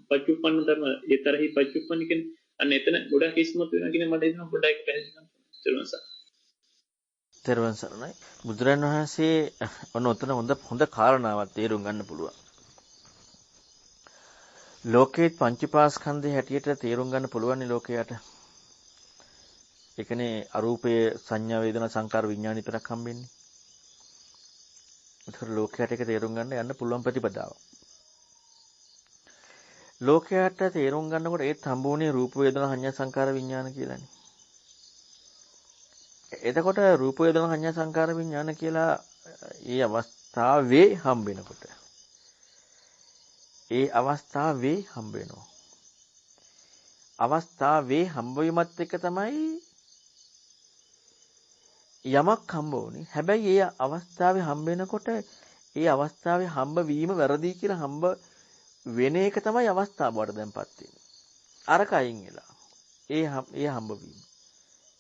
පච්චුප්පන්න ධර්ම ඒ තරහි පච්චුප්පන්න කියන අන්න එතන ගොඩක් ඉස්මතු වෙනවා කියන මට හිතෙනවා පොඩ්ඩක් පැහැදිලි කරන්න තෙරුවන් සරණයි. බුදුරන් වහන්සේ ඔතන හොඳ කාරණාවක් තේරුම් ගන්න පුළුවන්. ලෝකේ පංචපාස්කන්ධය හැටියට තේරුම් ගන්න පුළුවන් ලෝකයට. ඒ කියන්නේ අරූපයේ සංඥා වේදනා සංකාර විඥාන විතරක් හම්බෙන්නේ. ඒතර ලෝකයට ඒක තේරුම් ගන්න යන්න පුළුවන් ප්‍රතිපදාව. ලෝකයට තේරුම් ගන්නකොට ඒත් හම්බුනේ රූප වේදනා සංඥා සංකාර විඥාන කියලානේ. එතකොට රූප වේදනා සංඥා සංකාර විඥාන කියලා ඒ අවස්ථාවේ හම්බ වෙනකොට ඒ අවස්ථාවේ හම්බ වෙනවා. අවස්ථාවේ හම්බ වීමත් එක්ක තමයි යමක් හම්බ වුනේ. හැබැයි ඒ අවස්ථාවේ හම්බ වෙනකොට ඒ අවස්ථාවේ හම්බ වීම වැරදි කියලා හම්බ වෙන එක තමයි අවස්ථාව බවට දැන්පත් වෙන්නේ. අරකයින් එලා. ඒ හම්බ වීම.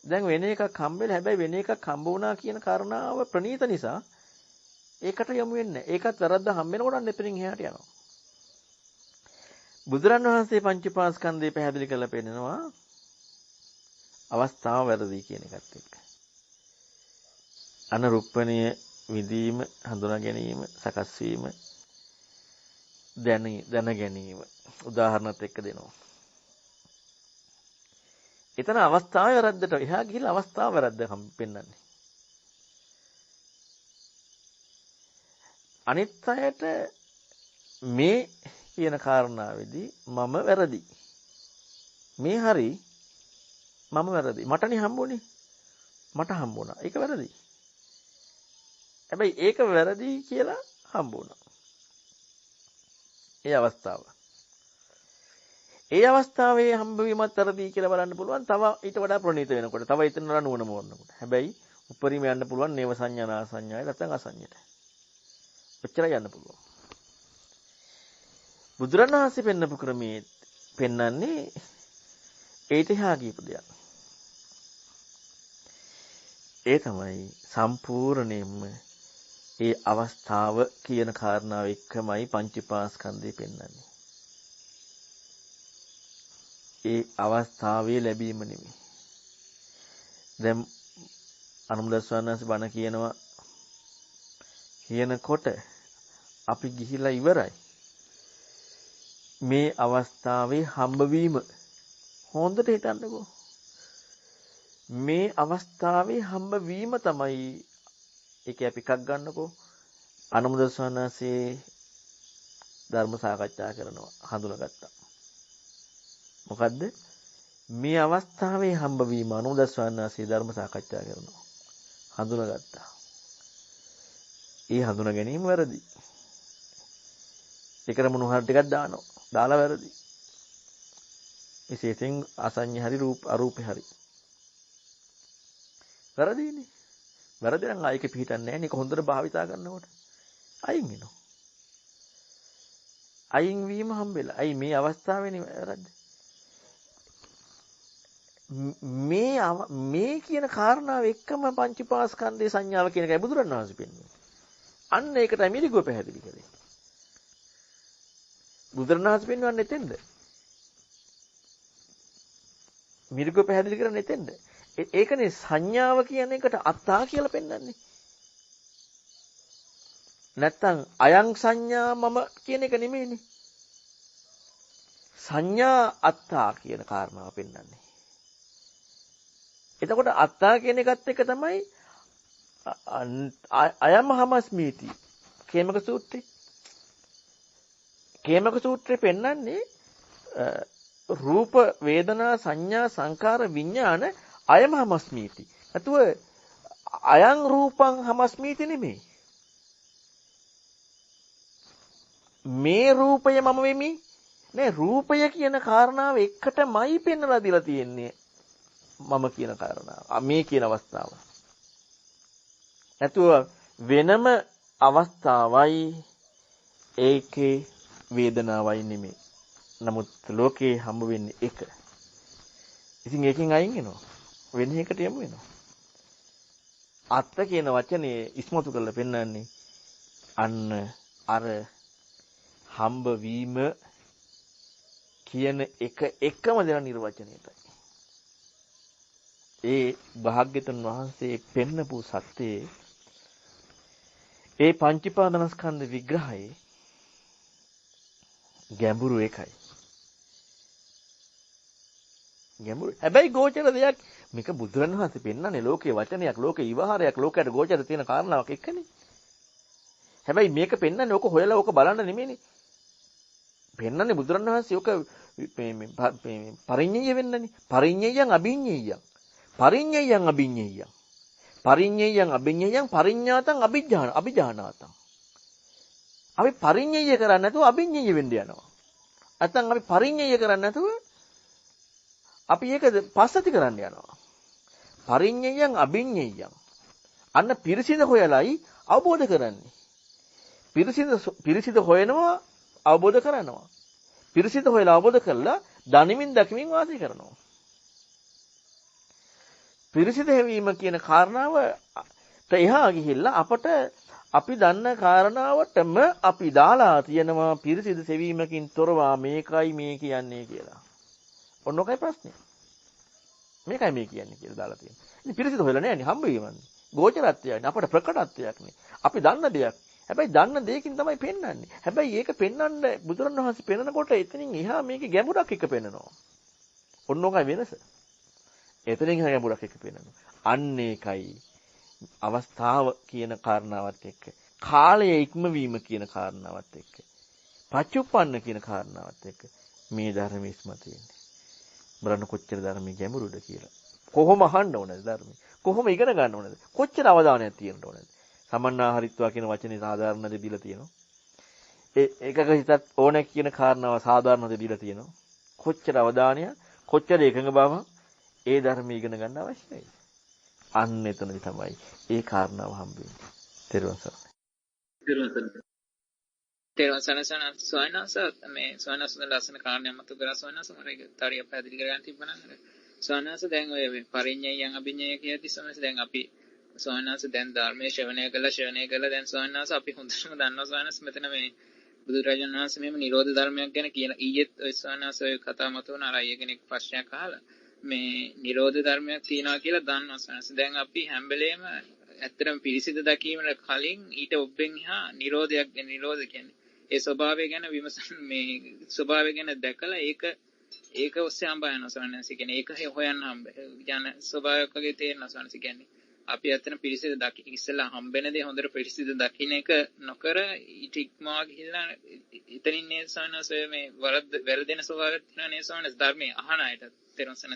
දැන් වෙන එකක් හම්බෙලා හැබැයි වෙන එකක් හම්බ වුණා කියන කාරණාව ප්‍රණීත නිසා ඒකට යමු වෙන්නේ. ඒකත් වැරද්ද හම්බ වෙනකොට එතනින් එහාට යනවා. බුදුරන් වහන්සේ පංචපාස්කන්ධය පැහැදිලි කරලා පෙන්නනවා අවස්ථාව වැරදි කියන එකත් එක්ක. අනුරුප්පණීය විදීම, හඳුනා ගැනීම, සකස් වීම, දැන ගැනීම උදාහරණත් එක්ක දෙනවා. එතන අවස්ථාවේ වැරද්දට එහා ගිහිල්ලා අවස්ථාව වැරද්ද පෙන්වන්නේ. අනිත් අයට මේ කියන කාරණාවේදී මම වැරදි. මේ හරි මම වැරදි. මටනේ හම්බුනේ. මට හම්බුණා. ඒක වැරදි. හැබැයි ඒක වැරදි කියලා හම්බුණා. ඒ අවස්ථාව. ඒ අවස්ථාවේ හම්බවීමත් වැරදි කියලා බලන්න පුළුවන්. තව ඊට වඩා ප්‍රණීත වෙනකොට. තව ඊතන වඩා නුවණ මෝරනකොට. හැබැයි උපරිම යන්න පුළුවන් නේව සංඥා නා සංඥායි නැත්නම් අසංඥයට. ඔච්චරයි යන්න පුළුවන්. බුදුරණවහන්සේ පෙන්නපු ක්‍රමයේ පෙන්වන්නේ ඒට එහා ගියපු දෙයක්. ඒ තමයි සම්පූර්ණයෙන්ම ඒ අවස්ථාව කියන කාරණාව එක්කමයි පංචපාස්කන්ධය පෙන්වන්නේ. ඒ අවස්ථාවේ ලැබීම නෙමෙයි. දැන් අනුමුදස්වන්නස් බණ කියනකොට අපි ගිහිලා ඉවරයි. මේ අවස්ථාවේ හම්බවීම හොඳට හිතන්නකෝ. මේ අවස්ථාවේ හම්බවීම තමයි ඒක අපි එකක් ගන්නකෝ. අනුමුදස්වන්නසේ ධර්ම සාකච්ඡා කරනවා හඳුනාගත්තා. මොකද්ද? මේ අවස්ථාවේ හම්බවීම අනුමුදස්වන්නසේ ධර්ම සාකච්ඡා කරනවා. හඳුනාගත්තා. ඒ හඳුනා ගැනීම වැරදි. ඒකට මොනවා ටිකක් දානවා. දාලා වැරදි. විශේෂයෙන් අසඤ්ඤ හරි අරූපේ හරි. වැරදිනේ. වැරදි නම් ආයෙක පිටින් නැහැ නේ. ඒක හොඳට භාවිතා කරනකොට අයින් වෙනවා. අයින් වීම හම්බෙලා. අයි මේ අවස්ථාවේනේ වැරද්ද. මේ කියන කාරණාව එක්කම පංචපාස්කන්ධයේ සංඥාව කියන එකයි බුදුරණවහන්සේ පෙන්වන්නේ. අන්න ඒකට මිරිගුව පැහැදිලි කළේ. බුදුරණවහන්සේ පෙන්වන්නේ එතෙන්ද? මිරිගුව පැහැදිලි කරන්නේ එතෙන්ද? ඒකනේ සංඥාව කියන එකට අත්තා කියලා පෙන්වන්නේ. නැත්තම් අයං සංඥා මම කියන එක නෙමෙයිනේ. සංඥා අත්තා කියන කාරණාව පෙන්වන්නේ. එතකොට අත්තා කියන එකත් එක තමයි අයම හමස්මීති කේමක සූත්‍රේ. කේමක සූත්‍රේ පෙන්වන්නේ රූප වේදනා සංඥා සංකාර විඥාන අයම හමස්මීති. නැතුව අයං රූපං හමස්මීති නෙමෙයි. මේ රූපය මම වෙමි. නේ රූපය කියන කාරණාව එකටමයි පෙන්වලා දීලා තියෙන්නේ. මම කියන කාරණාව. මේ කියන අවස්ථාව. නැතුව වෙනම අවස්ථාවයි ඒකේ වේදනාවයි නෙමෙයි. නමුත් ලෝකේ හම්බ වෙන්නේ එක. ඉතින් ඒකෙන් අයින් වෙනවා. වෙන එකට යමු වෙනවා. අත්ත කියන වචනේ ඉස්මතු කරලා පෙන්නන්නේ අන්න අර හම්බ වීම කියන එක එකම දෙන නිර්වචනයටයි. ඒ භාග්‍යතුන් වහන්සේ පෙන්නපු සත්‍යයේ ඒ පංචීපාදනස්කන්ධ විග්‍රහයේ ගැඹුරු එකයි. ගැඹුරු. හැබැයි ගෝචර දෙයක් මේක බුදුරන් වහන්සේ පෙන්නන්නේ ලෝකේ වචනයක්, ලෝකේ විවහාරයක්, ලෝකයට ගෝචර තියෙන කාරණාවක් එක්කනේ. හැබැයි මේක පෙන්නන්නේ ඕක හොයලා ඕක බලන්න නෙමෙයිනේ. පෙන්නන්නේ බුදුරන් වහන්සේ ඕක පරිඤ්ඤය වෙන්නනේ. පරිඤ්ඤයයන් අභිඤ්ඤයයන්. පරිඤ්ඤයයන් අභිඤ්ඤයයන්. පරිඤ්ඤයයන් අභිඤ්ඤයයන් පරිඤ්ඤාතං අභිජානාතං. අපි පරිඤ්ඤය කරන්නේ නැතුව අභිඤ්ඤය වෙන්න යනවා. නැත්නම් අපි පරිඤ්ඤය කරන්නේ නැතුව අපි ඒක පස්සති කරන්න යනවා. පරිඤ්ඤයයන් අභිඤ්ඤයයන්. අන්න පිරිසිඳ හොයලයි අවබෝධ කරන්නේ. පිරිසිඳ හොයනවා අවබෝධ කරනවා. පිරිසිඳ හොයලා අවබෝධ කරලා දනිමින් දකිමින් වාසය කරනවා. පිරිසිඳ හැවීම කියන කාරණාවට එහා ගිහිල්ලා අපට අපි දන්න කාරණාවටම අපි දාලා තියෙනවා පිරිසිඳ සෙවීමකින් තොරව මේකයි මේ කියන්නේ කියලා. ඔන්නෝකයි ප්‍රශ්නේ. මේකයි මේ කියන්නේ කියලා දාලා තියෙනවා. ඉතින් පිරිසිදු හොයලා නෑනේ හම්බ වීමන්නේ. ගෝචරත්වයක්නේ අපට ප්‍රකටත්වයක්නේ. අපි දන්න දෙයක්. හැබැයි දන්න දෙයකින් තමයි පෙන්වන්නේ. හැබැයි ඒක පෙන්වන්න බුදුරණවහන්සේ පෙන්නකොට එතනින් එහා මේකේ ගැඹුරක් එක පෙන්නනවා. ඔන්නෝකයි වෙනස. එතනින් එහා ගැඹුරක් එක පේනවා. අන්න ඒකයි අවස්ථාව කියන කාරණාවත් එක්ක කාලය ඉක්මවීම කියන කාරණාවත් එක්ක පච්චුප්පන්න කියන කාරණාවත් එක්ක මේ ධර්ම ඉස්මතු වෙන්නේ. බලන්න කොච්චර ධර්මයේ ගැඹුරුද කියලා. කොහොම අහන්න ඕනද ධර්මයේ? කොහොම ඉගෙන ගන්න ඕනද? කොච්චර අවධානයක් තියෙන්න ඕනද? සමන්නාහරිත්වා කියන වචනේ සාධාරණද දීලා තියෙනවා. ඒකක හිතත් ඕනේ කියන කාරණාව සාධාරණද දීලා තියෙනවා. කොච්චර අවධානය, කොච්චර එකඟ බව ඒ ධර්මයේ ඉගෙන ගන්න අවශ්‍යයි. අන්න එතනදි තමයි ඒ කාරණාව හම්බෙන්නේ. තෙරුවන් සරණයි. තෙරුවන් සරණයි සෝයනස මේ සෝයනස ලස්සන කාරණයක් මත කරා සෝයනස මට තරිය පැහැදිලි කරගන්න තිබුණා නේද? සෝයනස දැන් ඔය පරිඤ්ඤයයන් අභිඤ්ඤය කියද්දි සෝයනස දැන් අපි සෝයනස දැන් ධර්මයේ ශ්‍රවණය කළා දැන් සෝයනස අපි හොඳටම දන්නවා සෝයනස මෙතන මේ බුදුරජාණන් වහන්සේ මෙහෙම නිරෝධ ධර්මයක් ගැන කියන ඊයේත් ඔය සෝයනස ඔය කතා මත වුණා අර අයිය කෙනෙක් ප්‍රශ්නයක් අහලා මේ නිරෝධ ධර්මයක් තියෙනවා කියලා දන්නවා සෝයනස. දැන් අපි හැම වෙලේම ඇත්තටම පිරිසිදු දකීමට කලින් ඊට ඔබෙන් එහා නිරෝධයක් ගැන නිරෝධ කියන්නේ ඒ ස්වභාවය ගැන විමසන මේ ස්වභාවය ගැන දැකලා ඒක ඔස්සේ හම්බ වෙනවා සෝනන්ස කියන්නේ ඒක හොයන්න හම්බ යන ස්වභාවයක් වගේ තේරෙනවා සෝනන්ස කියන්නේ අපි අතන පිරිසිදු දකි ඉස්සලා හම්බෙන දේ හොඳට පිරිසිදු දකින්න එක නොකර ඊට ඉක්මවා ගිහිල්ලා ඉතින් නේ සෝනන්ස මේ වැරදෙන ස්වභාවයක් තියෙනවා නේ සෝනන්ස ධර්මයේ අහන අයට තෙරොන්සන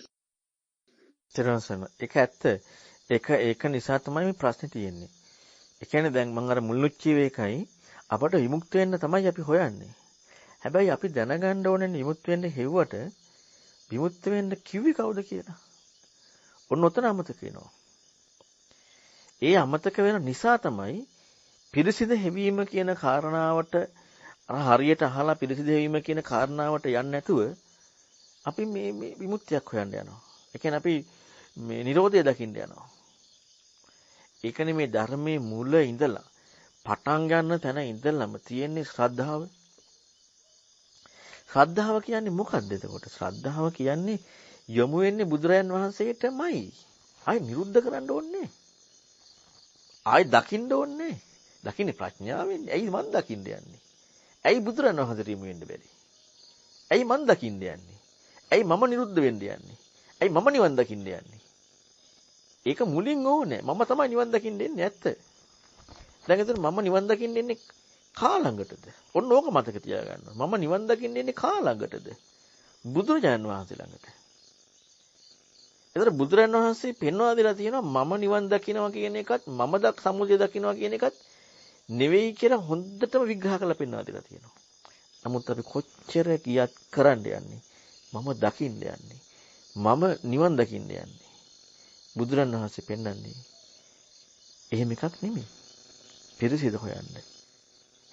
ඒක ඇත්ත ඒක නිසා තමයි මේ ප්‍රශ්නේ තියෙන්නේ. ඒ කියන්නේ දැන් මම අර මුල්නුච්චි වේකයි අපට විමුක්ත වෙන්න තමයි අපි හොයන්නේ. හැබැයි අපි දැනගන්න ඕනේ විමුක්ත වෙන්න හෙව්වට විමුක්ත වෙන්න කිව්වේ කවුද කියලා. ඔන්න ඔතන අමතක වෙනවා. ඒ අමතක වෙන නිසා තමයි පිරිසිදු හැවීම කියන කාරණාවට හරියට අහලා පිරිසිදු හැවීම කියන කාරණාවට යන්නේ නැතුව අපි මේ විමුක්තියක් හොයන්න යනවා. ඒ කියන්නේ අපි මේ Nirodha දකින්න යනවා. ඒකනේ මේ ධර්මයේ මුල ඉඳලා පටන් ගන්න තැන ඉඳලම තියෙන්නේ ශ්‍රද්ධාව. ශ්‍රද්ධාව කියන්නේ මොකක්ද එතකොට? ශ්‍රද්ධාව කියන්නේ යොමු වෙන්නේ බුදුරයන් වහන්සේටමයි. ආයි නිරුද්ධ කරන්න ඕනේ. ආයි දකින්න ඕනේ. දකින්නේ ප්‍රඥාවෙන්. ඇයි මන් දකින්න යන්නේ? ඇයි බුදුරයන් වහන්සේට යොමු වෙන්න බැරි? ඇයි මන් දකින්න යන්නේ? ඇයි මම නිරුද්ධ වෙන්න යන්නේ? ඇයි මම නිවන් දකින්න යන්නේ? ඒක මුලින් ඕනේ. මම තමයි නිවන් දකින්න එන්නේ ඇත්ත. දැන් එතන මම නිවන් දකින්න එන්නේ කා ළඟටද? ඔන්න ඕක මතක තියාගන්න. මම නිවන් දකින්න එන්නේ කා ළඟටද? බුදුරජාණන් වහන්සේ ළඟට. එතන බුදුරජාණන් වහන්සේ පෙන්වා දෙලා තියෙනවා මම නිවන් දකින්නවා කියන එකත් මම සමුදය දකින්නවා කියන එකත් නෙවෙයි කියලා හොඳටම විග්‍රහ කරලා පෙන්වා දෙලා තියෙනවා. නමුත් අපි කොච්චර කියක් කරන්න යන්නේ? මම දකින්න යන්නේ. මම නිවන් දකින්න යන්නේ. බුදුරජාණන් වහන්සේ පෙන්වන්නේ එහෙම එකක් නෙමෙයි. පිරිසිදු හොයන්න.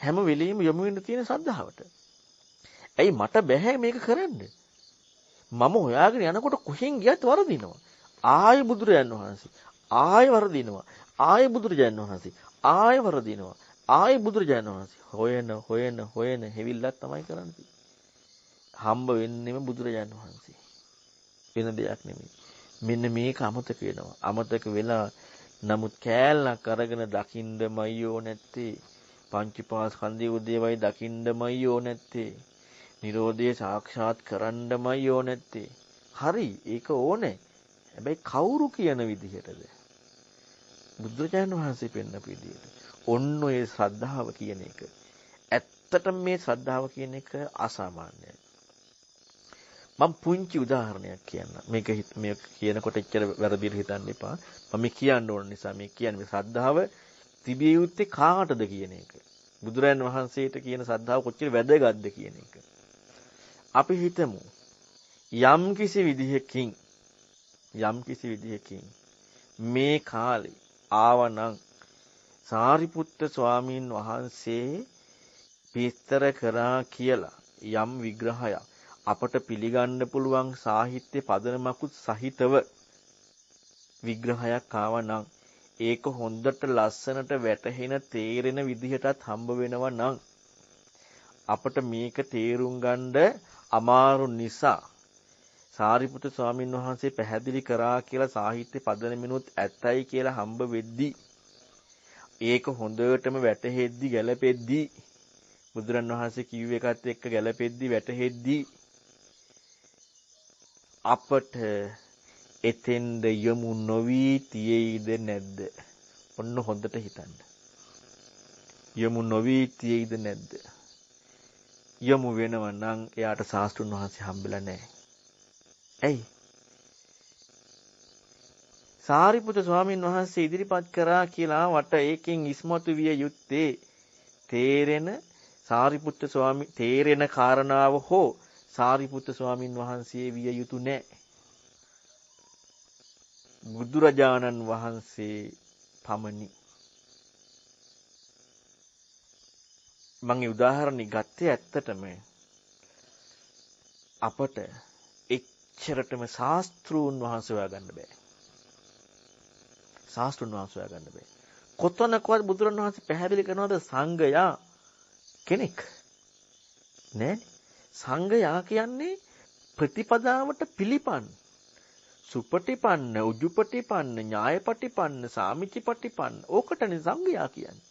හැම වෙලෙම යොමු වෙන්න තියෙන ශ්‍රද්ධාවට. ඇයි මට බැහැ මේක කරන්න? මම හොයාගෙන යනකොට කොහෙන් ගියත් වරදිනවා. ආයෙ බුදුරජාණන් වහන්සේ. ආයෙ වරදිනවා. ආයෙ බුදුරජාණන් වහන්සේ. ආයෙ වරදිනවා. ආයෙ බුදුරජාණන් වහන්සේ. හොයන හැවිල්ලක් තමයි කරන්නේ. හම්බ වෙන්නේම බුදුරජාණන් වහන්සේ. වෙන දෙයක් නෙමෙයි. මෙන්න මේක අමතක වෙනවා. අමතක වෙලා නමුත් කෑල්ලක් අරගෙන දකින්නමයි ඕ නැත්තේ. පංචපාස්කන්ධයේ උදේවයි දකින්නමයි ඕ නැත්තේ. Nirodhe සාක්ෂාත් කරන්නමයි ඕ නැත්තේ. හරි ඒක ඕනේ. හැබැයි කවුරු කියන විදිහටද? බුදුරජාණන් වහන්සේ පෙන්නපු විදිහට. ඔන්න ඔය ශ්‍රද්ධාව කියන එක. ඇත්තටම මේ ශ්‍රද්ධාව කියන එක අසාමාන්‍යයි. මම පුංචි උදාහරණයක් කියන්න. මේක කියනකොට එච්චර වැරදිට හිතන්න එපා. මම කියන්න ඕන නිසා මේ කියන්නේ ශ්‍රද්ධාව තිබිය යුත්තේ කාටද කියන එක. බුදුරයන් වහන්සේට කියන ශ්‍රද්ධාව කොච්චර වැදගත්ද කියන එක. අපි හිතමු යම් කිසි විදිහකින් මේ කාලේ ආවනම් සාරිපුත්ත ස්වාමීන් වහන්සේ විස්තර කරා කියලා යම් විග්‍රහයක් අපට පිළිගන්න පුළුවන් සාහිත්‍ය පදනමකුත් සහිතව විග්‍රහයක් ආවනම් ඒක හොඳට ලස්සනට වැටහෙන තේරෙන විදිහටත් හම්බ වෙනවා නම් අපට මේක තේරුම් ගන්න අමාරු නිසා සාරිපුත්‍ර ස්වාමීන් වහන්සේ පැහැදිලි කරා කියලා සාහිත්‍ය පදනමිනුත් ඇත්තයි කියලා හම්බ වෙද්දී ඒක හොඳටම වැටහෙද්දී ගැලපෙද්දී බුදුරන් වහන්සේ කිව්ව එකත් එක්ක ගැලපෙද්දී වැටහෙද්දී අපට එතෙන්ද යමු නොවි තියෙයිද නැද්ද? ඔන්න හොඳට හිතන්න. යමු නොවි තියෙයිද නැද්ද? යමු වෙනව නම් එයාට ශාස්ත්‍රුන් වහන්සේ හම්බෙලා නැහැ. ඇයි? සාරිපුත්‍ර ස්වාමීන් වහන්සේ ඉදිරිපත් කරා කියලා වට ඒකෙන් ඉස්මතු විය යුත්තේ තේරෙන කාරණාව හෝ සාරිපුත්‍ර ස්වාමීන් වහන්සේ විය යුතු නැහැ. බුදුරජාණන් වහන්සේ පමණි. මම උදාහරණයක් ගත්තේ ඇත්තටම අපට එච්චරටම ශාස්ත්‍රූන් වහන්සේ හොයාගන්න බෑ. ශාස්ත්‍රූන් වහන්සේ හොයාගන්න බෑ. කොතනකවත් බුදුරණවහන්සේ පැහැදිලි කරනවාද සංඝයා කෙනෙක් නෑනේ. සංඝයා කියන්නේ ප්‍රතිපදාවට පිළිපන්, සුපටිපන්න, උජුපටිපන්න, ඥායපටිපන්න, සාමිචිපටිපන්න. ඕකටනේ සංඝයා කියන්නේ.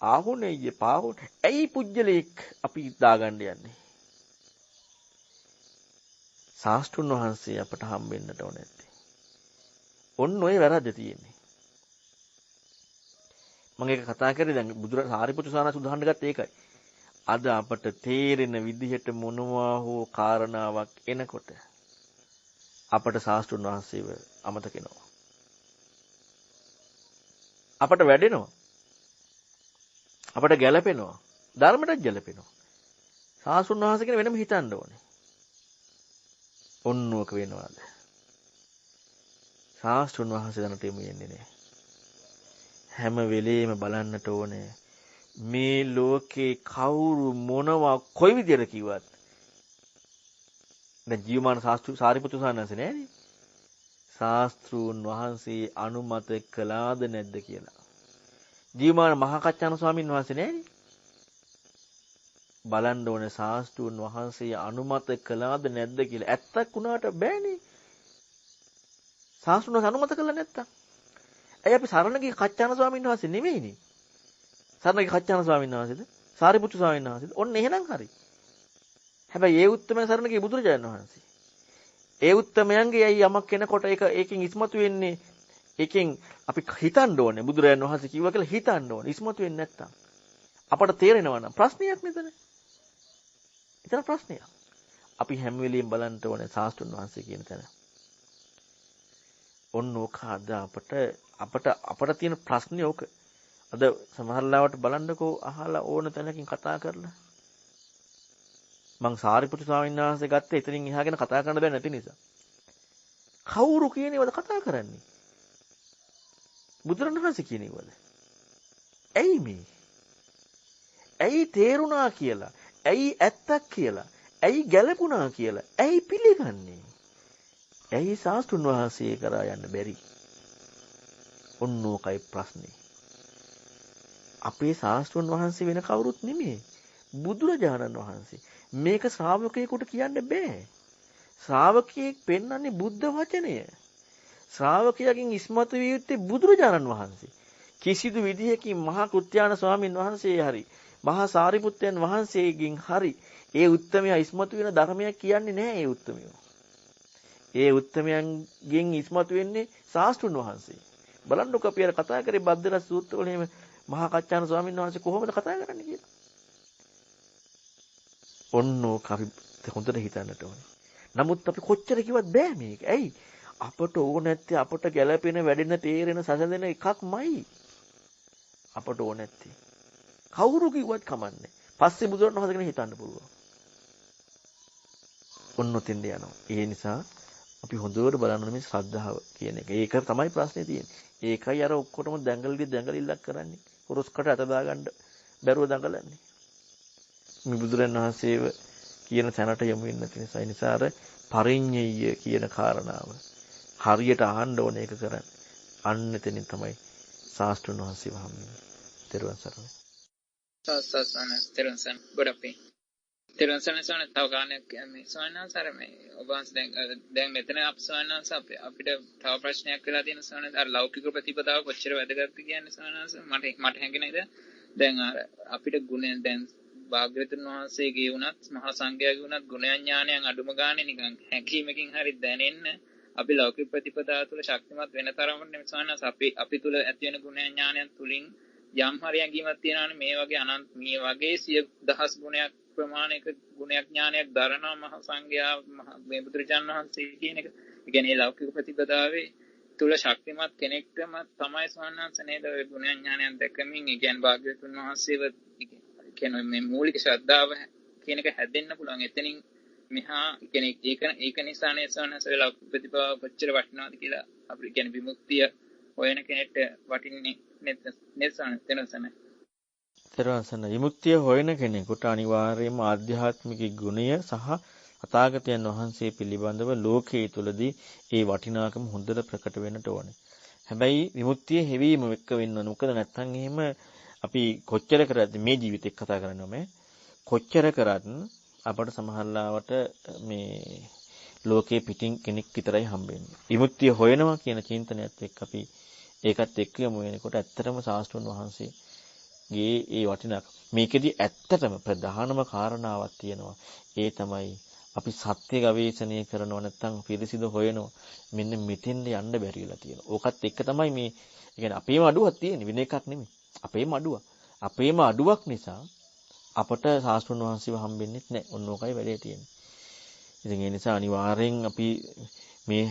ආහුණෙය පාහුණ. ඇයි පුජ්‍යලෙක් අපි දාගන්න යන්නේ? ශාස්ත්‍රුන් වහන්සේ අපට හම්බෙන්නට ඕනේ නැත්තේ. ඔන්න ඔය වැරද්ද තියෙන්නේ. මම ඒක කතා කරේ දැන් සාරිපුත්‍ර සානස් උදාහරණ ගත්ත ඒකයි. අද අපට තේරෙන විදිහට මොනවා හෝ කාරණාවක් එනකොට අපට ශාස්ත්‍රුන් වහන්සේව අමතක වෙනවා. අපට වැඩෙනවා. අපට ගැළපෙනවා. ධර්මයට ගැළපෙනවා. ශාස්ත්‍රුන් වහන්සේ කියන වෙනම හිතන්න ඕනේ. ඔන්නෝක වෙනවාද? ශාස්ත්‍රුන් වහන්සේ දැනට එමු යන්නේ නැහැ. හැම වෙලෙම බලන්නට ඕනේ මේ ලෝකේ කවුරු මොනවා කොයි විදියට කිව්වත් දැන් ජීවමාන සාරිපුත්‍ර සානන්සේ නෑනේ. ශාස්ත්‍රුන් වහන්සේ අනුමත කළාද නැද්ද කියලා. ජීවමාන මහා කච්චාන ස්වාමීන් වහන්සේ නෑනේ. බලන්න ඕනේ ශාස්ත්‍රුන් වහන්සේ අනුමත කළාද නැද්ද කියලා. ඇත්තක් වුණාට බෑනේ. ශාස්ත්‍රුන් අනුමත කළා නැත්තම්. ඇයි අපි සරණගේ කච්චාන ස්වාමීන් වහන්සේ නෙමෙයිනේ. සරණගේ කච්චාන ස්වාමීන් වහන්සේද? සාරිපුත්‍ර ස්වාමීන් වහන්සේද? ඔන්න එහෙනම් හරි. හැබැයි ඒ උත්තමයන් සරණගේ බුදුරජාණන් වහන්සේ. ඒ උත්තමයන්ගේ ඇයි යමක් කෙනකොට ඒකෙන් ඉස්මතු වෙන්නේ? ඒකෙන් අපි හිතන්න ඕනේ බුදුරජාණන් වහන්සේ කිව්වා කියලා හිතන්න ඕනේ. ඉස්මතු වෙන්නේ නැත්තම් අපට තේරෙනවා නම් ප්‍රශ්නයක් මෙතන. එතන ප්‍රශ්නයක්. අපි හැම වෙලෙම බලන්න ඕනේ ශාස්ත්‍රුන් වහන්සේ කියන තැන. ඔන්න ඕක අද අපට තියෙන ප්‍රශ්නේ ඕක. අද සමහර ලාවට බලන්නකෝ අහලා ඕන තැනකින් කතා කරලා. මං සාරිපුත්‍ර ස්වාමීන් වහන්සේ ගත්තේ එතනින් එහාගෙන කතා කරන්න බෑ නැති නිසා. කවුරු කියනේවද කතා කරන්නේ? බුදුරණවහන්සේ කියනේවද? ඇයි මේ? ඇයි තේරුණා කියලා? ඇයි ඇත්තක් කියලා? ඇයි ගැළපුණා කියලා? ඇයි පිළිගන්නේ? ඇයි ශාස්ත්‍රුන් වහන්සේ කරා යන්න බැරි? ඔන්නෝකයි ප්‍රශ්නේ. අපේ ශාස්ත්‍රුන් වහන්සේ වෙන කවුරුත් නෙමෙයි. බුදුරජාණන් වහන්සේ. මේක ශ්‍රාවකයෙකුට කියන්න බෑ. ශ්‍රාවකයෙක් පෙන්වන්නේ බුද්ධ වචනය. ශ්‍රාවකයාගෙන් ඉස්මතු විය යුත්තේ බුදුරජාණන් වහන්සේ. කිසිදු විදිහකින් මහා කෘත්‍යාන ස්වාමීන් වහන්සේ හරි මහා සාරිපුත්තයන් වහන්සේගෙන් හරි ඒ උත්තමයා ඉස්මතු වෙන ධර්මයක් කියන්නේ නැහැ ඒ උත්තමයෝ. ඒ උත්තමයන්ගෙන් ඉස්මතු වෙන්නේ ශාස්ත්‍රුන් වහන්සේ. බලන්නකො අපි අර කතා කරේ බද්දරස් සූත්‍රවල එහෙම මහා කච්චාන ස්වාමීන් වහන්සේ කොහොමද කතා කරන්නේ කියලා. ඔන්නෝ අපි හොඳට හිතන්නට ඕනේ. නමුත් අපි කොච්චර කිව්වත් බෑ මේක. ඇයි? අපට ඕන නැත්තේ අපට ගැළපෙන වැඩෙන තේරෙන සැසඳෙන එකක්මයි. අපට ඕන නැත්තේ. කවුරු කිව්වත් කමන්නේ. පස්සේ බුදුරණවහන්සේ ගැන හිතන්න පුළුවන්. ඔන්නොතින්ද යනවා. ඒ නිසා අපි හොඳට බලන්න මේ ශ්‍රද්ධාව කියන එක. ඒක තමයි ප්‍රශ්නේ තියෙන්නේ. ඒකයි අර ඔක්කොටම දඟලිල්ලක් කරන්නේ. හොරස්කට අත දාගන්න බැරුව දඟලන්නේ. මේ බුදුරණන් වහන්සේව කියන තැනට යමු වෙන නිසා. ඒ නිසා අර පරිඤ්ඤය කියන කාරණාව හරියට අහන්න ඕනේ ඒක කරන්නේ. අන්න එතනින් තමයි ශාස්ත්‍රුන් වහන්සේව හම්බෙන්නේ. ත්‍රිවන් සරණයි. ත්‍රිවන් සරණයි. ගොඩක් ත්‍රිවන් සරණයි තව ගානක් මේ සෝනසාර මේ ඔබ වහන්සේ දැන් මෙතන අපසෝනස අපිට තව ප්‍රශ්නයක් වෙලා තියෙන සෝනස අර ලෞකික ප්‍රතිපදාව කොච්චර වැදගත්ද කියන්නේ සෝනස මට හැඟෙන ඉතින් දැන් අර අපිට ගුණ දැන් භාග්‍යවතුන් වහන්සේගේ වුණත් මහා සංඝයාගේ වුණත් ගුණ ඥානයන් අඩුම ගානේ නිකන් හැකීමකින් හරි දැනෙන්න අපි ලෞකික ප්‍රතිපදාව තුළ ශක්තිමත් වෙන තරමට නෙමෙයි සවනස අපි තුළ ඇති වෙන ගුණ ඥානයන් තුලින් යම් හරි ඇඟීමක් තියෙනවානේ මේ වගේ මේ වගේ 100,000 ගුණයක් ප්‍රමාණයක ගුණයක් ඥානයක් දරනවා මහ සංඝයා මේ බුදුරජාණන් වහන්සේ කියන එක. ඒ කියන්නේ ලෞකික ප්‍රතිපදාවේ තුල ශක්තිමත් කෙනෙක්ටම තමයි සවනස නේද ඔය ගුණ ඥානයන් දැකමින් ඒ කියන්නේ භාග්‍යවතුන් වහන්සේව කියන්නේ මේ මූලික ශ්‍රද්ධාව කියන එක හැදෙන්න පුළුවන්. එතනින් මෙහා කියන්නේ ඒක නිසානේ සවනස ලෞකික ප්‍රතිපදාව කොච්චර වටිනවද කියලා අපිට කියන්නේ විමුක්තිය හොයන කෙනෙක්ට වටින්නේ තෙරවසන විමුක්තිය හොයන කෙනෙකුට අනිවාර්යයෙන්ම ආධ්‍යාත්මික ගුණය සහ අතාගතයන් වහන්සේ පිළිබඳව ලෝකයේ තුලදී ඒ වටිනාකම හොඳට ප්‍රකට වෙන්නට ඕනේ. හැබැයි විමුක්තිය හැවීම එක්ක වෙන්න ඕනේ. මොකද නැත්නම් එහෙම අපි කොච්චර කරත් මේ ජීවිතේ කතා කරනවා මේ කොච්චර කරත් අපට සමහරලාවට මේ ලෝකේ පිටින් කෙනෙක් විතරයි හම්බෙන්නේ. විමුක්තිය හොයනවා කියන චින්තනයත් එක්ක අපි ඒකත් එක්ක යමු වෙනකොට ඇත්තටම ශාස්ත්‍රඥ වහන්සේගේ ඒ වටිනාකම මේකෙදි ඇත්තටම ප්‍රධානම කාරණාවක් තියෙනවා. ඒ තමයි අපි සත්‍ය ගවේෂණය කරනවා නැත්නම් පිළිසිදු හොයනවා. මෙන්න මෙතෙන්ද යන්න බැරි වෙලා තියෙනවා. ඕකත් එක්ක තමයි මේ කියන්නේ අපේම අඩුවක් තියෙන්නේ වෙන එකක් නෙමෙයි. අපේම අඩුවක්. අපේම අඩුවක් නිසා අපට ශාස්ත්‍රඥ වහන්සේව හම්බෙන්නේ නැහැ. ඔන්න ඕකයි වැඩේ තියෙන්නේ. ඉතින් ඒ නිසා අනිවාර්යෙන් අපි මේ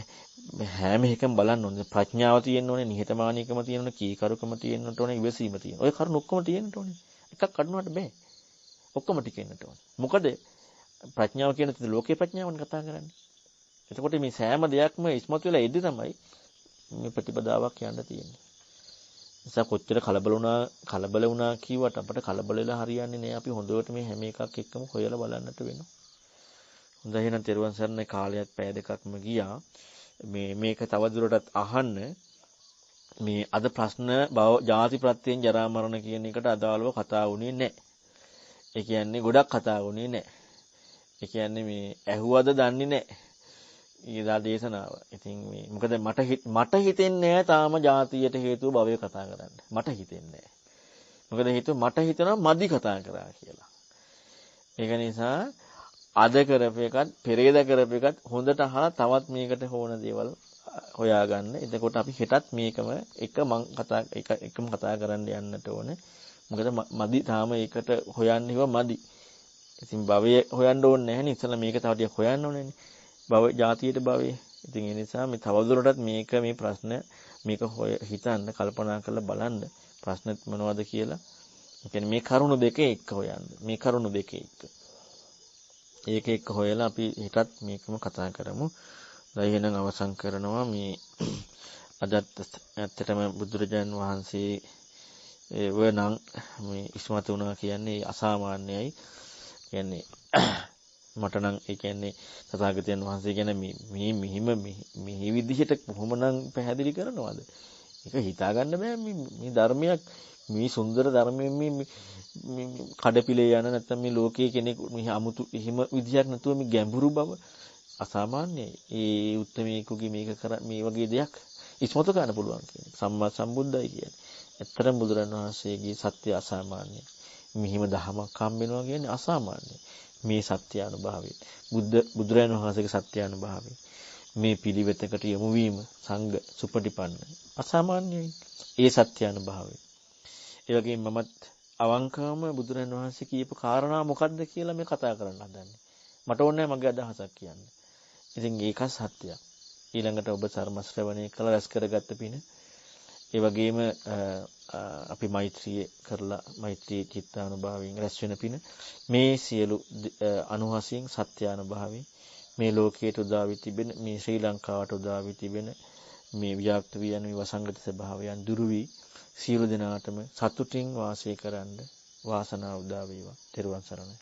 හැම එකම බලන්න ඕනේ. ප්‍රඥාව තියෙන්න ඕනේ, නිහතමානීකම තියෙන්න ඕනේ, කීකරුකම තියෙන්න ඕනේ, ඉවසීම තියෙන්න. ඔය කරුණු ඔක්කොම තියෙන්න ඕනේ. එකක් අඩුනට බෑ. ඔක්කොම ටික ඉන්නට ඕනේ. මොකද ප්‍රඥාව කියන තේ ලෝකේ ප්‍රඥාවනේ කතා කරන්නේ. එතකොට මේ සෑම දෙයක්ම ඉස්මතු වෙලා එද්දි තමයි මේ ප්‍රතිපදාවක් යන්න තියෙන්නේ. නිසා කොච්චර කලබල වුණා කිව්වට අපිට කලබල වෙලා හරියන්නේ නෑ. අපි හොඳට මේ හැම එකක් එක්කම හොයලා බලන්නට වෙනවා. හොඳයි එහෙනම් තෙරුවන් සරණයි කාලයක් පැය දෙකක්ම ගියා. මේක තවදුරටත් අහන්න මේ අද ප්‍රශ්න ජාති ප්‍රත්‍යයෙන් ජරා මරණ කියන එකට අදාළව කතා වුණේ නැහැ. ඒ කියන්නේ ගොඩක් කතා වුණේ නැහැ. ඒ කියන්නේ මේ ඇහුවද දන්නේ නැහැ. ඊදා දේශනාව. ඉතින් මේ මොකද මට හිතෙන්නේ නැහැ තාම ජාතියට හේතුව භවය කතා කරන්න. මට හිතෙන්නේ නැහැ. මොකද හේතුව මට හිතෙනවා මදි කතා කරා කියලා. ඒක නිසා අද කරපු එකත් පෙරේද කරපු එකත් හොඳට අහලා තවත් මේකට ඕන දේවල් හොයාගන්න. එතකොට අපි හෙටත් මේකම එකම කතා කරන්න යන්නට ඕනේ. මොකද මදි තාම ඒකට හොයන්න ඉව මදි. ඉතින් භවය හොයන්න ඕනේ නැහැ නේ. ඉතල මේක තව ටිකක් හොයන්න ඕනේනේ. භව ජාතියට භවය. ඉතින් ඒ නිසා මේ තවදුරටත් මේ ප්‍රශ්න මේක හිතන්න කල්පනා කරලා බලන්න ප්‍රශ්නෙත් මොනවද කියලා. ඒ කියන්නේ මේ කරුණු දෙකේ එක්ක හොයන්න. මේ කරුණු දෙකේ එක්ක ඒක එක්ක හොයලා අපි හෙටත් මේකම කතා කරමු. දැන් එහෙනම් අවසන් කරනවා මේ අදත් ඇත්තටම බුදුරජාන් වහන්සේ වනම් මේ ඉස්මතු වුණා කියන්නේ අසාමාන්‍යයි. කියන්නේ මට නම් ඒ කියන්නේ තථාගතයන් වහන්සේ කියන මේ විදිහට කොහොමනම් පැහැදිලි කරනවද? ඒක හිතා ගන්න බෑ මේ ධර්මයක් මේ සුන්දර ධර්මයෙන් මේ කඩපිලේ යන නැත්නම් මේ ලෝකයේ කෙනෙක් මේ 아무තු එහෙම විදියක් නැතුව මේ ගැඹුරු බව අසාමාන්‍යයි. ඒ උත්තරමේකුගේ මේ වගේ දෙයක් ඉස්මතු කරන්න පුළුවන් කියන්නේ සම්මා සම්බුද්දයි කියන්නේ. ඇත්තටම බුදුරණවහන්සේගේ සත්‍ය අසාමාන්‍යයි. මෙහිම දහමක් හම්බෙනවා කියන්නේ අසාමාන්‍යයි. මේ සත්‍ය අනුභවය බුදුරජාණන් වහන්සේගේ සත්‍ය අනුභවය මේ පිළිවෙතකට යොමු වීම සංඝ සුපටිපන්න අසාමාන්‍යයි. ඒ සත්‍ය අනුභවය. ඒ වගේම මමත් අවංකවම බුදුරජාණන් වහන්සේ කියපු කාරණා මොකද්ද කියලා මේ කතා කරන්න හදන්නේ. මට ඕනේ මගේ අදහසක් කියන්න. ඉතින් ඒක සත්‍යයක්. ඊළඟට ඔබ සර්ම ශ්‍රවණය කළ රැස් කරගත්ත පින. ඒ වගේම අපි මෛත්‍රිය කරලා මෛත්‍රී චිත්තානුභාවයෙන් රැස් වෙන පින. මේ සියලු අනුහසින් සත්‍ය අනුභවයෙන් මේ ලෝකයට උදා වී තිබෙන මේ ශ්‍රී ලංකාවට උදා වී තිබෙන මේ ව්‍යාප්ත වී යන වසංගත ස්වභාවයන් දුරු වී සියලු දෙනාටම සතුටින් වාසය කරන්න වාසනාව උදා වේවා. ත්වන් සරණයි.